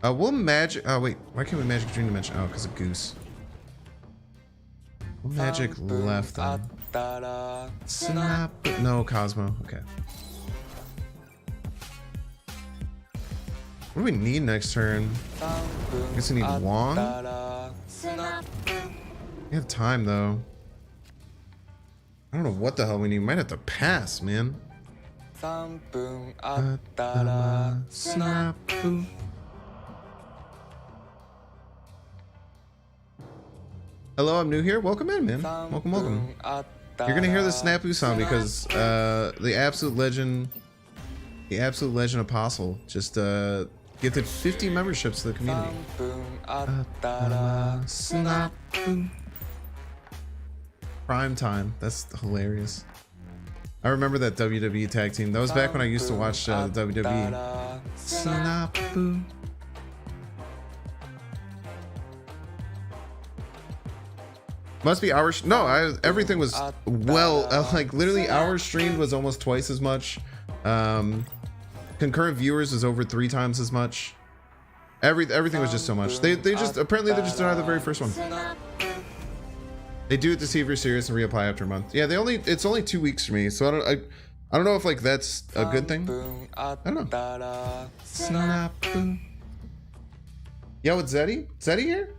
We'll magic. Oh wait, why can't we magic Dream Dimension? Oh, because of Goose. We'll magic left then. Snap. No, Cosmo. Okay. What do we need next turn? I guess we need Wong. We have time though. I don't know what the hell we need. We might have to pass, man. Snap. Hello, I'm new here. Welcome in, man. Welcome, welcome. You're gonna hear the Snapu sound because the absolute legend Apostle just gifted 50 memberships to the community. Prime time. That's hilarious. I remember that WWE tag team. That was back when I used to watch the WWE. Snapu. Must be hours. No, everything was well. Like literally, hours streamed was almost twice as much. Concurrent viewers was over 3 times as much. Everything was just so much. They just apparently they just denied the very first one. They do it to see if you're serious and reapply after a month. Yeah, it's only 2 weeks for me, so I don't know if like that's a good thing. I don't know. Snap. Yo, it's Zetty. Zetty here?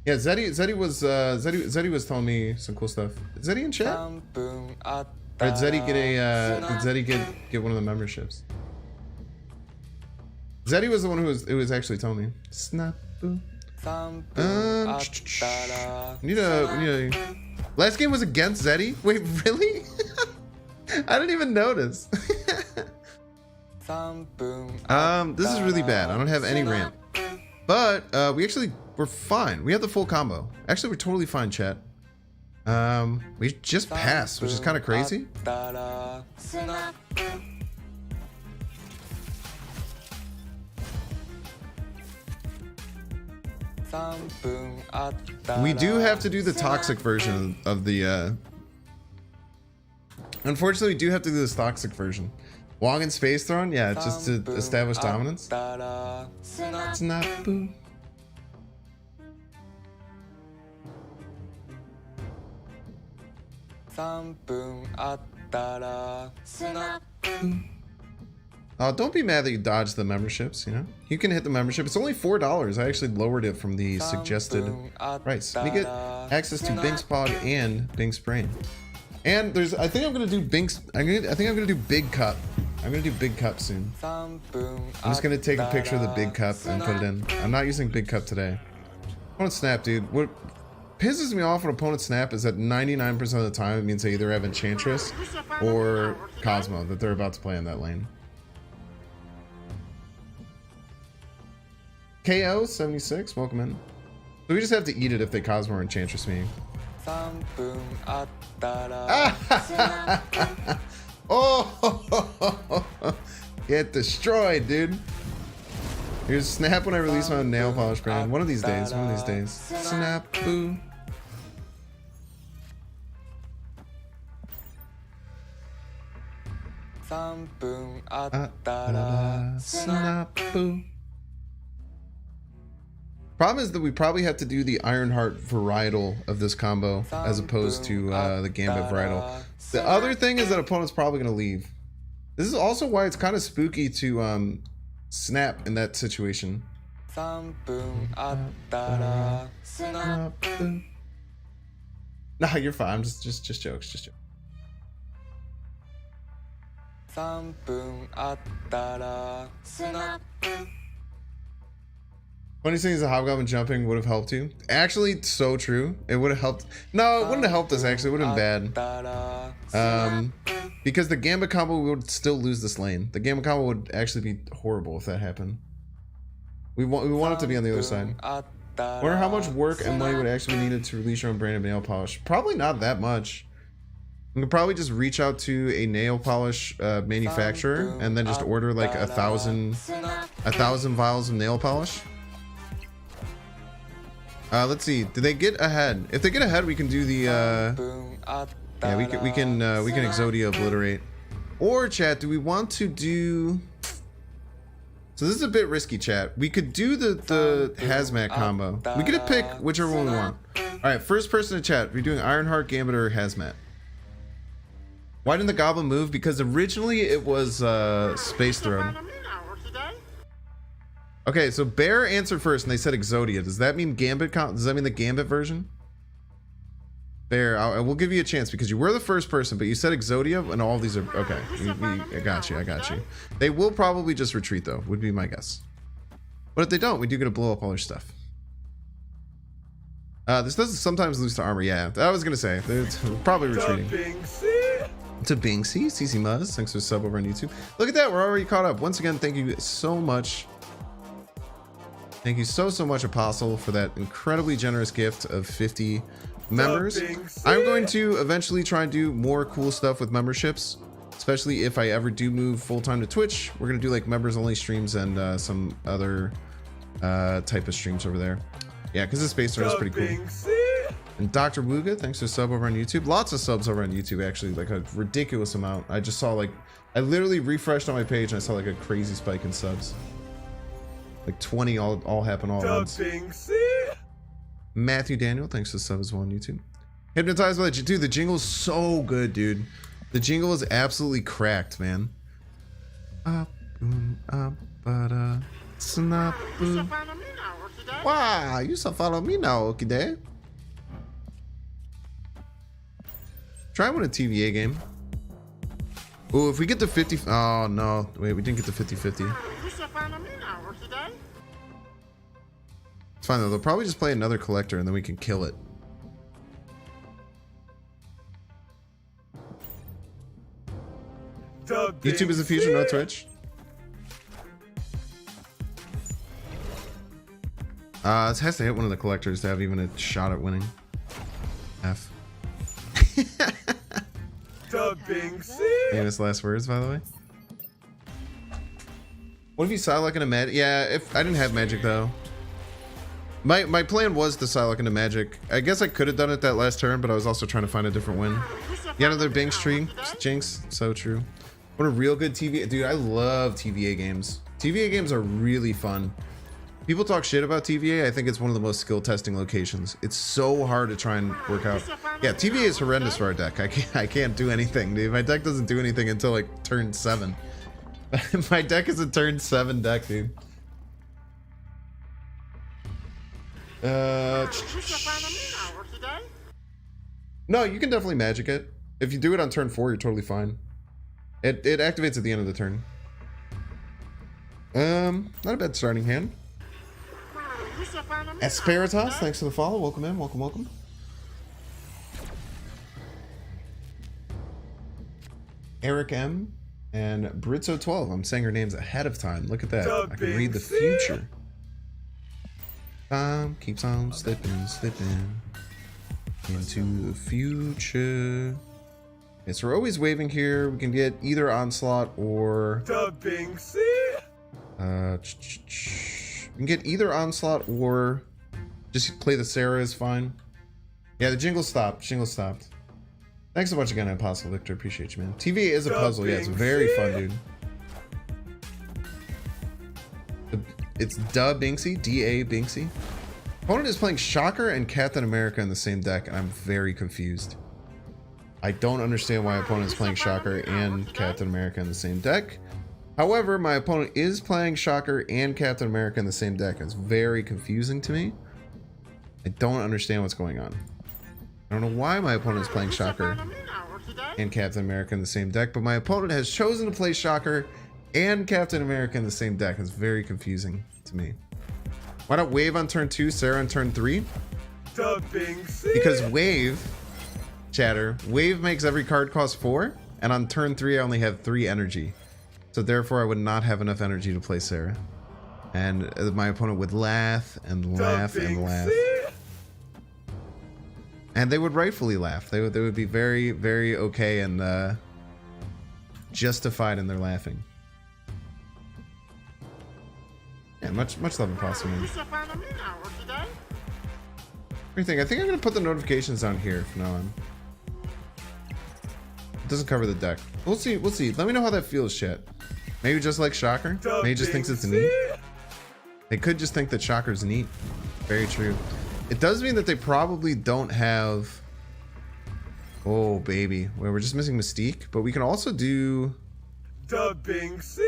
Yeah, Zetty was telling me some cool stuff. Is Zetty in chat? Or did Zetty get one of the memberships? Zetty was the one who was actually telling me. Snap. Need a last game was against Zetty? Wait, really? I didn't even notice. This is really bad. I don't have any ramp. But we're fine. We have the full combo. Actually, we're totally fine, chat. We just passed, which is kind of crazy. We do have to do the toxic version of the unfortunately, we do have to do this toxic version. Wong and Space Throne? Yeah, just to establish dominance. It's not boo. Oh, don't be mad that you dodged the memberships, you know? You can hit the membership. It's only $4. I actually lowered it from the suggested price. You get access to Bink's Pod and Bink's Brain. And I think I'm gonna do Bink's. I think I'm gonna do Big Cup. I'm gonna do Big Cup soon. I'm just gonna take a picture of the Big Cup and put it in. I'm not using Big Cup today. Opponent snap, dude. What pisses me off on opponent snap is that 99% of the time it means they either have Enchantress or Cosmo that they're about to play in that lane. KO 76, welcome in. So we just have to eat it if they Cosmo or Enchantress me. Oh, get destroyed, dude. Here's snap when I release my nail polish brand. One of these days. Snap, boo. Snap, boo. Problem is that we probably have to do the Ironheart varietal of this combo as opposed to the Gambit varietal. The other thing is that opponent's probably going to leave. This is also why it's kind of spooky to snap in that situation. Nah, you're fine. Just jokes. Funny thing is the Hobgoblin jumping would have helped you. Actually, so true. It would have helped. No, it wouldn't have helped us actually. It would have been bad. Because the Gambit combo, we would still lose this lane. The Gambit combo would actually be horrible if that happened. We want it to be on the other side. Wonder how much work and money would actually be needed to release your own brand of nail polish. Probably not that much. You could probably just reach out to a nail polish manufacturer and then just order like 1,000 vials of nail polish. Let's see. Did they get ahead? If they get ahead, we can do the yeah, we can Exodia obliterate. Or chat, do we want to do? So this is a bit risky, chat. We could do the Hazmat combo. We get to pick whichever one we want. All right, first person to chat. We're doing Ironheart, Gambit, or Hazmat. Why didn't the Goblin move? Because originally it was Space Throne. Okay, so Bear answered first, and they said Exodia. Does that mean Gambit? Does that mean the Gambit version? Bear, I will give you a chance because you were the first person, but you said Exodia, and all of these are okay. I got you. I got you. They will probably just retreat, though. Would be my guess. But if they don't, we do get to blow up all their stuff. This does sometimes lose to armor. Yeah, I was gonna say they're probably retreating. To Bingsy, CC Muzz, thanks for the sub over on YouTube. Look at that, we're already caught up. Once again, thank you so much. Thank you so much, Apostle, for that incredibly generous gift of 50 members. I'm going to eventually try and do more cool stuff with memberships, especially if I ever do move full-time to Twitch. We're gonna do like members only streams and some other type of streams over there. Yeah, because the Space Throne is pretty cool. And Dr. Wuga, thanks for sub over on YouTube. Lots of subs over on YouTube, actually, like a ridiculous amount. I just saw like, I literally refreshed on my page and I saw like a crazy spike in subs. Like 20 all happen all at once. Matthew Daniel, thanks for sub as well on YouTube. Hypnotized by the dude, the jingle's so good, dude. The jingle is absolutely cracked, man. Snap. Wow, you so follow me now, okay? Try and win a TVA game. Oh, if we get to 50... Oh, no. Wait, we didn't get to 50-50. It's fine, though. They'll probably just play another collector, and then we can kill it. YouTube is the future, no Twitch. It has to hit one of the collectors to have even a shot at winning. F. Famous last words, by the way. What if you Psylocke into magic? Yeah, if I didn't have magic though. My plan was to Psylocke into magic. I guess I could have done it that last turn, but I was also trying to find a different win. Yeah, another Binks tree. Jinx, so true. What a real good TVA. Dude, I love TVA games. TVA games are really fun. People talk shit about TVA. I think it's one of the most skill testing locations. It's so hard to try and work out. Yeah, TVA is horrendous for our deck. I can't do anything, dude. My deck doesn't do anything until like turn 7. My deck is a turn 7 deck, dude. No, you can definitely magic it. If you do it on turn 4, you're totally fine. It activates at the end of the turn. Not a bad starting hand. Asperitas, thanks for the follow. Welcome in, welcome. Eric M and Britzo12. I'm saying her names ahead of time. Look at that. I can read the future. Time keeps on slipping into the future. Okay, so we're always waving here. We can get either Onslaught or we can get either Onslaught or just play the Sarah is fine. Yeah, the jingle stopped. Thanks so much again, Apostle Victor. Appreciate you, man. TVA is a puzzle. Yeah, it's very fun, dude. It's Binksy. D-A Binksy. Opponent is playing Shocker and Captain America in the same deck, and I'm very confused. I don't understand why opponent is playing Shocker and Captain America in the same deck. However, my opponent is playing Shocker and Captain America in the same deck. It's very confusing to me. I don't understand what's going on. I don't know why my opponent is playing Shocker and Captain America in the same deck, but my opponent has chosen to play Shocker and Captain America in the same deck. It's very confusing to me. Why not Wave on turn 2, Sarah on turn 3? Because Wave, chatter, Wave makes every card cost 4, and on turn 3 I only have 3 energy. So therefore I would not have enough energy to play Sarah. And my opponent would laugh and laugh and laugh. And they would rightfully laugh. They would be very, very okay and justified in their laughing. Yeah, much love and possible. You should find me now, today. What do you think? I think I'm gonna put the notifications down here from now on. It doesn't cover the deck. We'll see. We'll see. Let me know how that feels, chat. Maybe just like Shocker. Maybe just thinks it's neat. They could just think that Shocker's neat. Very true. It does mean that they probably don't have. Oh baby, well, we're just missing Mystique, but we can also do. Dubbing C.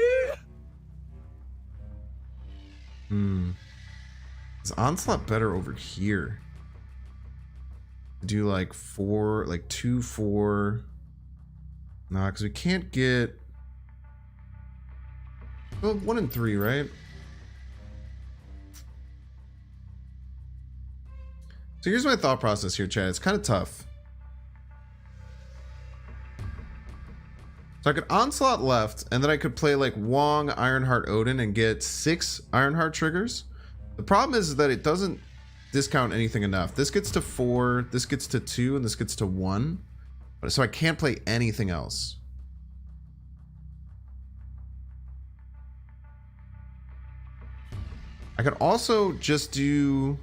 Is Onslaught better over here? Do like 4, like 2, 4. Nah, because we can't get. Well, 1 and 3, right? So here's my thought process here, Chad. It's kind of tough. So I could Onslaught left, and then I could play like Wong, Ironheart, Odin, and get 6 Ironheart triggers. The problem is that it doesn't discount anything enough. This gets to 4, this gets to 2, and this gets to 1. So I can't play anything else. I could also just do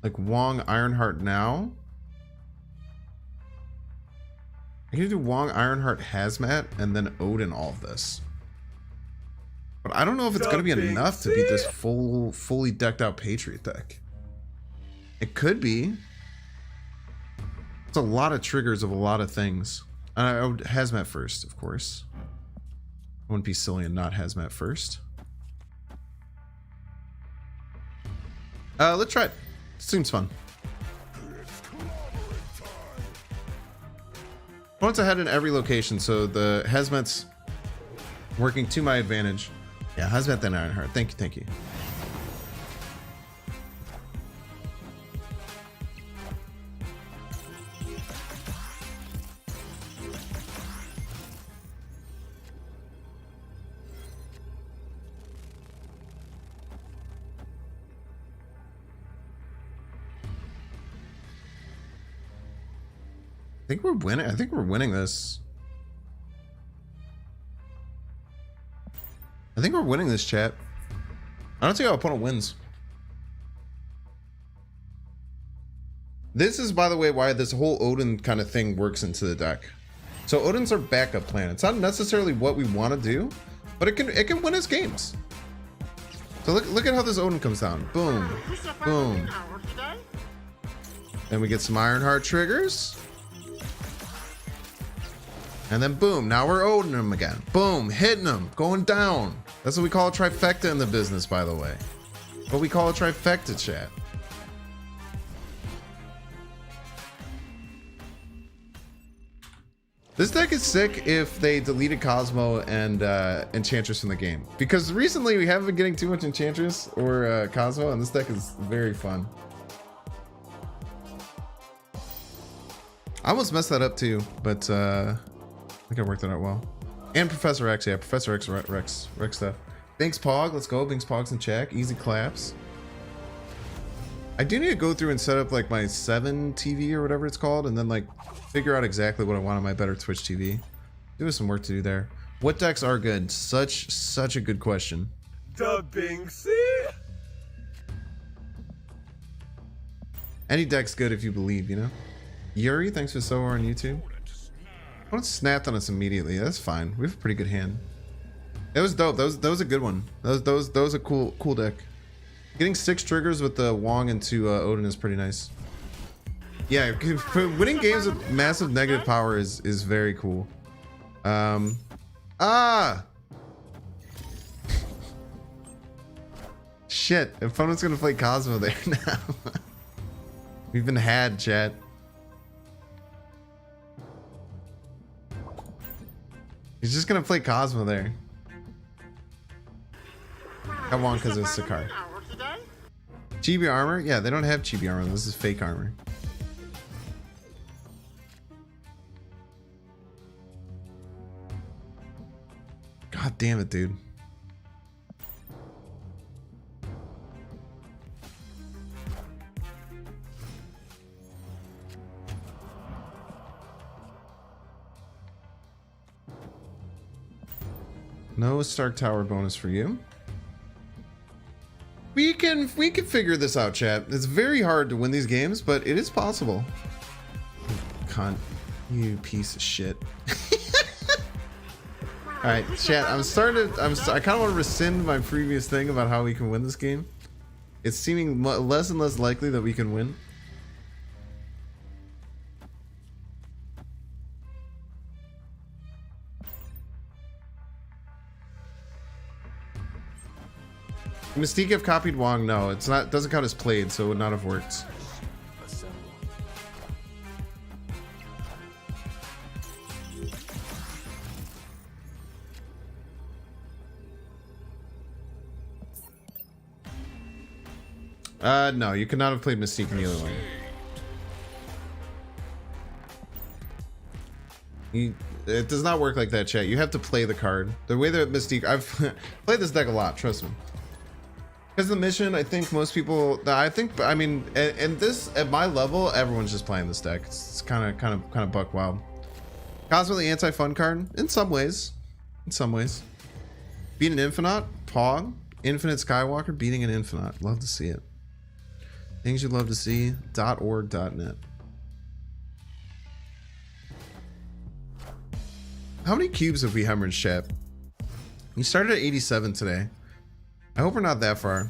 like Wong, Ironheart now. I can do Wong, Ironheart, Hazmat, and then Odin all of this. But I don't know if it's going to be enough to beat this fully decked out Patriot deck. It could be. It's a lot of triggers of a lot of things. I would Hazmat first, of course. I wouldn't be silly and not Hazmat first. Let's try it. Seems fun. Opponent's ahead in every location, so the Hazmat's working to my advantage. Yeah, Hazmat then Ironheart. Thank you, thank you. I think we're winning. I think we're winning this. I think we're winning this, chat. I don't see how opponent wins. This is, by the way, why this whole Odin kind of thing works into the deck. So Odin's our backup plan. It's not necessarily what we want to do, but it can win us games. So look at how this Odin comes down. Boom, boom. Then we get some Ironheart triggers. And then boom, now we're Odin him again. Boom, hitting him, going down. That's what we call a trifecta in the business, by the way. What we call a trifecta, chat. This deck is sick if they deleted Cosmo and Enchantress from the game. Because recently we haven't been getting too much Enchantress or Cosmo, and this deck is very fun. I almost messed that up too, but I think I worked it out well. And Professor X, yeah, Professor X Rex stuff. Thanks, Pog. Let's go. Binks, Pogs, and check. Easy claps. I do need to go through and set up like my 7 TV or whatever it's called, and then like figure out exactly what I want on my better Twitch TV. There was some work to do there. What decks are good? Such a good question. Dubbing C. Any deck's good if you believe, you know. Yuri, thanks for so on YouTube. I want to snapped on us immediately. That's fine. We have a pretty good hand. It was dope. That was a good one. That was a cool deck. Getting 6 triggers with the Wong into Odin is pretty nice. Yeah, winning games with massive negative power is very cool. Shit, opponent's gonna play Cosmo there now. We've been had, chat. He's just gonna play Cosmo there. Got Wong because of Sakar. Chibi armor? Yeah, they don't have chibi armor. This is fake armor. God damn it, dude. No Stark Tower bonus for you. We can figure this out, chat. It's very hard to win these games, but it is possible. Cunt. You piece of shit. Alright, chat, I kind of want to rescind my previous thing about how we can win this game. It's seeming less and less likely that we can win. Mystique have copied Wong? No, it's not. Doesn't count as played, so it would not have worked. No, you could not have played Mystique in the other one. It does not work like that, chat. You have to play the card. The way that Mystique, I've played this deck a lot, trust me. Because the mission, I think most people, I mean, and this, at my level, everyone's just playing this deck. It's kind of buck wild. Cosmo the anti-fun card, in some ways. In some ways. Beat an Infinite, Pog, Infinite Skywalker, beating an Infinite. Love to see it. Things you'd love to see, .org.net. How many cubes have we hemorrhaged, chat? We started at 87 today. I hope we're not that far.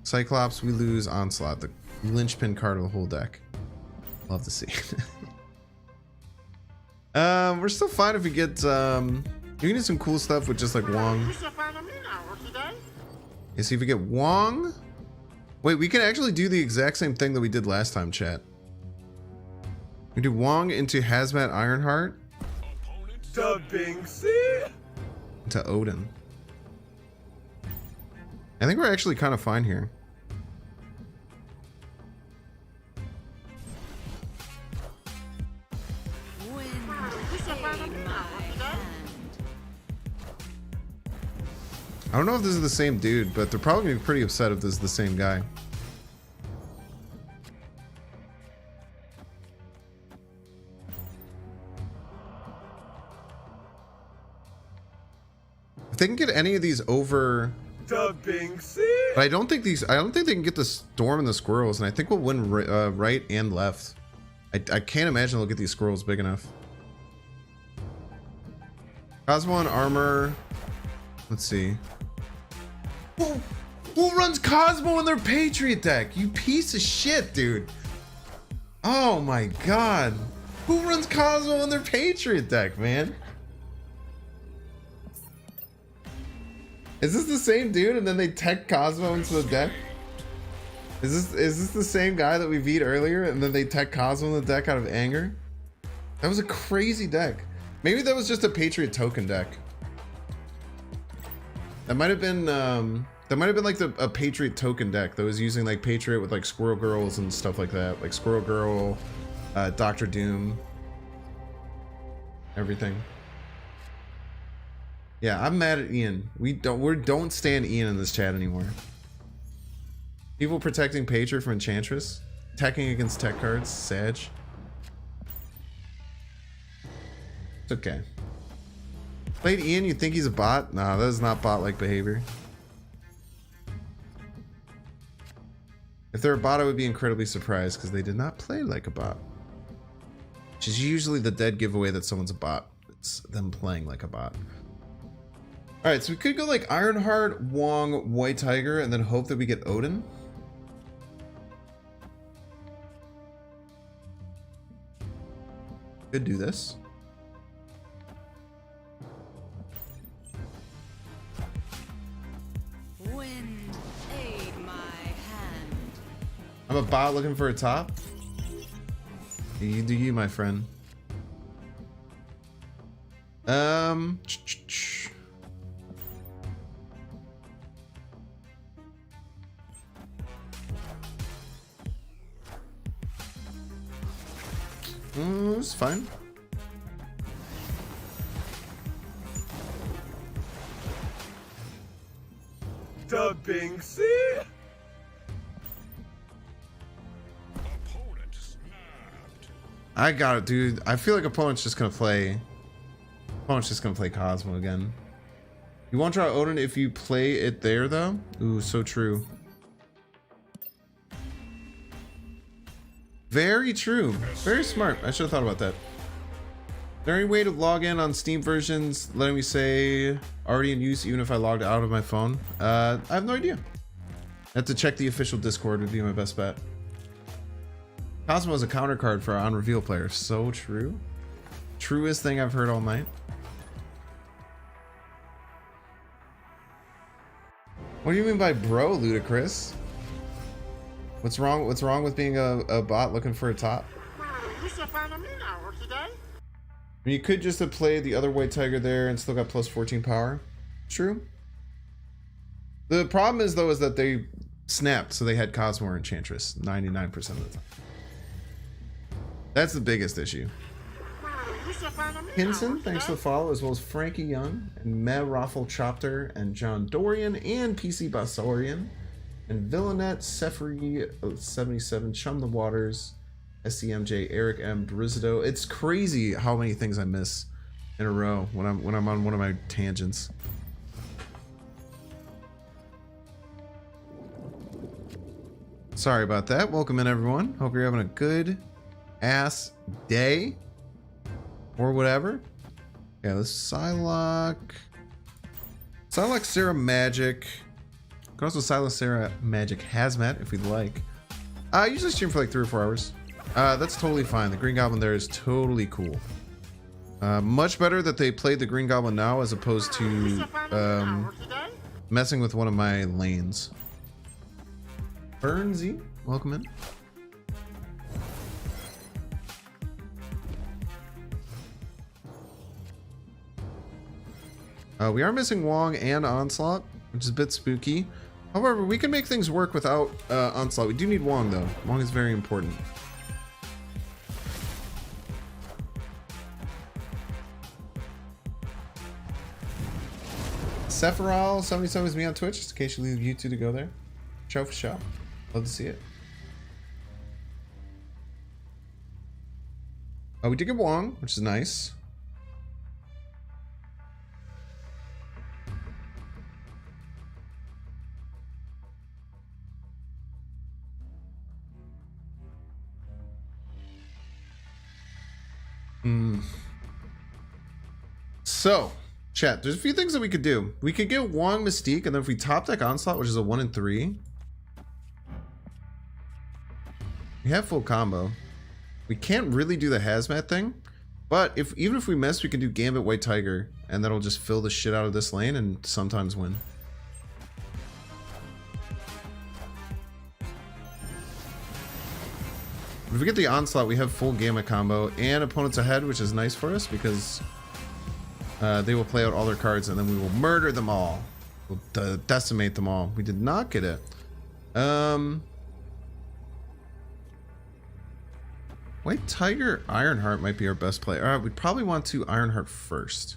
Cyclops, we lose Onslaught, the linchpin card of the whole deck. Love to see. We're still fine if we get, we need some cool stuff with just like Wong. Yeah, see if we get Wong. Wait, we can actually do the exact same thing that we did last time, chat. We do Wong into Hazmat Ironheart. Dubbing C. Into Odin. I think we're actually kind of fine here. I don't know if this is the same dude, but they're probably gonna be pretty upset if this is the same guy. If they can get any of these over, Dubbing C. but I don't think they can get the Storm and the Squirrels, and I think we'll win right and left. I can't imagine they'll get these Squirrels big enough. Cosmo and armor. Let's see. Who runs Cosmo in their Patriot deck? You piece of shit, dude. Oh my god. Who runs Cosmo in their Patriot deck, man? Is this the same dude and then they tech Cosmo into the deck? Is this the same guy that we beat earlier and then they tech Cosmo in the deck out of anger? That was a crazy deck. Maybe that was just a Patriot token deck. That might have been like a Patriot token deck that was using like Patriot with like Squirrel Girls and stuff like that, like Squirrel Girl, Dr. Doom, everything. Yeah, I'm mad at Ian. We don't stand Ian in this chat anymore. People protecting Patriot from Enchantress, attacking against tech cards, Sag. It's okay. Played Ian, you think he's a bot? Nah, that is not bot-like behavior. If they're a bot, I would be incredibly surprised because they did not play like a bot. Which is usually the dead giveaway that someone's a bot. It's them playing like a bot. Alright, so we could go like Ironheart, Wong, White Tiger, and then hope that we get Odin. Could do this. I'm a bot looking for a top. You do you, my friend. It's fine. Dubbing C. I got it, dude. I feel like opponent's just gonna play. Opponent's just gonna play Cosmo again. You won't draw Odin if you play it there, though? Ooh, so true. Very true. Very smart. I should have thought about that. Is there any way to log in on Steam versions letting me say already in use even if I logged out of my phone? I have no idea. I have to check the official Discord would be my best bet. Cosmo is a counter card for our on-reveal players. So true. Truest thing I've heard all night. What do you mean by bro, Ludicrous? What's wrong with being a bot looking for a top? You should find a mean hour today. I mean, you could just have played the other white tiger there and still got plus 14 power. True. The problem is, though, is that they snapped, so they had Cosmo or Enchantress 99% of the time. That's the biggest issue. You should find a mean Hinson, hour thanks for today. the follow, as well as Frankie Young, and Meh Raffle Chopter, and John Dorian, and PC Bassorian, and Villanette, Sefri 77, Chum the Waters, SCMJ, Eric M, Brizido. It's crazy how many things I miss in a row when I'm on one of my tangents. Sorry about that. Welcome in, everyone. Hope you're having a good ass day or whatever. Yeah, this Psylocke. Psylocke Sarah Magic. You can also Psylocke Sarah Magic Hazmat if we'd like. I usually stream for like 3 or 4 hours. That's totally fine. The Green Goblin there is totally cool. Much better that they played the Green Goblin now as opposed You to should find a mean hour today. messing with one of my lanes. Burnsy, welcome in. We are missing Wong and Onslaught, which is a bit spooky. However, we can make things work without Onslaught. We do need Wong, though. Wong is very important. Sephiral 77 is me on Twitch, just in case you leave YouTube to go there. Show for show. Love to see it. Oh, we did get Wong, which is nice. So, chat, there's a few things that we could do. We could get Wong Mystique, and then if we top deck Onslaught, which is a 1 in 3, we have full combo. We can't really do the Hazmat thing, but even if we miss, we can do Gambit White Tiger, and that'll just fill the shit out of this lane and sometimes win. If we get the Onslaught, we have full Gambit combo and opponents ahead, which is nice for us because they will play out all their cards and then we will murder them all. We'll decimate them all. We did not get it. White Tiger, Ironheart might be our best play. All right, we'd probably want to Ironheart first.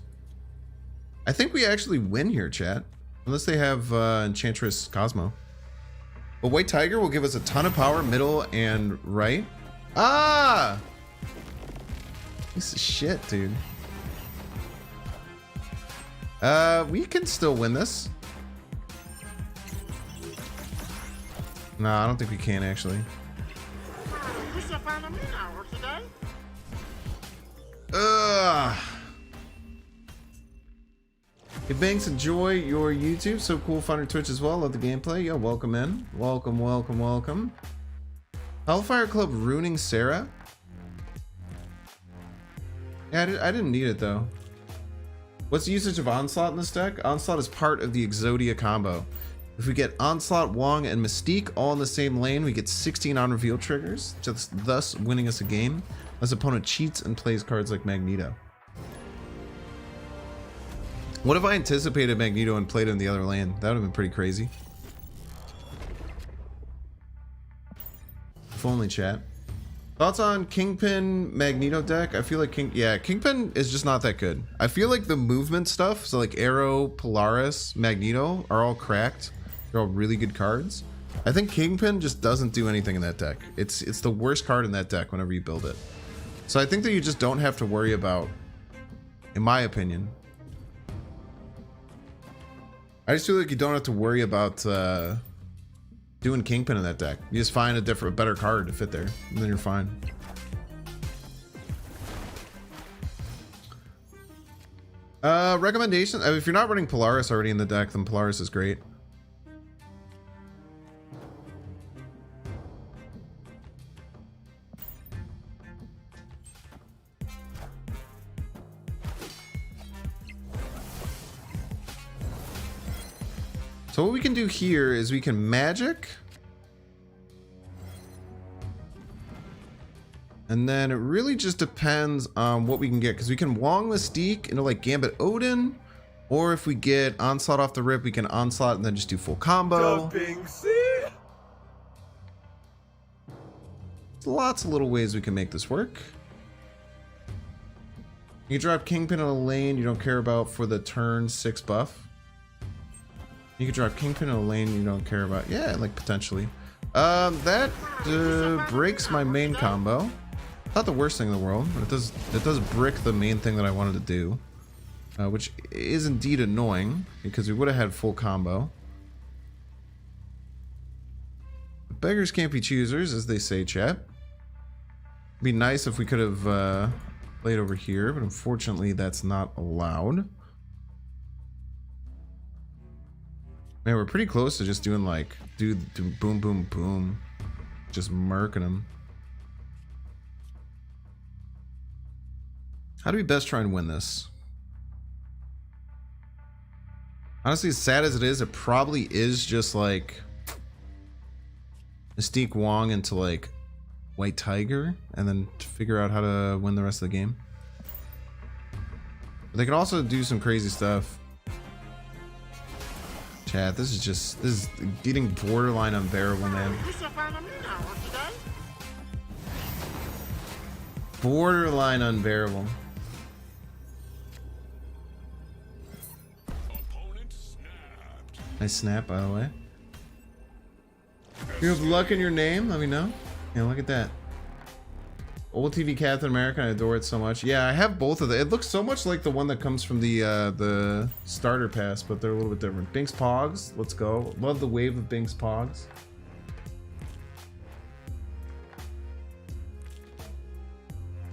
I think we actually win here, chat. Unless they have Enchantress Cosmo. But White Tiger will give us a ton of power, middle and right. Ah! Piece of shit, dude. We can still win this. No, I don't think we can, actually. You should find a mean hour today. Ugh. Hey Banks, enjoy your YouTube. So cool, find your Twitch as well. Love the gameplay. Yo, welcome in. Welcome, welcome, welcome. Hellfire Club ruining Sarah. Yeah, I didn't need it though. What's the usage of Onslaught in this deck? Onslaught is part of the Exodia combo. If we get Onslaught, Wong, and Mystique all in the same lane, we get 16 on reveal triggers, just thus winning us a game. Unless opponent cheats and plays cards like Magneto. What if I anticipated Magneto and played it in the other lane? That would have been pretty crazy. If only, chat. Thoughts on Kingpin Magneto deck? I feel like Kingpin is just not that good. I feel like the movement stuff, so like Arrow, Polaris, Magneto, are all cracked. They're all really good cards. I think Kingpin just doesn't do anything in that deck. It's the worst card in that deck whenever you build it. So I think that you just don't have to worry about, in my opinion. I just feel like you don't have to worry about doing Kingpin in that deck. You just find a better card to fit there, and then you're fine. Recommendations? I mean, if you're not running Polaris already in the deck, then Polaris is great. So what we can do here is we can magic. And then it really just depends on what we can get, because we can Wong Mystique into like Gambit Odin, or if we get Onslaught off the rip, we can Onslaught and then just do full combo. Dubbing C. There's lots of little ways we can make this work. You can drop Kingpin in a lane you don't care about for the turn 6 buff. You can drop Kingpin in a lane you don't care about. Yeah, like potentially. That breaks my main combo. Not the worst thing in the world, but it does brick the main thing that I wanted to do, which is indeed annoying because we would have had full combo. Beggars can't be choosers, as they say, chat. It'd be nice if we could have played over here, but unfortunately that's not allowed. Man, we're pretty close to just doing like, do boom, boom, boom. Just murking them. How do we best try and win this? Honestly, as sad as it is, it probably is just like Mystique Wong into like White Tiger and then figure out how to win the rest of the game. But they can also do some crazy stuff. Chat, this is getting borderline unbearable, man. Borderline unbearable. Nice snap, by the way. You have luck in your name? Let me know. Yeah, look at that. Old TV Captain America, I adore it so much. Yeah, I have both of them. It looks so much like the one that comes from the starter pass, but they're a little bit different. Binks Pogs, let's go. Love the wave of Binks Pogs.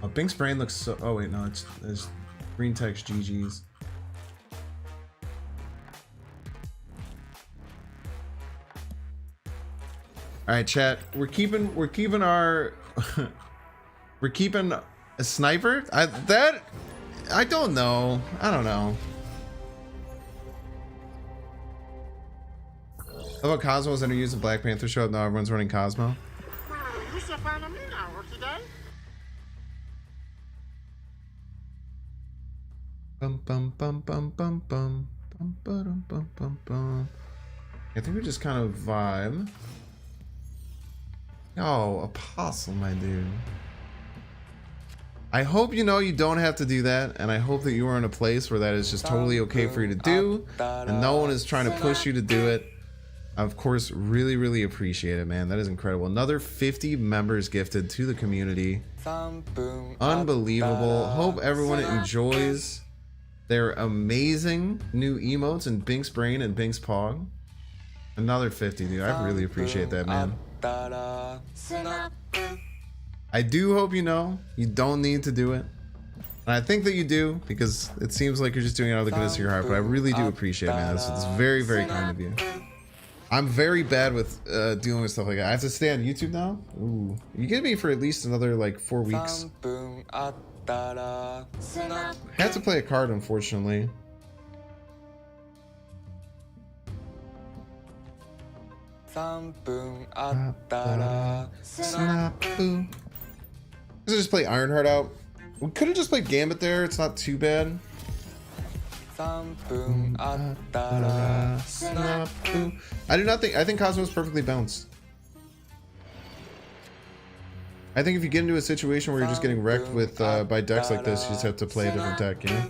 Oh, Binks Brain looks so... Oh wait, no, it's green text GG's. All right, chat. We're keeping our we're keeping a sniper. I don't know. I don't know. How about Cosmo's underused in Black Panther show up? No, everyone's running Cosmo. You should find a mean hour today. Bum bum bum bum bum bum bum bum bum bum bum. I think we just kind of vibe. Oh, Apostle, my dude. I hope you know you don't have to do that, and I hope that you are in a place where that is just totally okay for you to do, and no one is trying to push you to do it. I, of course, really, really appreciate it, man. That is incredible. Another 50 members gifted to the community. Unbelievable. Hope everyone enjoys their amazing new emotes in Binks Brain and Binks Pog. Another 50, dude. I really appreciate that, man. I do hope you know you don't need to do it, and I think that you do, because it seems like you're just doing it out of the goodness of your heart, but I really do appreciate it, man. It's very, very kind of you. I'm very bad with dealing with stuff like that. I have to stay on YouTube now. Ooh, you get me for at least another like 4 weeks. Had to play a card, unfortunately. Let's just play Ironheart out. We could have just played Gambit there. It's not too bad. I do not think. I think Cosmo is perfectly balanced. I think if you get into a situation where you're just getting wrecked with by decks like this, you just have to play a different deck, you know?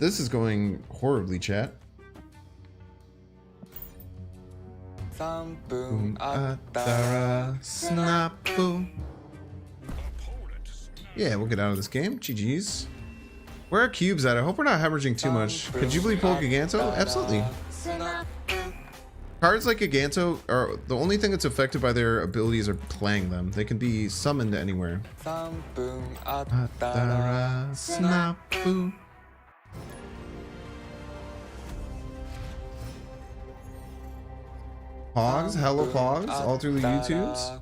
This is going horribly, chat. Yeah, we'll get out of this game. GG's. Where are cubes at? I hope we're not hemorrhaging too much. Could you believe Polgiganto? Absolutely. Cards like Giganto are the only thing that's affected by their abilities are playing them. They can be summoned anywhere. Snapu. Pogs, hello Pogs, all through the YouTubes.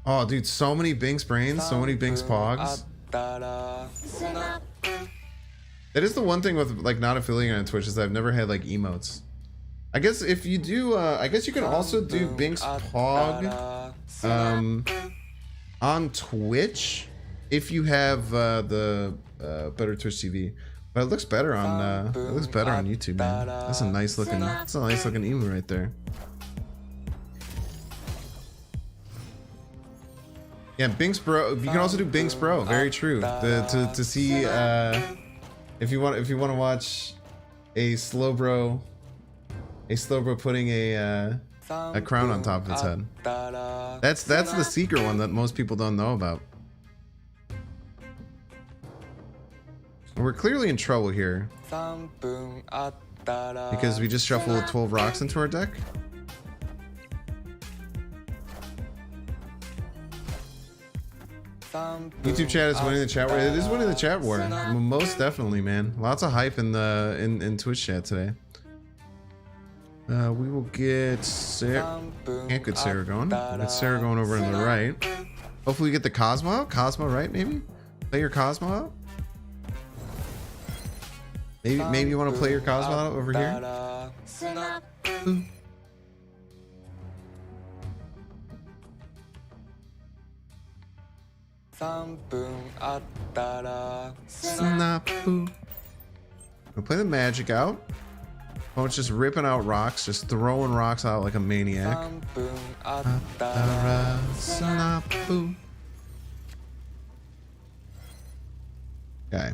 Oh, dude, so many Binks brains, so many Binks Pogs. That is the one thing with like not affiliating on Twitch is that I've never had like emotes. I guess if you do, I guess you can also do Binks Pog on Twitch if you have the better Twitch TV. But it looks better on YouTube, man. That's a nice looking emo right there. Yeah, Binks Bro. You can also do Binks Bro. Very true. To see if you want to watch a slow bro putting a crown on top of its head. That's the secret one that most people don't know about. We're clearly in trouble here because we just shuffled 12 rocks into our deck. YouTube chat is winning the chat war. It is winning the chat war, most definitely, man. Lots of hype in Twitch chat today. We will get Sarah. Can't get Sarah going. We'll get Sarah going over on the right. Hopefully, we get the Cosmo out. Cosmo, right? Maybe play your Cosmo out. Maybe you want to play your Cosmo out over here. Ooh. Snapu. We'll play the magic out. Oh, it's just ripping out rocks, just throwing rocks out like a maniac. Snapu. Okay.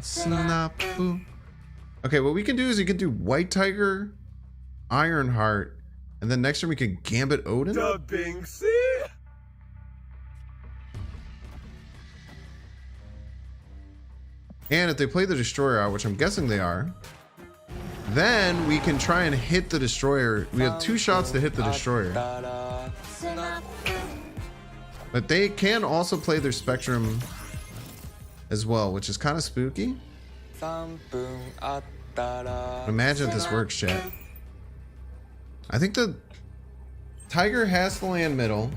Snapu. Okay, what we can do is you can do White Tiger, Ironheart, and then next turn we could Gambit Odin. The Binksy. And if they play the Destroyer out, which I'm guessing they are, then we can try and hit the Destroyer. We have 2 shots to hit the Destroyer. But they can also play their Spectrum as well, which is kind of spooky. Imagine if this works, chat. I think the Tiger has to land middle.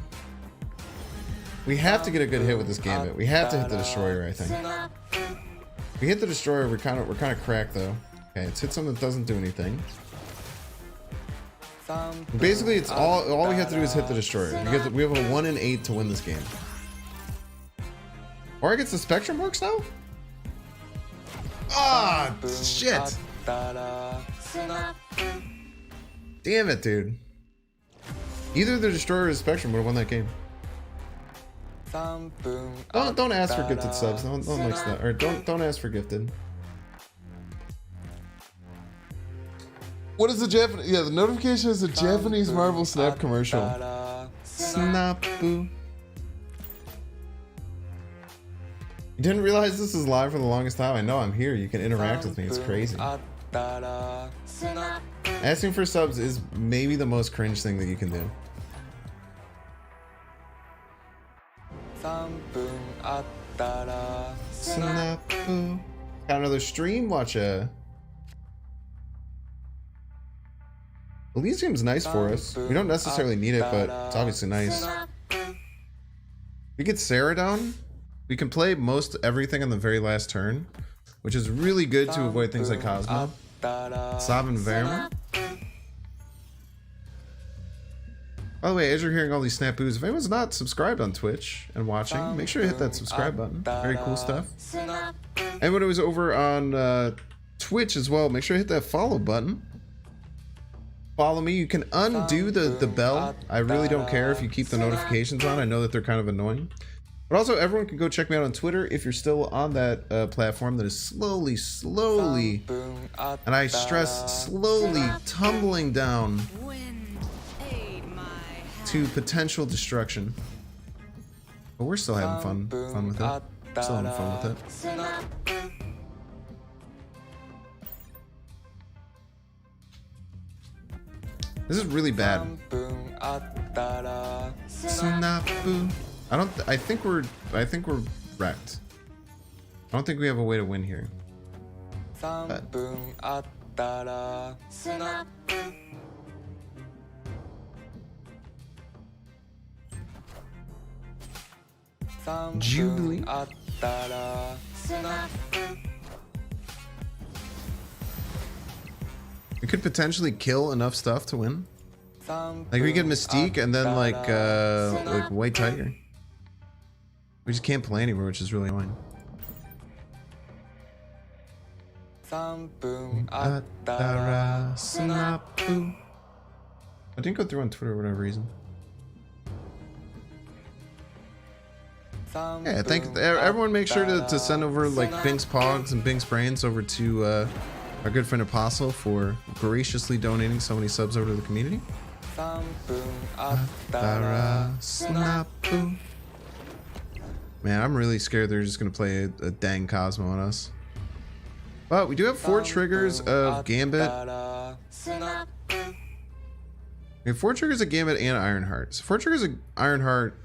We have to get a good hit with this Gambit. We have to hit the Destroyer, I think. If we hit the Destroyer, we're kind of cracked though. Okay, let's hit something that doesn't do anything. Basically, it's all we have to do is hit the Destroyer. We have a 1 in 8 to win this game. Or I guess the Spectrum works now? Ah, shit. Damn it, dude. Either the Destroyer or the Spectrum would have won that game. Don't ask for gifted subs. Don't mix that. Or don't ask for gifted. What is the Japanese? Yeah, the notification is a Japanese Marvel Snap commercial. Snapu. You didn't realize this is live for the longest time. I know I'm here. You can interact with me. It's crazy. Asking for subs is maybe the most cringe thing that you can do. Snapu. Got another stream? Watch a. Elysium's nice for us. We don't necessarily need it, but it's obviously nice. We get Sarah down. We can play most everything on the very last turn, which is really good to avoid things like Cosmo. Sovereign Verma. By the way, as you're hearing all these snappoos, if anyone's not subscribed on Twitch and watching, make sure to hit that subscribe button. Very cool stuff. Anyone who's over on Twitch as well, make sure to hit that follow button. Follow me. You can undo the bell. I really don't care if you keep the notifications on. I know that they're kind of annoying. But also, everyone can go check me out on Twitter if you're still on that platform that is slowly, and I stress slowly, tumbling down to potential destruction. But we're still having fun with it. Still having fun with it. This is really bad. I think we're wrecked. I don't think we have a way to win here. But Jubilee. We could potentially kill enough stuff to win. Like we get Mystique and then like White Tiger. We just can't play anywhere, which is really annoying. I didn't go through on Twitter for whatever reason. Yeah, thank everyone. Make sure to send over like Bink's Pogs and Bink's Brains over to our good friend Apostle for graciously donating so many subs over to the community. Man, I'm really scared they're just gonna play a dang Cosmo on us. But we do have 4 triggers of Gambit. We have 4 triggers of Gambit and Ironheart. So 4 triggers of Ironheart.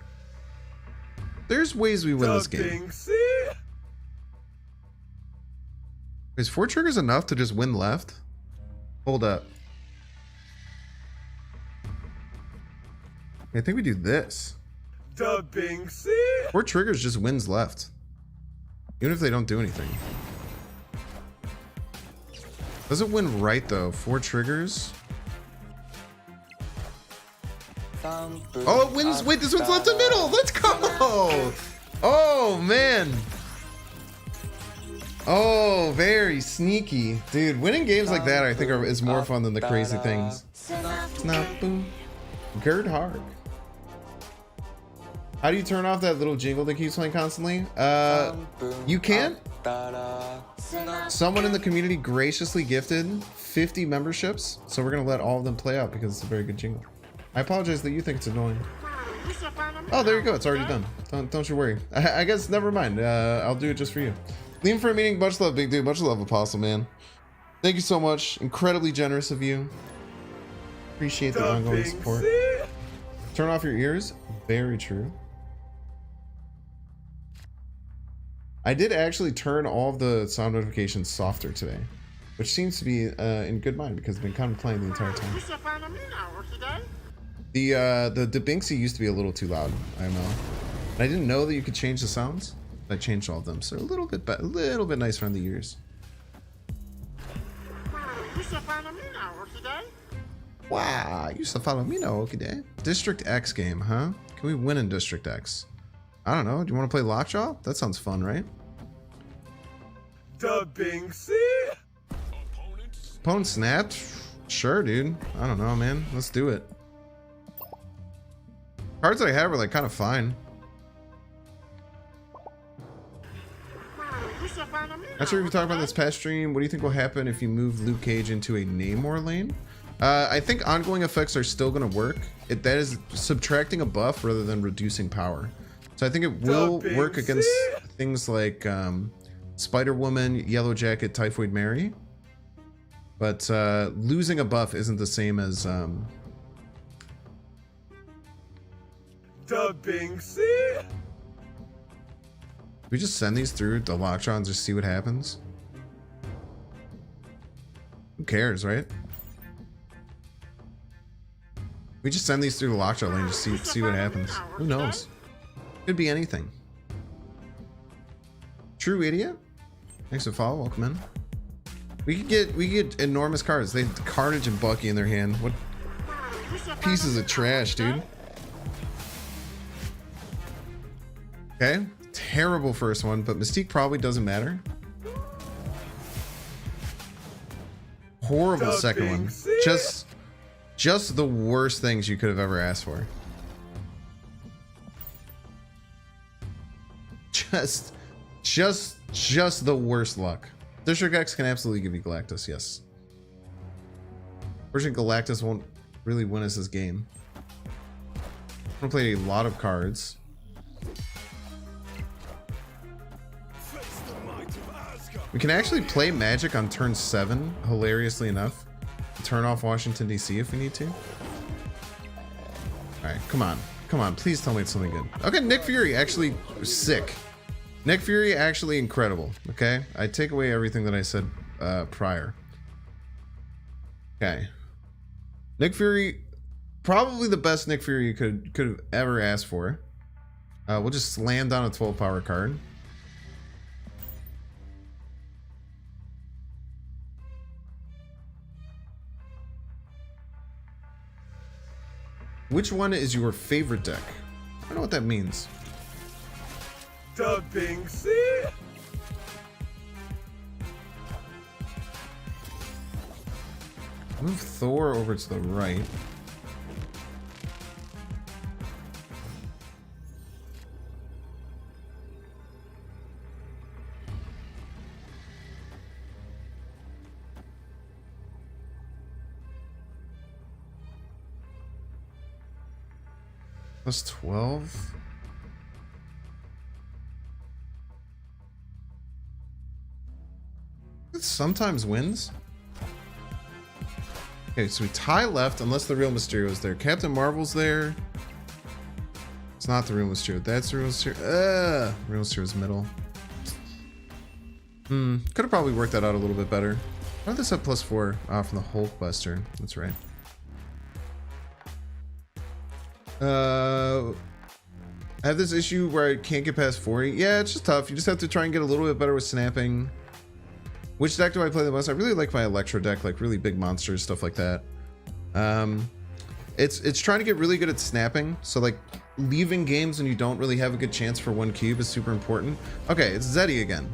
There's ways we win this game. Is 4 triggers enough to just win left? Hold up. I think we do this. 4 triggers just wins left. Even if they don't do anything. Doesn't win right though. 4 triggers. Oh, it wins. Wait, this one's left and middle. Let's go. Oh, man. Oh, very sneaky. Dude, winning games like that, I think, is more fun than the crazy things. Gerd Hark. How do you turn off that little jingle that keeps playing constantly? You can't. Someone in the community graciously gifted 50 memberships, so we're going to let all of them play out because it's a very good jingle. I apologize that you think it's annoying. Oh, there you go. It's already done. Don't you worry. I guess never mind. I'll do it just for you. Leaving for a meeting. Much love, big dude. Much love, Apostle, man. Thank you so much. Incredibly generous of you. Appreciate the ongoing support. Turn off your ears. Very true. I did actually turn all of the sound notifications softer today, which seems to be in good mind because I've been kind of playing the entire time. The Binksy used to be a little too loud, IMO. And I didn't know that you could change the sounds. I changed all of them, so a little bit nicer on the ears. Wow, you used to follow me now, okay? District X game, huh? Can we win in District X? I don't know. Do you want to play Lockjaw? That sounds fun, right? The Binksy. Opponent snapped? Sure, dude. I don't know, man. Let's do it. Cards that I have are like kind of fine. Not sure if you talked about this past stream. What do you think will happen if you move Luke Cage into a Namor lane? I think ongoing effects are still going to work. That is subtracting a buff rather than reducing power. So I think it will work against things like Spider-Woman, Yellow Jacket, Typhoid Mary. But losing a buff isn't the same as... The Binksy. We just send these through the Lockjaw and just see what happens. Who cares, right? We just send these through the Lockjaw lane to see what happens. Who knows? Could be anything. True idiot. Thanks for follow. Welcome in. We could get enormous cards. They have Carnage and Bucky in their hand. What pieces of trash, dude. Okay, terrible first one, but Mystique probably doesn't matter. Horrible second one. Just the worst things you could have ever asked for. Just the worst luck. District X can absolutely give you Galactus, yes. Version Galactus won't really win us this game. I'm gonna play a lot of cards. We can actually play Magic on turn 7, hilariously enough. Turn off Washington, D.C. if we need to. Alright, come on. Come on, please tell me it's something good. Okay, Nick Fury, actually sick. Nick Fury, actually incredible. Okay, I take away everything that I said prior. Okay. Nick Fury, probably the best Nick Fury you could have ever asked for. We'll just slam down a 12 power card. Which one is your favorite deck? I don't know what that means. Dubbing C. Move Thor over to the right. Plus 12. It sometimes wins. Okay, so we tie left unless the real Mysterio is there. Captain Marvel's there. It's not the real Mysterio. That's the real Mysterio. Real Mysterio's middle. Could have probably worked that out a little bit better. Why did this have plus 4? From the Hulkbuster. That's right. I have this issue where I can't get past 40. Yeah, it's just tough. You just have to try and get a little bit better with snapping. Which deck do I play the most? I really like my Electro deck, like really big monsters, stuff like that. It's trying to get really good at snapping. So like leaving games when you don't really have a good chance for one cube is super important. Okay, it's Zetty again.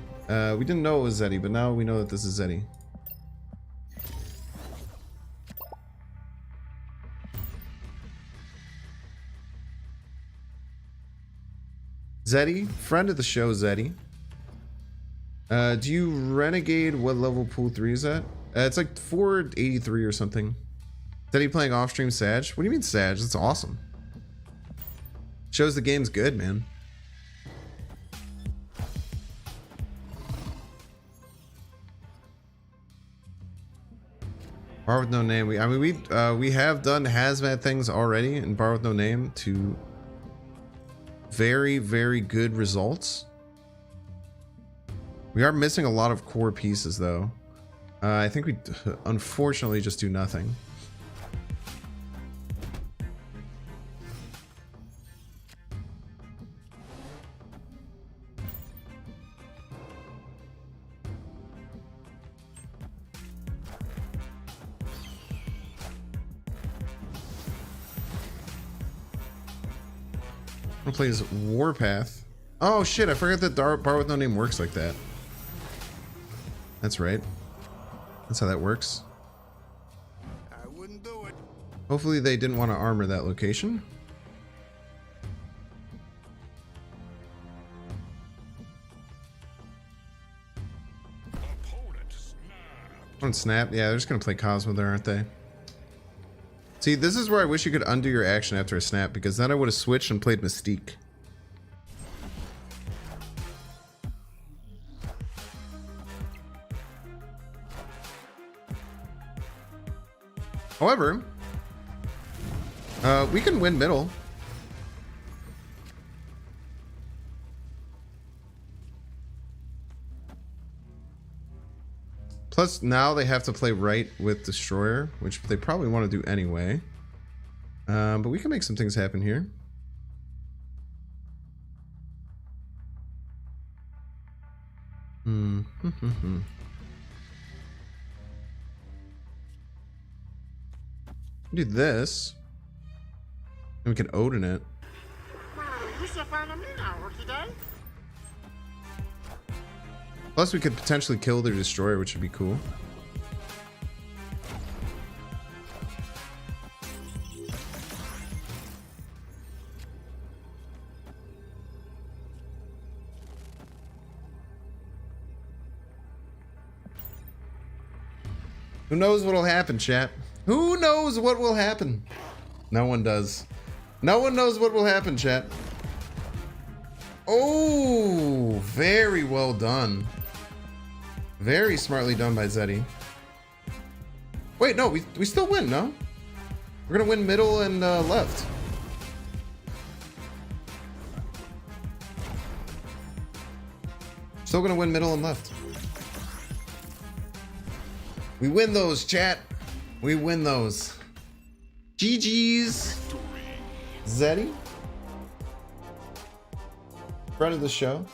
We didn't know it was Zetty, but now we know that this is Zetty. Zetty, friend of the show, Zetty. Do you renegade? What level pool 3 is that? It's like 483 or something. Zetty playing off-stream Sag? What do you mean Sag? That's awesome. Shows the game's good, man. Bar with no name. We have done hazmat things already in Bar with no name to very, very good results. We are missing a lot of core pieces though. I think we unfortunately just do nothing. I'm gonna play his Warpath. Oh shit, I forgot that Bar with no name works like that. That's right. That's how that works. I wouldn't do it. Hopefully they didn't want to armor that location. On snap, yeah, they're just gonna play Cosmo there, aren't they? See, this is where I wish you could undo your action after a snap, because then I would have switched and played Mystique. However, we can win middle. Plus, now they have to play right with Destroyer, which they probably want to do anyway. But we can make some things happen here. Do this. And we can Odin it. Well, you should find a mean hour today. Plus, we could potentially kill their Destroyer, which would be cool. Who knows what'll happen, chat? Who knows what will happen? No one does. No one knows what will happen, chat. Oh, very well done. Very smartly done by Zetty. Wait, no, we still win, no? We're gonna win middle and left. Still gonna win middle and left. We win those, chat. We win those. GG's. Zetty. Friend of the show.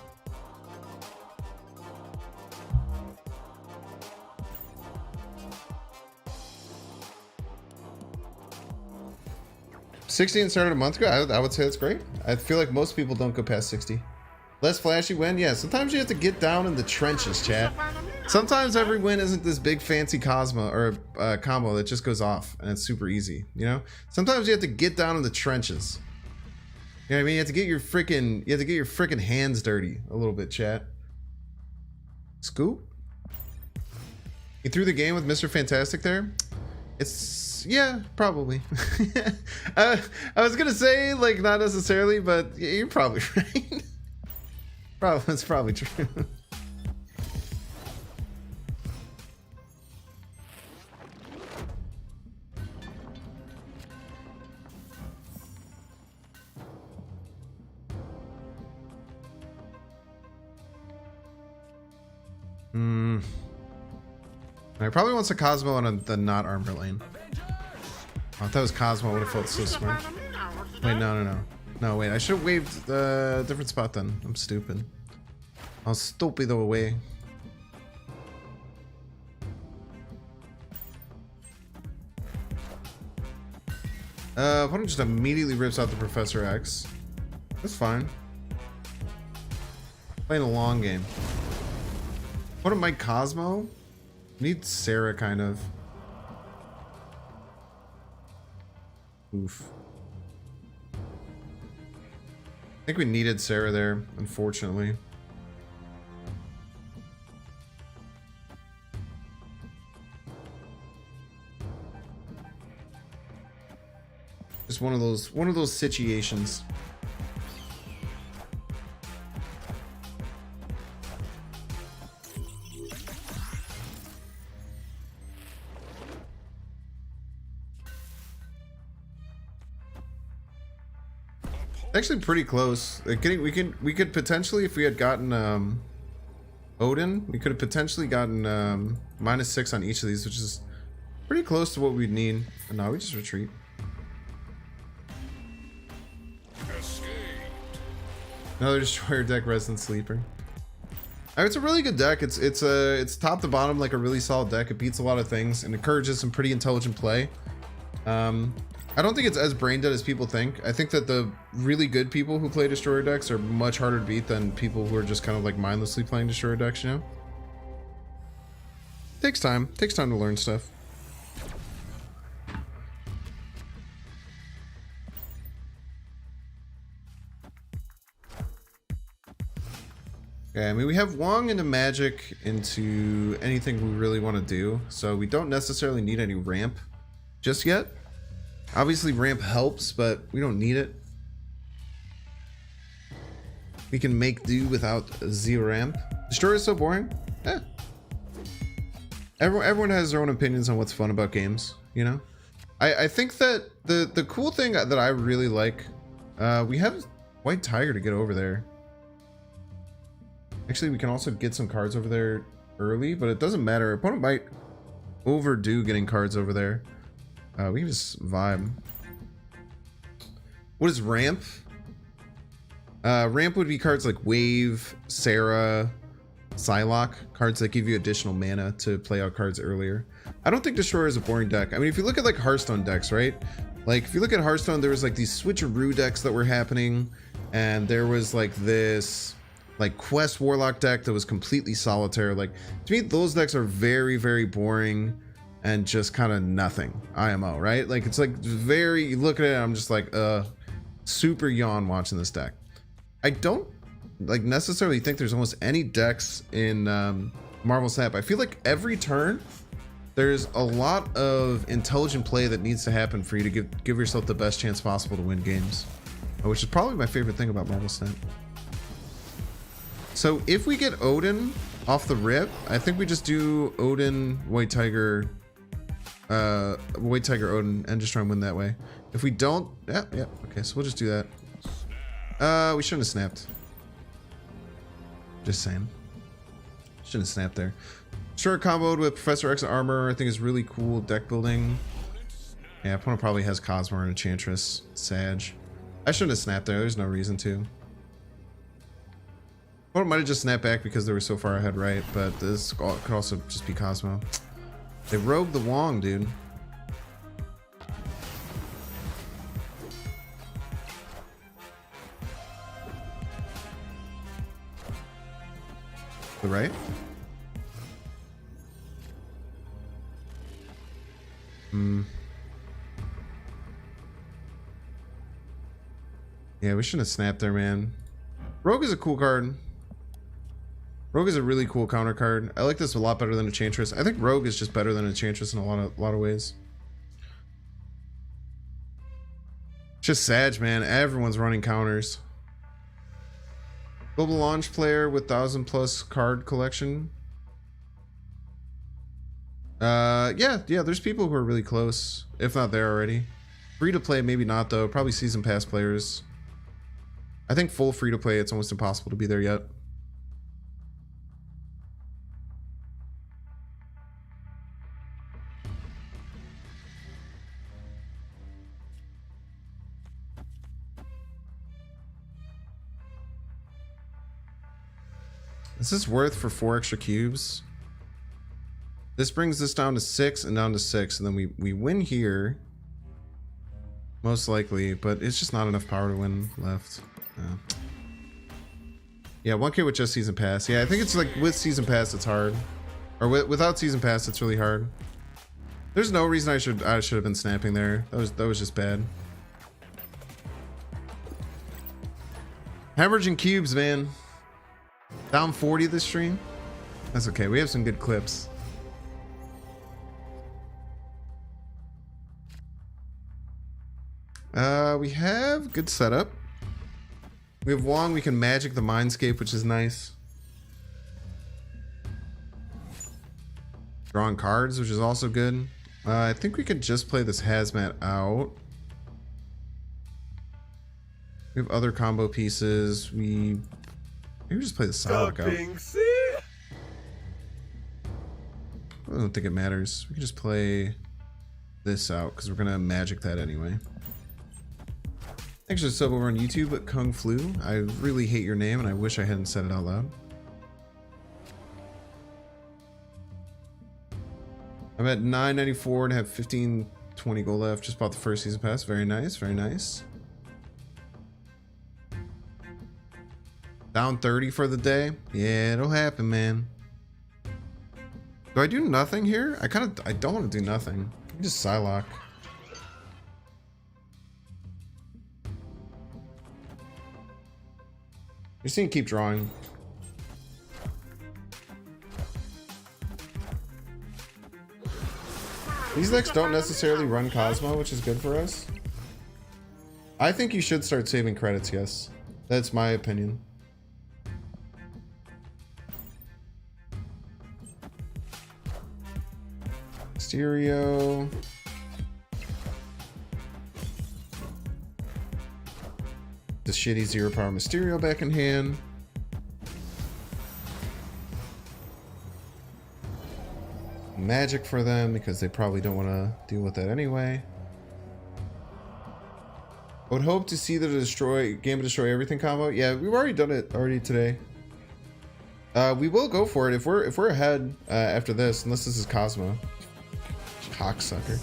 $60 and started a month ago. I would say that's great. I feel like most people don't go past 60. Less flashy win? Yeah, sometimes you have to get down in the trenches, chat. Sometimes every win isn't this big fancy Cosmo or combo that just goes off and it's super easy, you know? Sometimes you have to get down in the trenches. You know what I mean? You have to get your freaking hands dirty a little bit, chat. Scoop? You threw the game with Mr. Fantastic there? It's, yeah, probably. I was gonna say, like, not necessarily, but you're probably right. That's probably true. I probably wants a Cosmo on the not armor lane. Oh, if that was Cosmo, I would have felt so smart. Wait, no. No, wait, I should have waved the different spot then. I'm stupid. I'll stupido away. Opponent just immediately rips out the Professor X. That's fine. Playing a long game. What am I, Cosmo? Need Sarah, kind of. Oof. I think we needed Sarah there, unfortunately. Just one of those situations. Actually pretty close. Like we could potentially, if we had gotten Odin, we could have potentially gotten -6 on each of these, which is pretty close to what we'd need. But no, we just retreat. Another destroyer deck, Resident Sleeper. It's a really good deck. It's top to bottom like a really solid deck. It beats a lot of things and encourages some pretty intelligent play. I don't think it's as brain dead as people think. I think that the really good people who play destroyer decks are much harder to beat than people who are just kind of like mindlessly playing destroyer decks, you know? Takes time to learn stuff. Okay, I mean, we have Wong into magic into anything we really want to do, so we don't necessarily need any ramp just yet. Obviously ramp helps, but we don't need it. We can make do without the ramp. Destroyer is so boring. Everyone has their own opinions on what's fun about games, you know? I think that the cool thing that I really like, we have White Tiger to get over there. Actually, we can also get some cards over there early, but it doesn't matter. Opponent might overdo getting cards over there. We can just vibe. What is ramp? Ramp would be cards like Wave, Sarah, Psylocke, cards that give you additional mana to play out cards earlier. I don't think Destroyer is a boring deck. I mean, if you look at like Hearthstone decks, right? Like if you look at Hearthstone, there was like these switcheroo decks that were happening, and there was like this like Quest Warlock deck that was completely solitaire. Like to me, those decks are very, very boring and just kind of nothing IMO, right? Like it's like very, you look at it, I'm just like super yawn watching this deck. I don't like necessarily think there's almost any decks in Marvel Snap. I feel like every turn there's a lot of intelligent play that needs to happen for you to give yourself the best chance possible to win games, which is probably my favorite thing about Marvel Snap. So if we get Odin, Off the rip, I think we just do Odin, White Tiger, Odin, and just try and win that way. If we don't, yeah, okay, so we'll just do that. We shouldn't have snapped. Just saying. Shouldn't have snapped there. Short comboed with Professor X armor, I think is really cool deck building. Yeah, opponent probably has Cosmo and Enchantress, Sag. I shouldn't have snapped there, there's no reason to. Opponent might have just snapped back because they were so far ahead, right? But this could also just be Cosmo. They rogued the Wong, dude. The right? Yeah, we shouldn't have snapped there, man. Rogue is a cool card. Rogue is a really cool counter card. I like this a lot better than Enchantress. I think Rogue is just better than Enchantress in a lot of ways. Just Sag, man. Everyone's running counters. Global launch player with 1,000+ card collection. Yeah, there's people who are really close, if not there already. Free to play, maybe not though. Probably season pass players. I think full free to play, it's almost impossible to be there yet. Is this worth for 4 extra cubes? This brings this down to 6 and down to 6, and then we win here. Most likely, but it's just not enough power to win left. Yeah, 1K with just season pass. Yeah, I think it's like with season pass it's hard. Or without season pass it's really hard. There's no reason I should have been snapping there. That was just bad. Hemorrhaging cubes, man. Down 40 this stream. That's okay. We have some good clips. We have good setup. We have Wong. We can magic the Mindscape, which is nice. Drawing cards, which is also good. I think we could just play this Hazmat out. We have other combo pieces. Maybe just play the Psylocke out. I don't think it matters. We can just play this out because we're gonna magic that anyway. Thanks for the sub over on YouTube at Kung Flu. I really hate your name and I wish I hadn't said it out loud. I'm at 994 and have 1520 gold left. Just bought the first season pass. Very nice, very nice. Down 30 for the day. Yeah, it'll happen, man. Do I do nothing here? I don't want to do nothing. I can just Psylocke. Just need to keep drawing. These decks don't necessarily run Cosmo, which is good for us. I think you should start saving credits, yes. That's my opinion. Stereo. The shitty 0 power Mysterio back in hand. Magic for them because they probably don't want to deal with that anyway. I would hope to see the Gambit destroy everything combo. Yeah, we've already done it today. We will go for it if we're ahead after this, unless this is Cosmo. Cocksucker.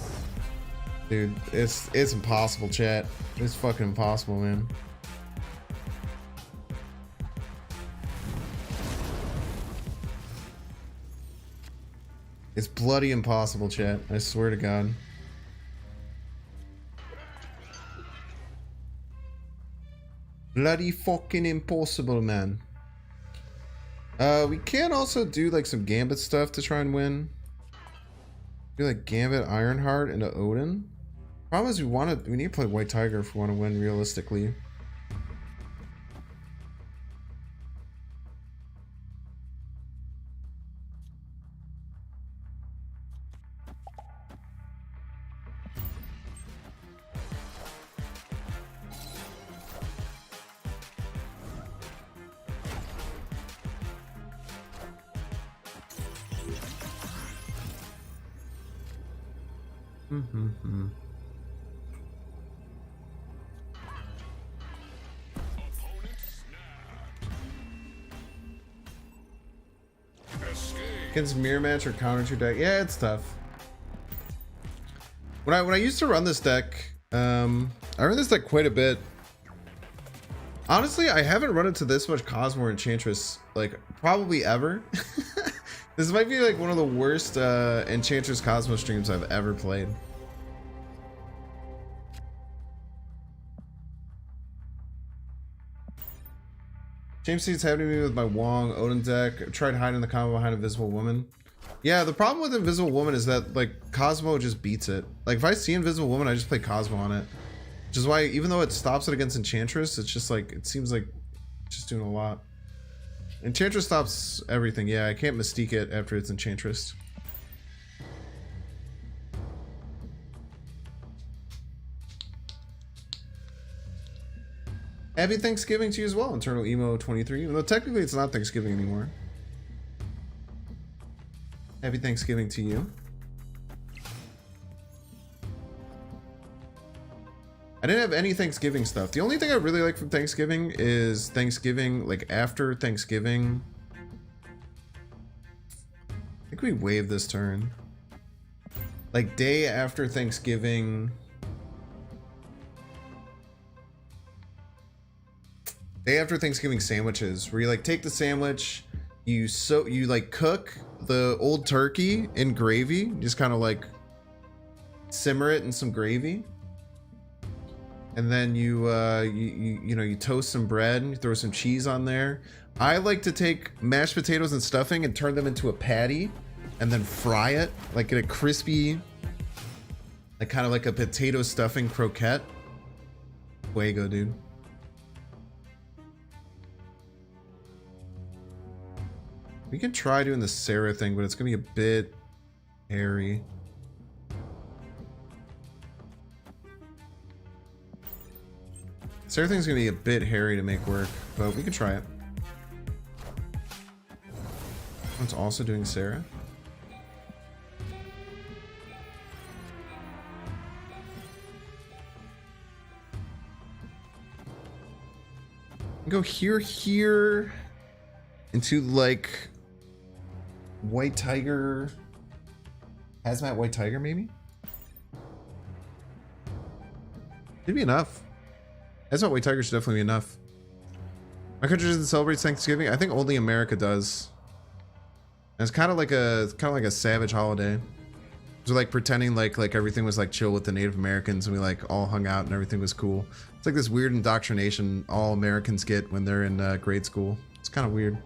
Dude, it's impossible, chat. It's fucking impossible, man. It's bloody impossible, chat. I swear to God. Bloody fucking impossible, man. We can also do like some Gambit stuff to try and win. Do like Gambit, Ironheart into Odin. Problem is we need to play White Tiger if we want to win realistically. Mm-hmm. Against mirror match or counter your deck. Yeah, it's tough. When I used to run this deck, I run this deck quite a bit. Honestly, I haven't run into this much Cosmo or Enchantress, like, probably ever. This might be like one of the worst Enchantress Cosmo streams I've ever played. Same seats happening to me with my Wong Odin deck. I tried hiding the combo behind Invisible Woman. Yeah, the problem with Invisible Woman is that, like, Cosmo just beats it. Like, if I see Invisible Woman, I just play Cosmo on it. Which is why, even though it stops it against Enchantress, it's just like, it seems like it's just doing a lot. Enchantress stops everything. Yeah, I can't Mystique it after it's Enchantress. Happy Thanksgiving to you as well, Internal Emo 23. Even though technically it's not Thanksgiving anymore. Happy Thanksgiving to you. I didn't have any Thanksgiving stuff. The only thing I really like from Thanksgiving is Thanksgiving, like after Thanksgiving. I think we waive this turn. Like day after Thanksgiving. Day after Thanksgiving sandwiches, where you like take the sandwich, you like cook the old turkey in gravy, just kind of like simmer it in some gravy. And then you toast some bread, you throw some cheese on there. I like to take mashed potatoes and stuffing and turn them into a patty and then fry it, like get a crispy, like kind of like a potato stuffing croquette. Fuego, dude. We can try doing the Sarah thing, but it's gonna be a bit hairy. Sarah thing's gonna be a bit hairy to make work, but we can try it. One's also doing Sarah. Go here, into like White Tiger, Hazmat White Tiger maybe? Should be enough. Hazmat White Tiger should definitely be enough. My country doesn't celebrate Thanksgiving. I think only America does. And it's kind of like a savage holiday. So like pretending like everything was like chill with the Native Americans and we like all hung out and everything was cool. It's like this weird indoctrination all Americans get when they're in grade school. It's kind of weird.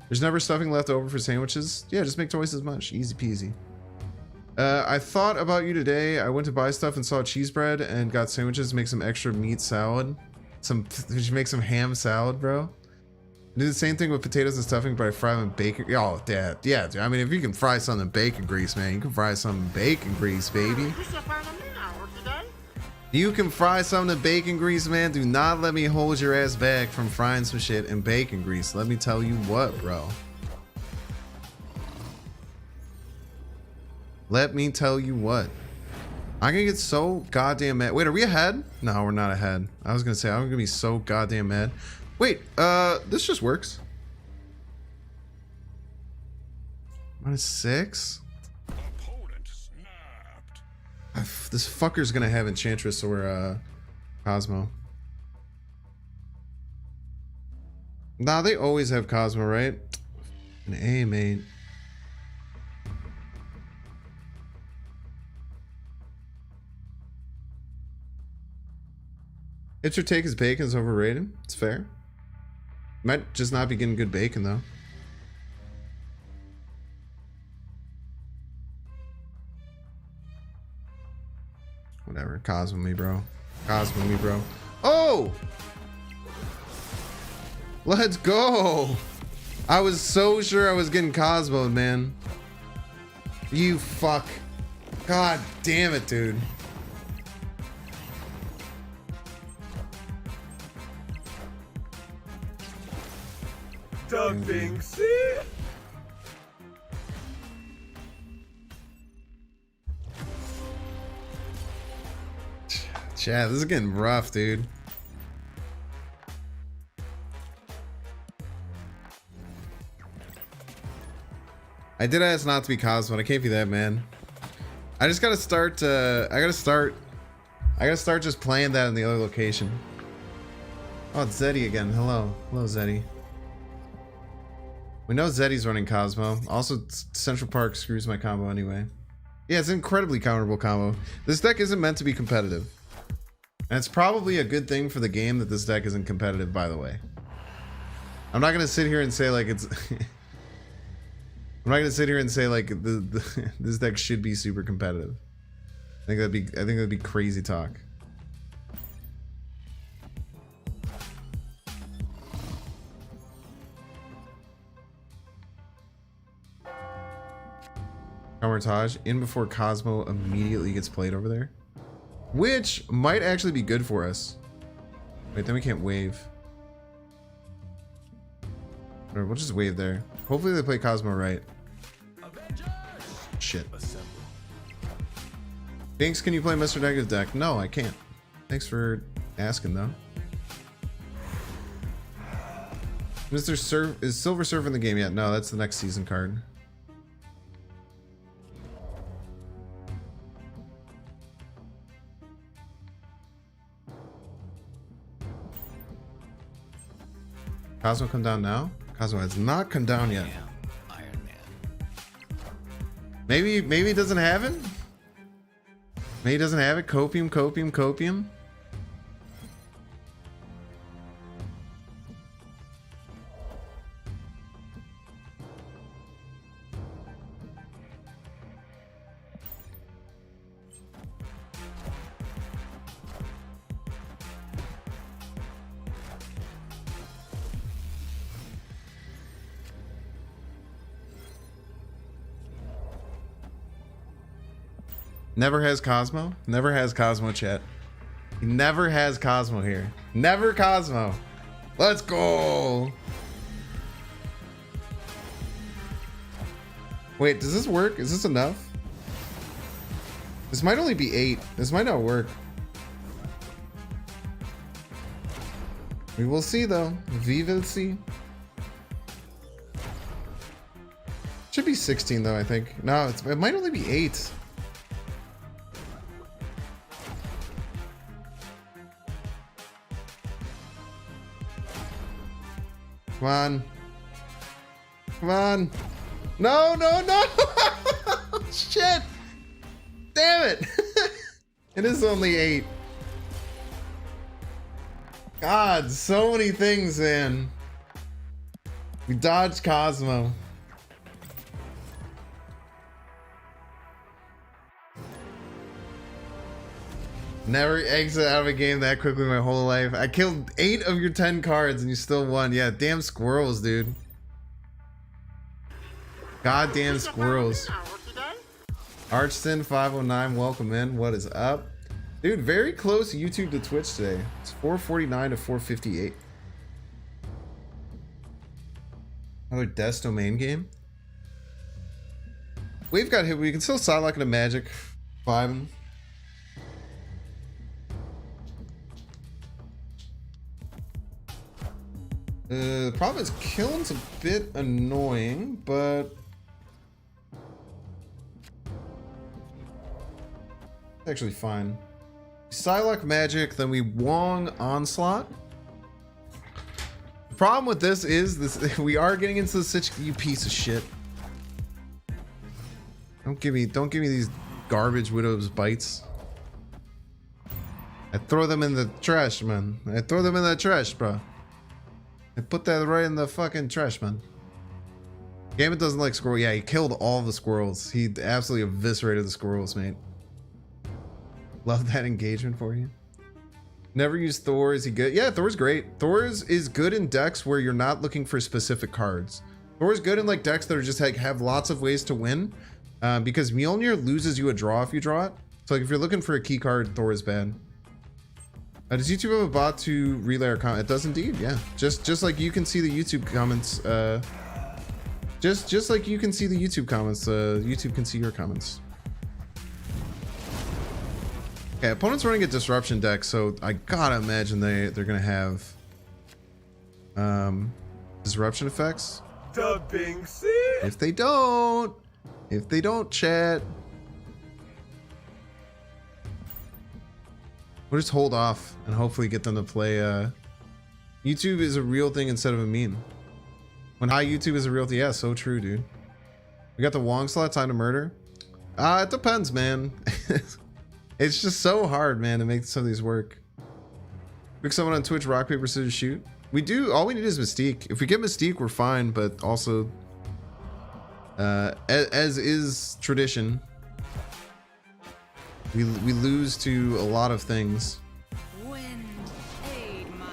There's never stuffing left over for sandwiches. Yeah, just make twice as much. Easy peasy. I thought about you today. I went to buy stuff and saw cheese bread and got sandwiches to make some extra meat salad. Did you make some ham salad, bro? I do the same thing with potatoes and stuffing, but I fry them in bacon. Oh, Dad. Yeah, dude. I mean, if you can fry something in bacon grease, man, you can fry something in bacon grease, baby. You can fry something in bacon grease, man. Do not let me hold your ass back from frying some shit in bacon grease. Let me tell you what, bro. Let me tell you what. I'm gonna get so goddamn mad. Wait, are we ahead? No, we're not ahead. I was gonna say, I'm gonna be so goddamn mad. Wait, this just works. -6? This fucker's gonna have Enchantress or Cosmo. Nah, they always have Cosmo, right? An A, mate. It's your take is bacon's overrated. It's fair. Might just not be getting good bacon though. Whatever. Cosmo me, bro. Cosmo me, bro. Oh! Let's go! I was so sure I was getting Cosmoed, man. You fuck. God damn it, dude. Doug Binks. Chat, this is getting rough, dude. I did ask not to be Cosmo. I can't be that, man. I just gotta start. I gotta start just playing that in the other location. Oh, it's Zetty again. Hello, Zetty. We know Zetty's running Cosmo. Also, Central Park screws my combo anyway. Yeah, it's an incredibly counterable combo. This deck isn't meant to be competitive, and it's probably a good thing for the game that this deck isn't competitive. By the way, I'm not gonna sit here and say like it's. I'm not gonna sit here and say like this deck should be super competitive. I think that'd be crazy talk. Camouflage in before Cosmo immediately gets played over there, which might actually be good for us. Wait, then we can't wave. Or we'll just wave there. Hopefully they play Cosmo right. Shit. Binks, can you play Mr. Negative deck? No, I can't. Thanks for asking though. Mr. Surf is Silver Surf in the game yet? No, that's the next season card. Cosmo come down now? Cosmo has not come down yet. Maybe it doesn't have it? Maybe it doesn't have it? Copium, copium, copium? Never has Cosmo? Never has Cosmo, chat. He never has Cosmo here. Never Cosmo. Let's go. Wait, does this work? Is this enough? This might only be 8. This might not work. We will see though. We will see. Should be 16 though, I think. No, it might only be 8. Come on. Come on. No, no, no. Shit. Damn it. It is only 8. God, so many things, man. We dodged Cosmo. Never exit out of a game that quickly my whole life. I killed 8 of your 10 cards and you still won. Yeah, damn squirrels, dude. Goddamn squirrels. Archton 509, welcome in. What is up? Dude, very close YouTube to Twitch today. It's 449 to 458. Another Death Domain game. We've got hit. We can still sidelock into Magic. 5. The problem is killing's a bit annoying, but it's actually fine. Psylocke Magic, then we Wong Onslaught. The problem with this is this we are getting into the situation. You piece of shit. Don't give me these garbage Widow's bites. I throw them in the trash, man. I throw them in the trash, bro. I put that right in the fucking trash, man. Gambit doesn't like squirrel. Yeah, he killed all the squirrels. He absolutely eviscerated the squirrels, mate. Love that engagement for you. Never use Thor. Is he good? Yeah, Thor's great. Thor's is good in decks where you're not looking for specific cards. Thor's good in like decks that are just like have lots of ways to win. Because Mjolnir loses you a draw if you draw it. So like if you're looking for a key card, Thor is bad. Does YouTube have a bot to relay our comment? It does indeed, yeah. Just like you can see the YouTube comments. Just like you can see the YouTube comments. YouTube can see your comments. Okay, opponent's running a disruption deck, so I gotta imagine they're gonna have disruption effects. Dubbing C. If they don't, chat, we'll just hold off and hopefully get them to play. YouTube is a real thing instead of a meme. When high YouTube is a real thing, yeah, so true, dude. We got the Wong slot, time to murder. It depends, man. It's just so hard, man, to make some of these work. Pick someone on Twitch, rock, paper, scissors, shoot. We do, all we need is Mystique. If we get Mystique, we're fine, but also, as is tradition, we lose to a lot of things. Wind, aid my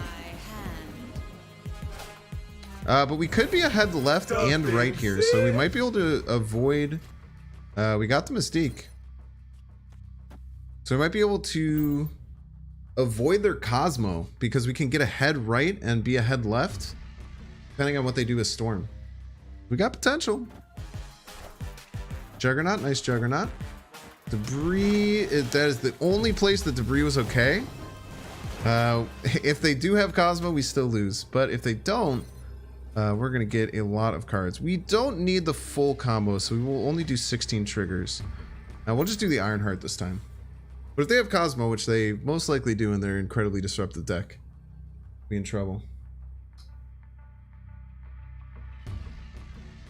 hand. But we could be ahead left and right here, so we might be able to avoid, we got the Mystique. So we might be able to avoid their Cosmo because we can get ahead right and be ahead left, depending on what they do with Storm. We got potential. Juggernaut, nice Juggernaut. Debris, that is the only place that Debris was okay. If they do have Cosmo, we still lose. But if they don't, we're going to get a lot of cards. We don't need the full combo, so we will only do 16 triggers. Now we'll just do the Ironheart this time. But if they have Cosmo, which they most likely do in their incredibly disruptive deck, be in trouble.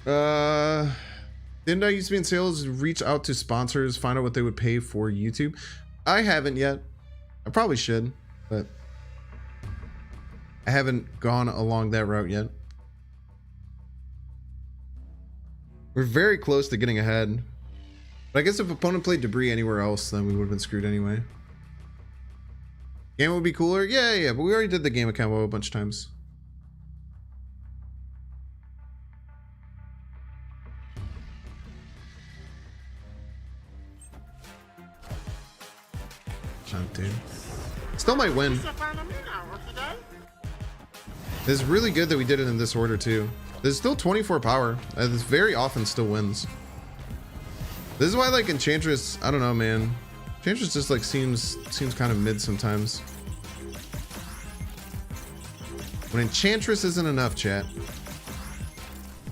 Didn't I used to be in sales, reach out to sponsors, find out what they would pay for YouTube? I haven't yet. I probably should, but I haven't gone along that route yet. We're very close to getting ahead. But I guess if opponent played Debris anywhere else, then we would have been screwed anyway. Game would be cooler? Yeah, but we already did the game of combo a bunch of times. Junk, dude. Still might win. This is really good that we did it in this order too. There's still 24 power. This very often still wins. This is why, like, Enchantress, I don't know, man. Enchantress just like seems kind of mid sometimes. When Enchantress isn't enough, chat.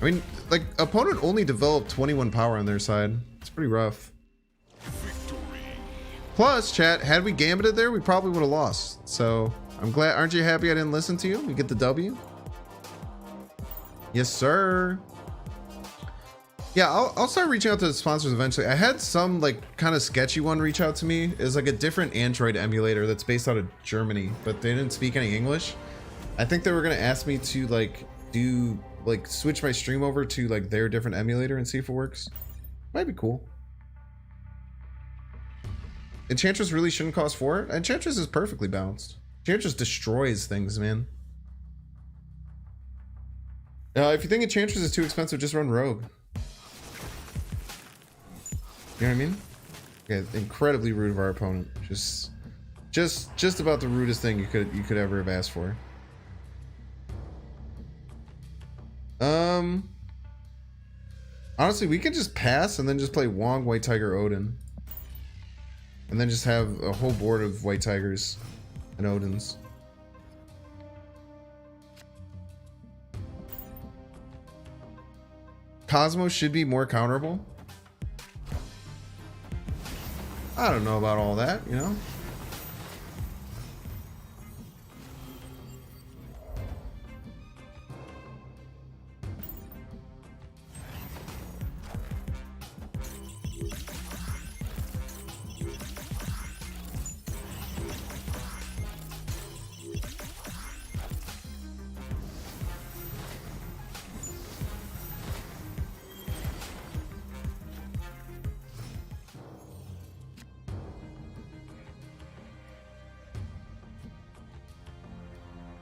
I mean, like, opponent only developed 21 power on their side. It's pretty rough. Plus, chat, had we gambited there, we probably would have lost. So I'm glad. Aren't you happy I didn't listen to you? We get the W. Yes, sir. Yeah, I'll start reaching out to the sponsors eventually. I had some like kind of sketchy one reach out to me. It's like a different Android emulator that's based out of Germany, but they didn't speak any English. I think they were gonna ask me to like switch my stream over to like their different emulator and see if it works. Might be cool. Enchantress really shouldn't cost 4. Enchantress is perfectly balanced. Enchantress destroys things, man. If you think Enchantress is too expensive, just run Rogue. You know what I mean? Okay, incredibly rude of our opponent. Just about the rudest thing you could ever have asked for. Honestly, we could just pass and then just play Wong, White Tiger, Odin. And then just have a whole board of White Tigers and Odins. Cosmo should be more counterable. I don't know about all that, you know?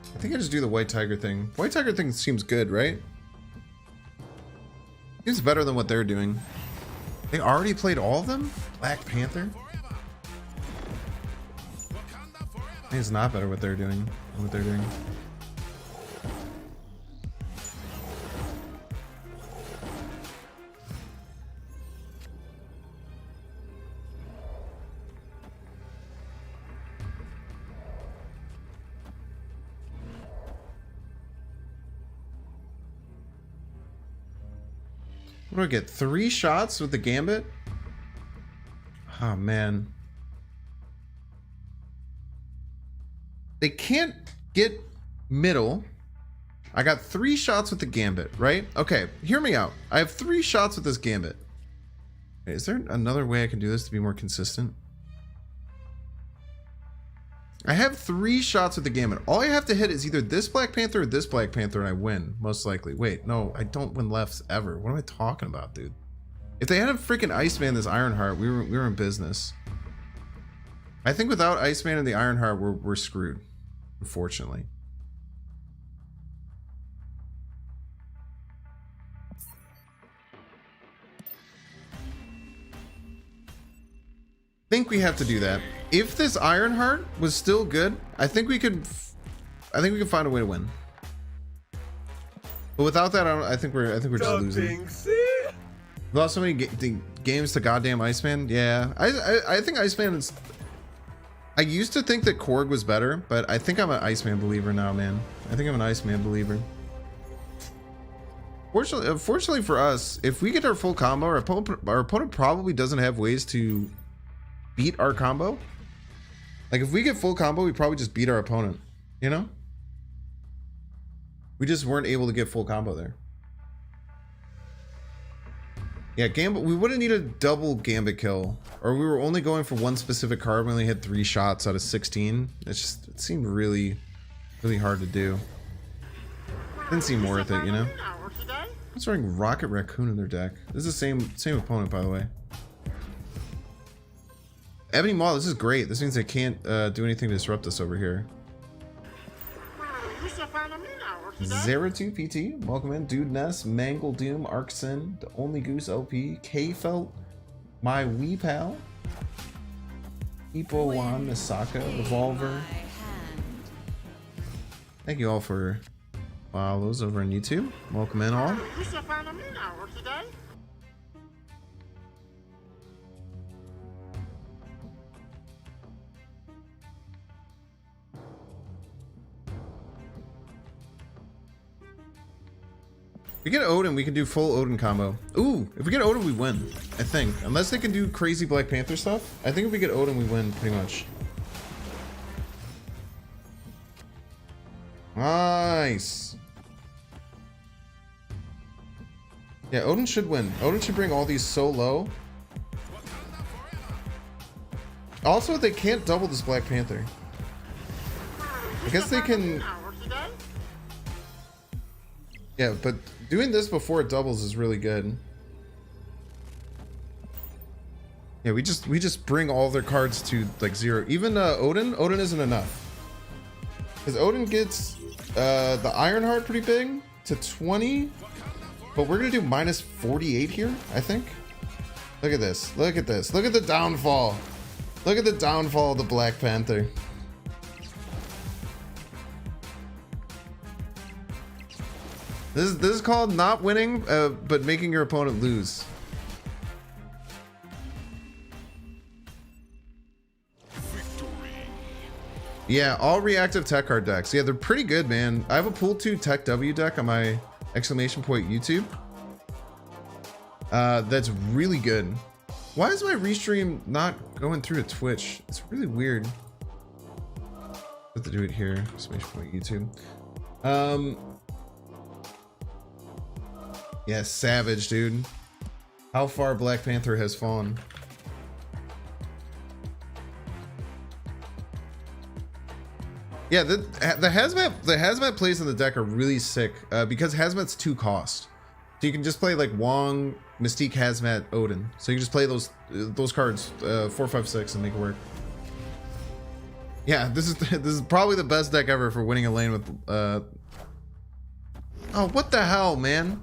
I think I just do the White Tiger thing. White Tiger thing seems good, right? Seems better than what they're doing. They already played all of them? Black Panther? I think it's not better what they're doing than what they're doing. What do I get? 3 shots with the Gambit? Oh, man. They can't get middle. I got 3 shots with the Gambit, right? Okay, hear me out. I have 3 shots with this Gambit. Wait, is there another way I can do this to be more consistent? I have 3 shots with the Gambit. All I have to hit is either this Black Panther or this Black Panther, and I win, most likely. Wait, no, I don't win lefts ever. What am I talking about, dude? If they had a freaking Iceman, this Ironheart, we were in business. I think without Iceman and the Ironheart, we're screwed, unfortunately. I think we have to do that. If this Ironheart was still good, I think we could find a way to win. But without that, I think we're just losing. We lost so many games to goddamn Iceman. Yeah, I think Iceman is. I used to think that Korg was better, but I think I'm an Iceman believer now, man. I think I'm an Iceman believer. Fortunately for us, if we get our full combo, our opponent probably doesn't have ways to beat our combo. Like if we get full combo, we probably just beat our opponent, you know? We just weren't able to get full combo there. Yeah, Gambit, we wouldn't need a double Gambit kill, or we were only going for one specific card. We only had 3 shots out of 16. It seemed really, really hard to do. Didn't seem worth it, you know? What's running Rocket Raccoon in their deck? This is the same opponent, by the way. Ebony Maw, this is great. This means they can't do anything to disrupt us over here. Zetty PT, welcome in. Dude Ness, Mangle Doom, Arkson, The Only Goose LP, K Felt, My Wee Pal, Ipo Wan, Misaka, Revolver. Thank you all for follows over on YouTube. Welcome in all. If we get Odin, we can do full Odin combo. Ooh, if we get Odin, we win, I think. Unless they can do crazy Black Panther stuff. I think if we get Odin, we win, pretty much. Nice. Yeah, Odin should win. Odin should bring all these so low. Also, they can't double this Black Panther. I guess they can... Yeah, but doing this before it doubles is really good. Yeah, we just bring all their cards to like 0. Even Odin isn't enough. Because Odin gets the Ironheart pretty big to 20. But we're gonna do minus 48 here, I think. Look at this. Look at this. Look at the downfall. Look at the downfall of the Black Panther. This is called not winning, but making your opponent lose. Victory. Yeah, all reactive tech card decks. Yeah, they're pretty good, man. I have a Pool 2 Tech W deck on my exclamation point YouTube. That's really good. Why is my restream not going through to Twitch? It's really weird. Have to do it here. Exclamation point YouTube. Yeah, savage, dude. How far Black Panther has fallen. Yeah, the Hazmat plays in the deck are really sick because Hazmat's 2 cost. So you can just play like Wong, Mystique, Hazmat, Odin. So you can just play those cards 4, 5, 6 and make it work. Yeah, this is probably the best deck ever for winning a lane with. Oh, what the hell, man!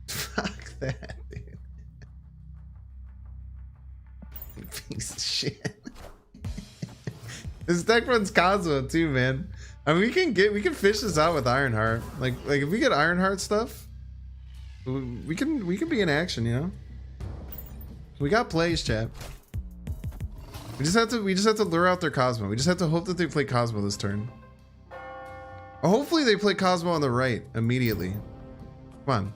Fuck that, dude. Piece of shit. This deck runs Cosmo too, man. I mean, we can fish this out with Ironheart. Like if we get Ironheart stuff, we can be in action, you know. We got plays, chat. We just have to lure out their Cosmo. We just have to hope that they play Cosmo this turn. Hopefully they play Cosmo on the right immediately. Come on.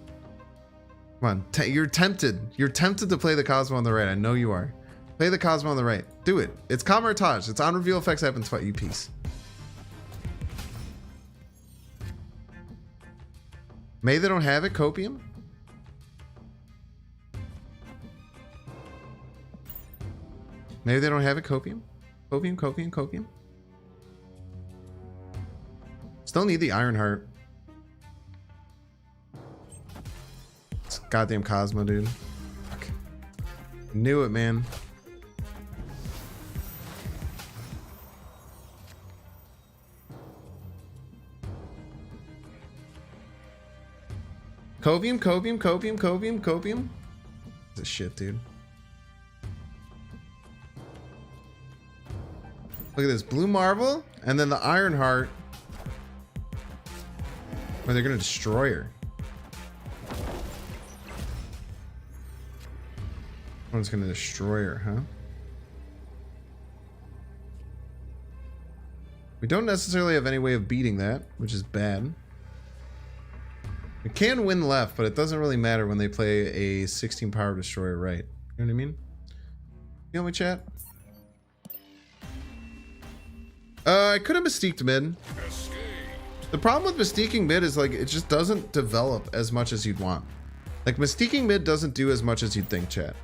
Come on. You're tempted. You're tempted to play the Cosmo on the right. I know you are. Play the Cosmo on the right. Do it. It's Camartage. It's on reveal effects happens twice. You piece. Maybe they don't have it. Copium? Maybe they don't have it. Copium? Copium? Still need the Ironheart. It's goddamn Cosmo, dude. Fuck. Knew it, man. Copium. This shit, dude. Look at this. Blue Marvel, and then the Ironheart. Or they're gonna destroy her. One's gonna destroy her, huh? We don't necessarily have any way of beating that, which is bad. We can win left, but it doesn't really matter when they play a 16 power destroyer right. You know what I mean? Feel me, chat? I could have Mystiqued mid. The problem with Mystiquing mid is like it just doesn't develop as much as you'd want. Like Mystiquing mid doesn't do as much as you'd think, chat.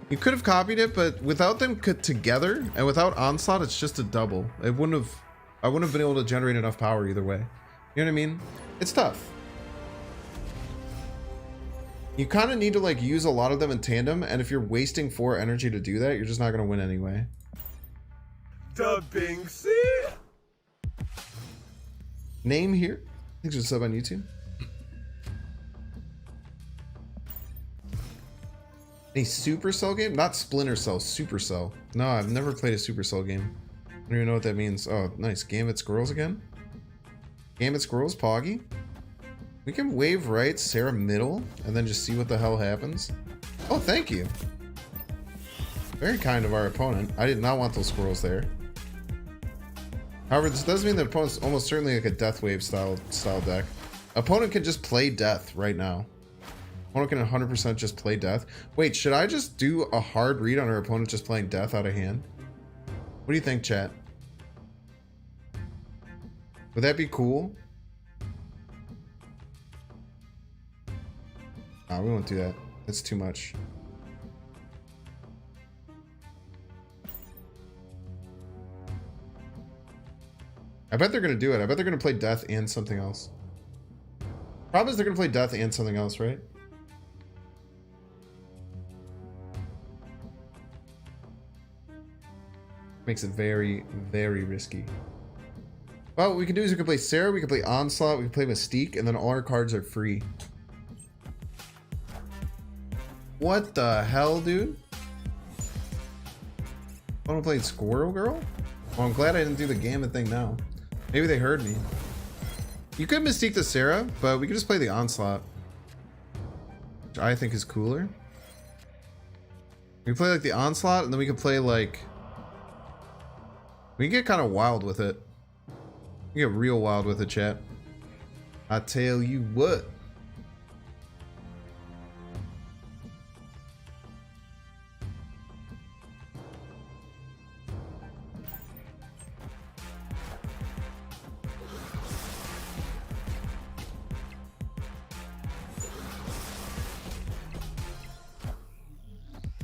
You could have copied it, but without them together and without Onslaught, it's just a double. I wouldn't have been able to generate enough power either way. You know what I mean? It's tough. You kind of need to like use a lot of them in tandem, and if you're wasting 4 energy to do that, you're just not going to win anyway. Dubbing C. Name here. Thanks for the sub on YouTube. A Supercell game? Not Splinter Cell, Supercell. No, I've never played a Supercell game. I don't even know what that means. Oh, nice. Gambit Squirrels again? Gambit Squirrels, Poggy? We can wave right, Sarah middle, and then just see what the hell happens. Oh, thank you. Very kind of our opponent. I did not want those squirrels there. However, this does mean that opponent's almost certainly like a death wave style deck. Opponent can just play death right now. Opponent can 100% just play death. Wait, should I just do a hard read on our opponent just playing death out of hand? What do you think, chat? Would that be cool? Nah, we won't do that. That's too much. I bet they're gonna do it. I bet they're gonna play death and something else. Problem is they're gonna play death and something else, right? Makes it very, very risky. Well, what we can do is we can play Sarah, we can play Onslaught, we can play Mystique, and then all our cards are free. What the hell, dude? I want to play Squirrel Girl? Well, I'm glad I didn't do the Gambit thing now. Maybe they heard me. You could Mystique the Sarah, but we could just play the Onslaught, which I think is cooler. We can play like the Onslaught, and then we can play like... We can get kind of wild with it. We can get real wild with it, chat. I tell you what.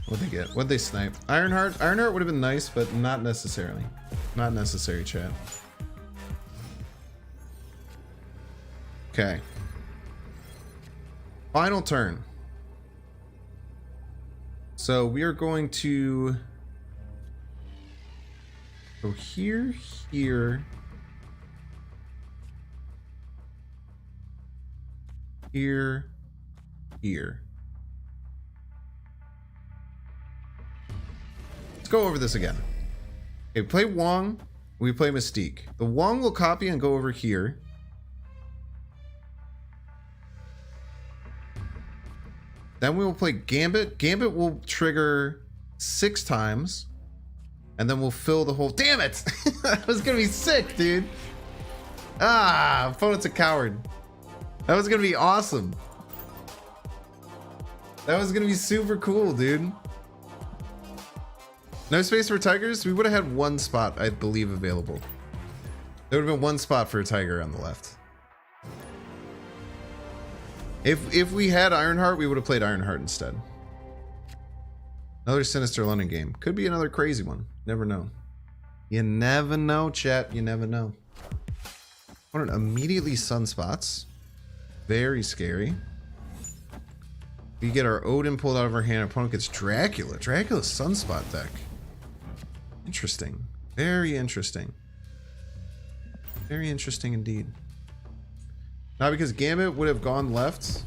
What'd they get? What'd they snipe? Ironheart? Ironheart would have been nice, but not necessarily. Not necessary, chat. Okay. Final turn. So we are going to go here, here, here, here. Let's go over this again. Okay, play Wong. We play Mystique. The Wong will copy and go over here. Then we will play Gambit. Gambit will trigger 6 times. And then we'll fill the whole... Damn it! That was gonna be sick, dude. Ah, opponent's a coward. That was gonna be awesome. That was gonna be super cool, dude. No space for tigers? We would have had one spot, I believe, available. There would have been one spot for a tiger on the left. If we had Ironheart, we would have played Ironheart instead. Another Sinister London game. Could be another crazy one. Never know. You never know, chat. You never know. Opponent immediately sunspots. Very scary. We get our Odin pulled out of our hand. Opponent gets Dracula. Dracula's sunspot deck. Interesting. Very interesting. Very interesting indeed. Now because Gambit would have gone left.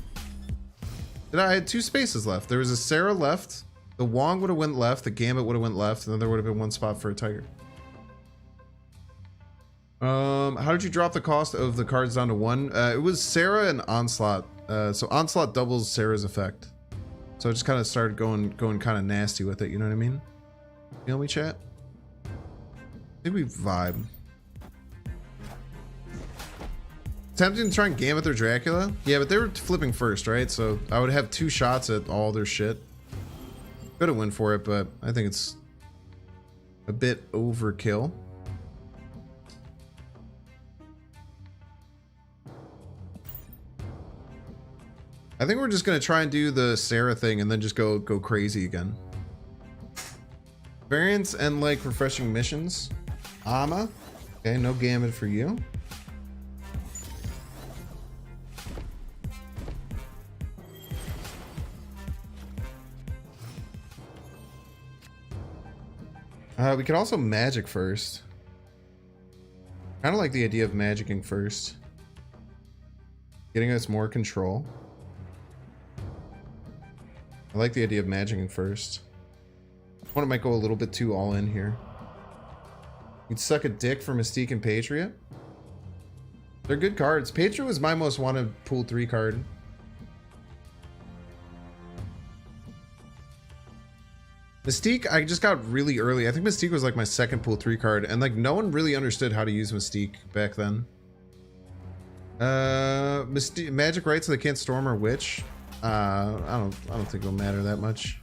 I had two spaces left. There was a Sarah left. The Wong would have went left. The Gambit would have went left. And then there would have been one spot for a tiger. How did you drop the cost of the cards down to 1? It was Sarah and Onslaught. So Onslaught doubles Sarah's effect. So I just kind of started going kind of nasty with it. You know what I mean? Feel me, chat? I think we vibe. Tempting to try and Gambit their Dracula? Yeah, but they were flipping first, right? So I would have 2 shots at all their shit. Could have went for it, but I think it's a bit overkill. I think we're just gonna try and do the Sarah thing and then just go crazy again. Variants and like refreshing missions. Ama. Okay, no Gambit for you. We could also magic first. Kind of like the idea of magicking first. Getting us more control. I like the idea of magicking first. One might go a little bit too all in here. You'd suck a dick for Mystique and Patriot. They're good cards. Patriot was my most wanted pool 3 card. Mystique, I just got really early. I think Mystique was like my second pool 3 card, and like no one really understood how to use Mystique back then. Mystique, magic right so they can't storm or witch. I don't think it'll matter that much.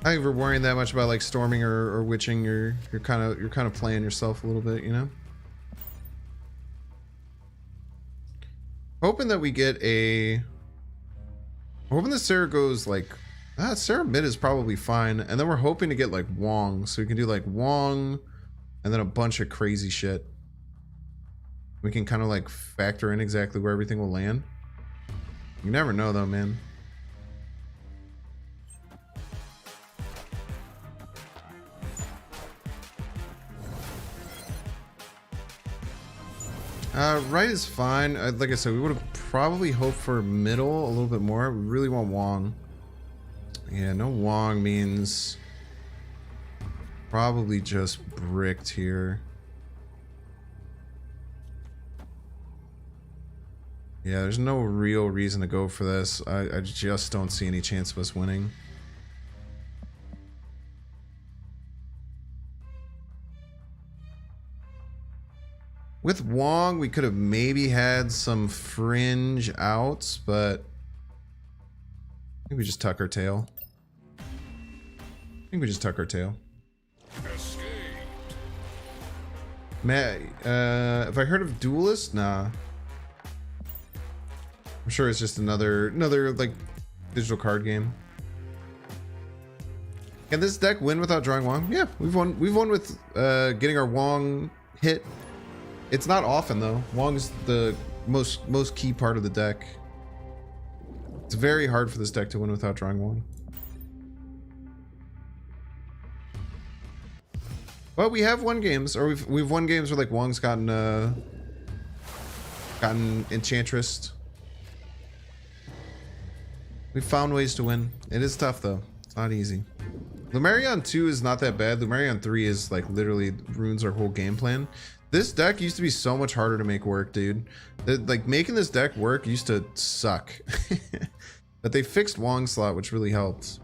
I think if we're worrying that much about like storming or witching, you're kind of playing yourself a little bit, you know. Hoping that we get a... hoping that Sarah goes like... Sarah mid is probably fine. And then we're hoping to get like Wong. So we can do like Wong and then a bunch of crazy shit. We can kind of like factor in exactly where everything will land. You never know though, man. Right is fine. Like I said, we would have probably hoped for middle a little bit more. We really want Wong. Yeah, no Wong means probably just bricked here. Yeah, there's no real reason to go for this. I just don't see any chance of us winning. With Wong, we could have maybe had some fringe outs, but I think we just tuck our tail. Matt, have I heard of Duelist? Nah. I'm sure it's just another like digital card game. Can this deck win without drawing Wong? Yeah, we've won with getting our Wong hit. It's not often though. Wong's the most key part of the deck. It's very hard for this deck to win without drawing Wong. Well, we have won games, or we've won games where like Wong's gotten Enchantress. We've found ways to win. It is tough though. It's not easy. Lumerion 2 is not that bad. Lumerion 3 is like literally ruins our whole game plan. This deck used to be so much harder to make work, dude. Like making this deck work used to suck. But they fixed Wong slot, which really helped.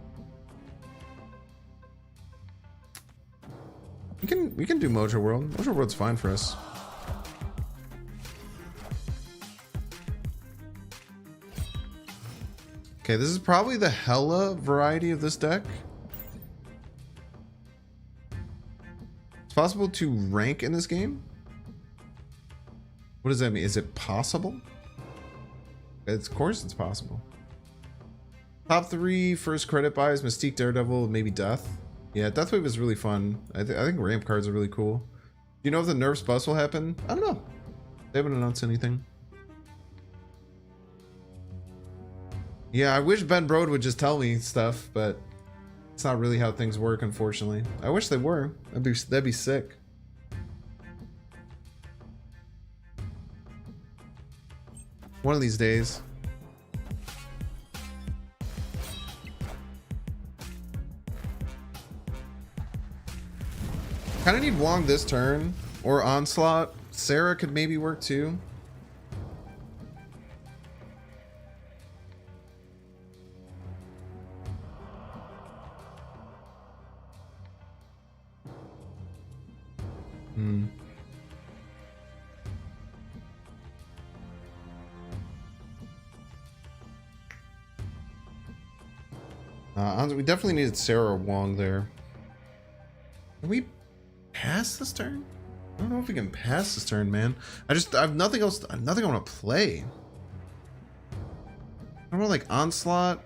We can do Mojo World. Mojo World's fine for us. Okay, this is probably the hella variety of this deck. It's possible to rank in this game. What does that mean? Is it possible? Of course it's possible. Top 3 first credit buys: Mystique, Daredevil, maybe Death. Yeah, Deathwave is really fun. I think ramp cards are really cool. Do you know if the nerfs bust will happen? I don't know. They haven't announced anything. Yeah, I wish Ben Brode would just tell me stuff, but it's not really how things work, unfortunately. I wish they were. That'd be sick. One of these days. Kind of need Wong this turn, or Onslaught. Sarah could maybe work too. We definitely needed Sarah or Wong there. Can we pass this turn? I don't know if we can pass this turn, man. I have nothing else. I have nothing I want to play. I don't know, like Onslaught.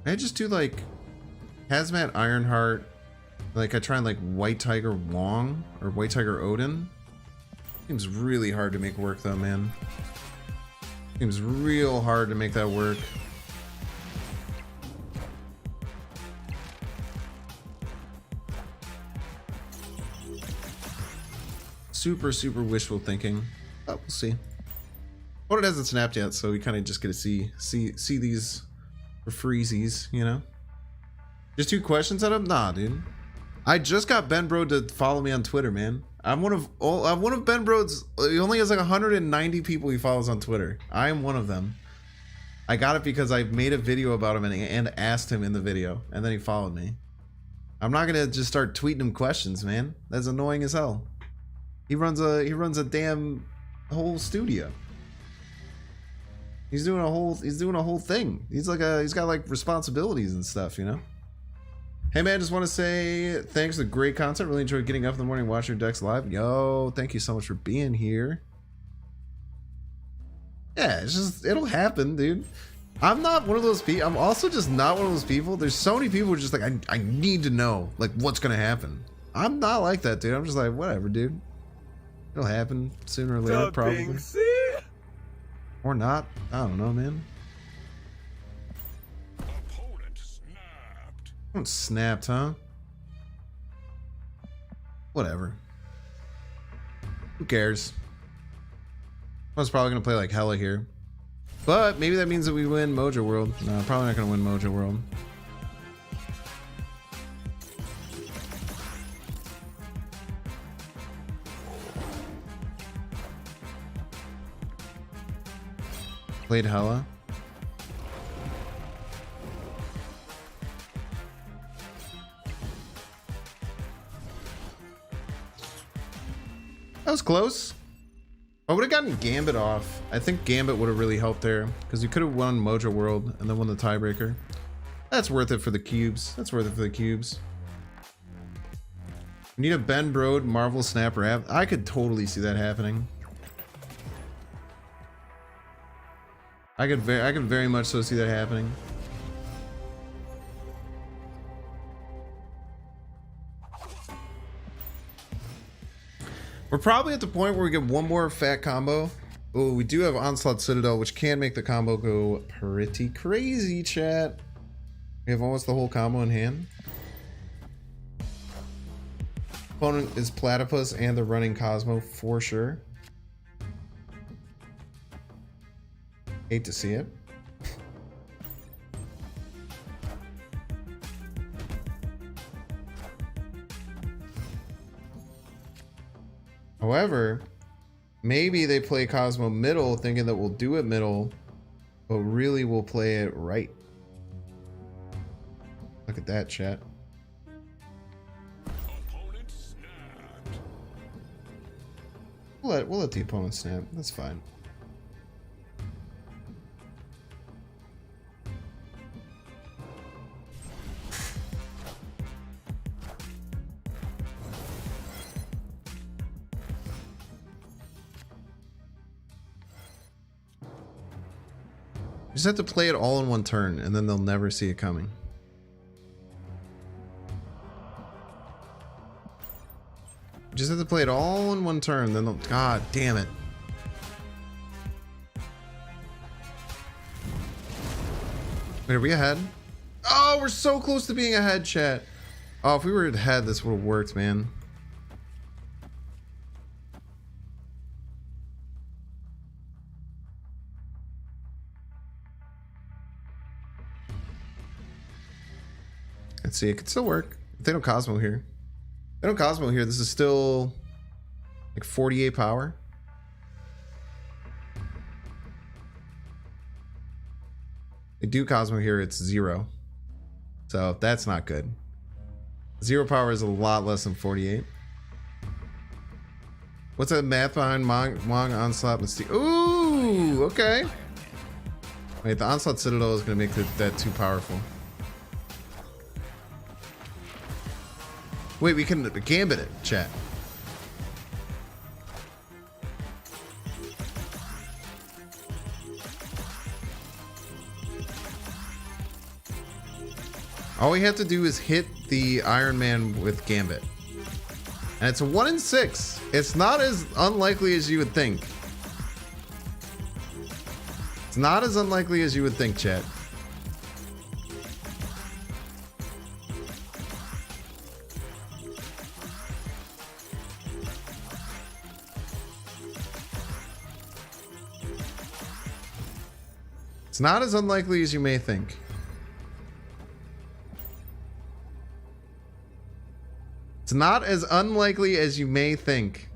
Can I just do like Hazmat, Ironheart? Like I try and like White Tiger Wong or White Tiger Odin. Seems really hard to make work though, man. Seems real hard to make that work. Super wishful thinking. Oh, we'll see. Well, it hasn't snapped yet, so we kind of just get to see these for freezies, you know? Just 2 questions at him? Nah, dude. I just got Ben Bro to follow me on Twitter, man. I'm one of Ben Bro's. He only has like 190 people he follows on Twitter. I am one of them. I got it because I made a video about him and asked him in the video, and then he followed me. I'm not gonna just start tweeting him questions, man. That's annoying as hell. He runs a damn whole studio. He's doing a whole thing. He's got like responsibilities and stuff, you know. Hey man, just want to say thanks for the great content. Really enjoyed getting up in the morning, watching your decks live. Yo, thank you so much for being here. Yeah, it'll happen, dude. I'm not one of those people. I'm also just not one of those people. There's so many people who are just like, I need to know like what's gonna happen. I'm not like that, dude. I'm just like, whatever, dude. It'll happen sooner or later, probably. Or not. I don't know, man. Snapped, huh? Whatever. Who cares? I was probably gonna play like hella here, but maybe that means that we win Mojo World. No, probably not gonna win Mojo World. Played hella. That was close. I would have gotten Gambit off. I think Gambit would have really helped there because you could have won Mojo World and then won the tiebreaker. That's worth it for the cubes. That's worth it for the cubes. We need a Ben Brode Marvel Snap Wrap. I could totally see that happening. I could very much so see that happening. We're probably at the point where we get one more fat combo. Oh, we do have Onslaught Citadel, which can make the combo go pretty crazy, chat. We have almost the whole combo in hand. Opponent is Platypus and the running Cosmo for sure. Hate to see it. However, maybe they play Cosmo middle thinking that we'll do it middle, but really we'll play it right. Look at that, chat. We'll let the opponent snap. That's fine. You just have to play it all in one turn, and then they'll never see it coming. You just have to play it all in one turn, then they'll... God damn it. Wait, are we ahead? Oh, we're so close to being ahead, chat. Oh, if we were ahead, this would have worked, man. Let's see, it could still work. If they don't Cosmo here. If they don't Cosmo here, this is still like 48 power. They do Cosmo here, it's 0. So that's not good. 0 power is a lot less than 48. What's that math behind Wong, Onslaught, and Steve? Ooh, okay. Wait, the Onslaught Citadel is going to make that too powerful. Wait, we can Gambit it, chat. All we have to do is hit the Iron Man with Gambit. And it's a 1 in 6. It's not as unlikely as you would think. It's not as unlikely as you would think, chat. It's not as unlikely as you may think. It's not as unlikely as you may think.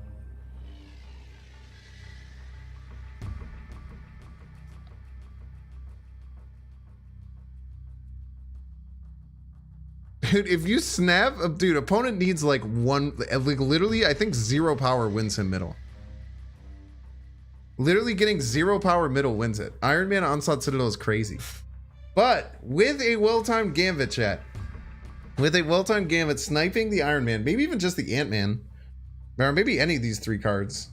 Dude, if you snap, dude, opponent needs like one, like literally, I think 0 power wins him middle. Literally getting 0 power middle wins it. Iron Man Onslaught Citadel is crazy. But with a well-timed Gambit, chat. With a well-timed Gambit, sniping the Iron Man, maybe even just the Ant-Man. Or maybe any of these 3 cards.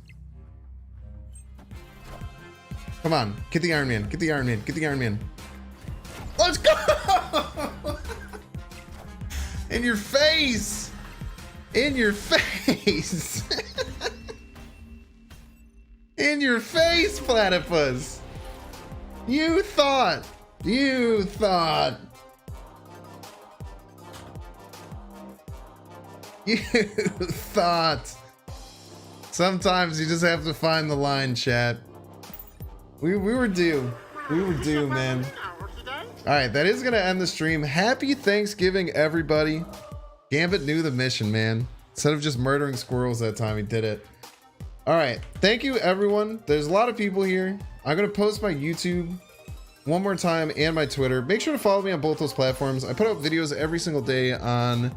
Come on, get the Iron Man, get the Iron Man, get the Iron Man. Let's go! In your face! In your face! In your face, Platypus! You thought! You thought! You thought! Sometimes you just have to find the line, chat. We were due. We were due, man. Alright, that is gonna end the stream. Happy Thanksgiving, everybody. Gambit knew the mission, man. Instead of just murdering squirrels that time, he did it. Alright, thank you, everyone. There's a lot of people here. I'm gonna post my YouTube one more time and my Twitter. Make sure to follow me on both those platforms. I put out videos every single day on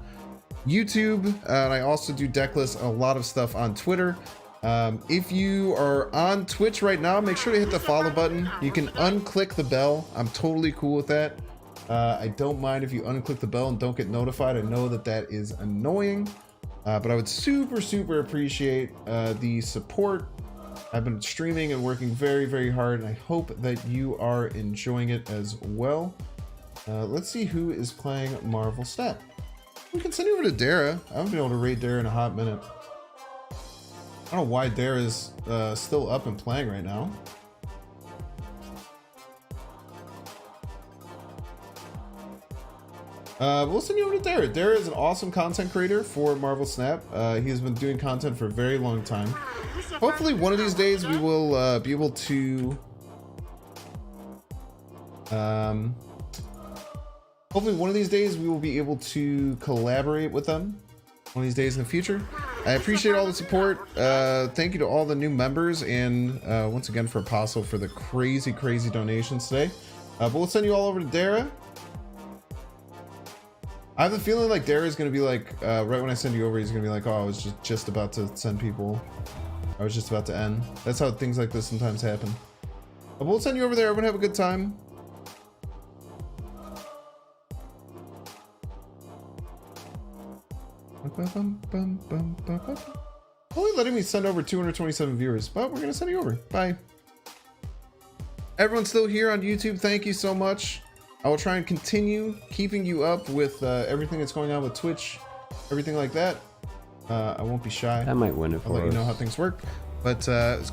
YouTube, and I also do deck lists and a lot of stuff on Twitter. If you are on Twitch right now, make sure to hit the follow button. You can unclick the bell. I'm totally cool with that. I don't mind if you unclick the bell and don't get notified. I know that that is annoying, but I would super appreciate the support. I've been streaming and working very hard, and I hope that you are enjoying it as well. Let's see who is playing Marvel Snap. We can send you over to Dara. I haven't been able to raid Dara in a hot minute. I don't know why Dara is still up and playing right now. We'll send you over to Dara. Dara is an awesome content creator for Marvel Snap. He has been doing content for a very long time. Hopefully one of these days we will be able to... hopefully one of these days we will be able to collaborate with them. One of these days in the future. I appreciate all the support. Thank you to all the new members, and once again for Apostle for the crazy donations today. But we'll send you all over to Dara. I have a feeling like Dara is going to be like, right when I send you over, he's going to be like, oh, I was just about to send people. I was just about to end. That's how things like this sometimes happen. But we'll send you over there. Everyone have a good time. Only letting me send over 227 viewers, but we're going to send you over. Bye. Everyone's still here on YouTube. Thank you so much. I will try and continue keeping you up with everything that's going on with Twitch, everything like that. I won't be shy. That might win it for us. I'll let you know how things work. But it's good.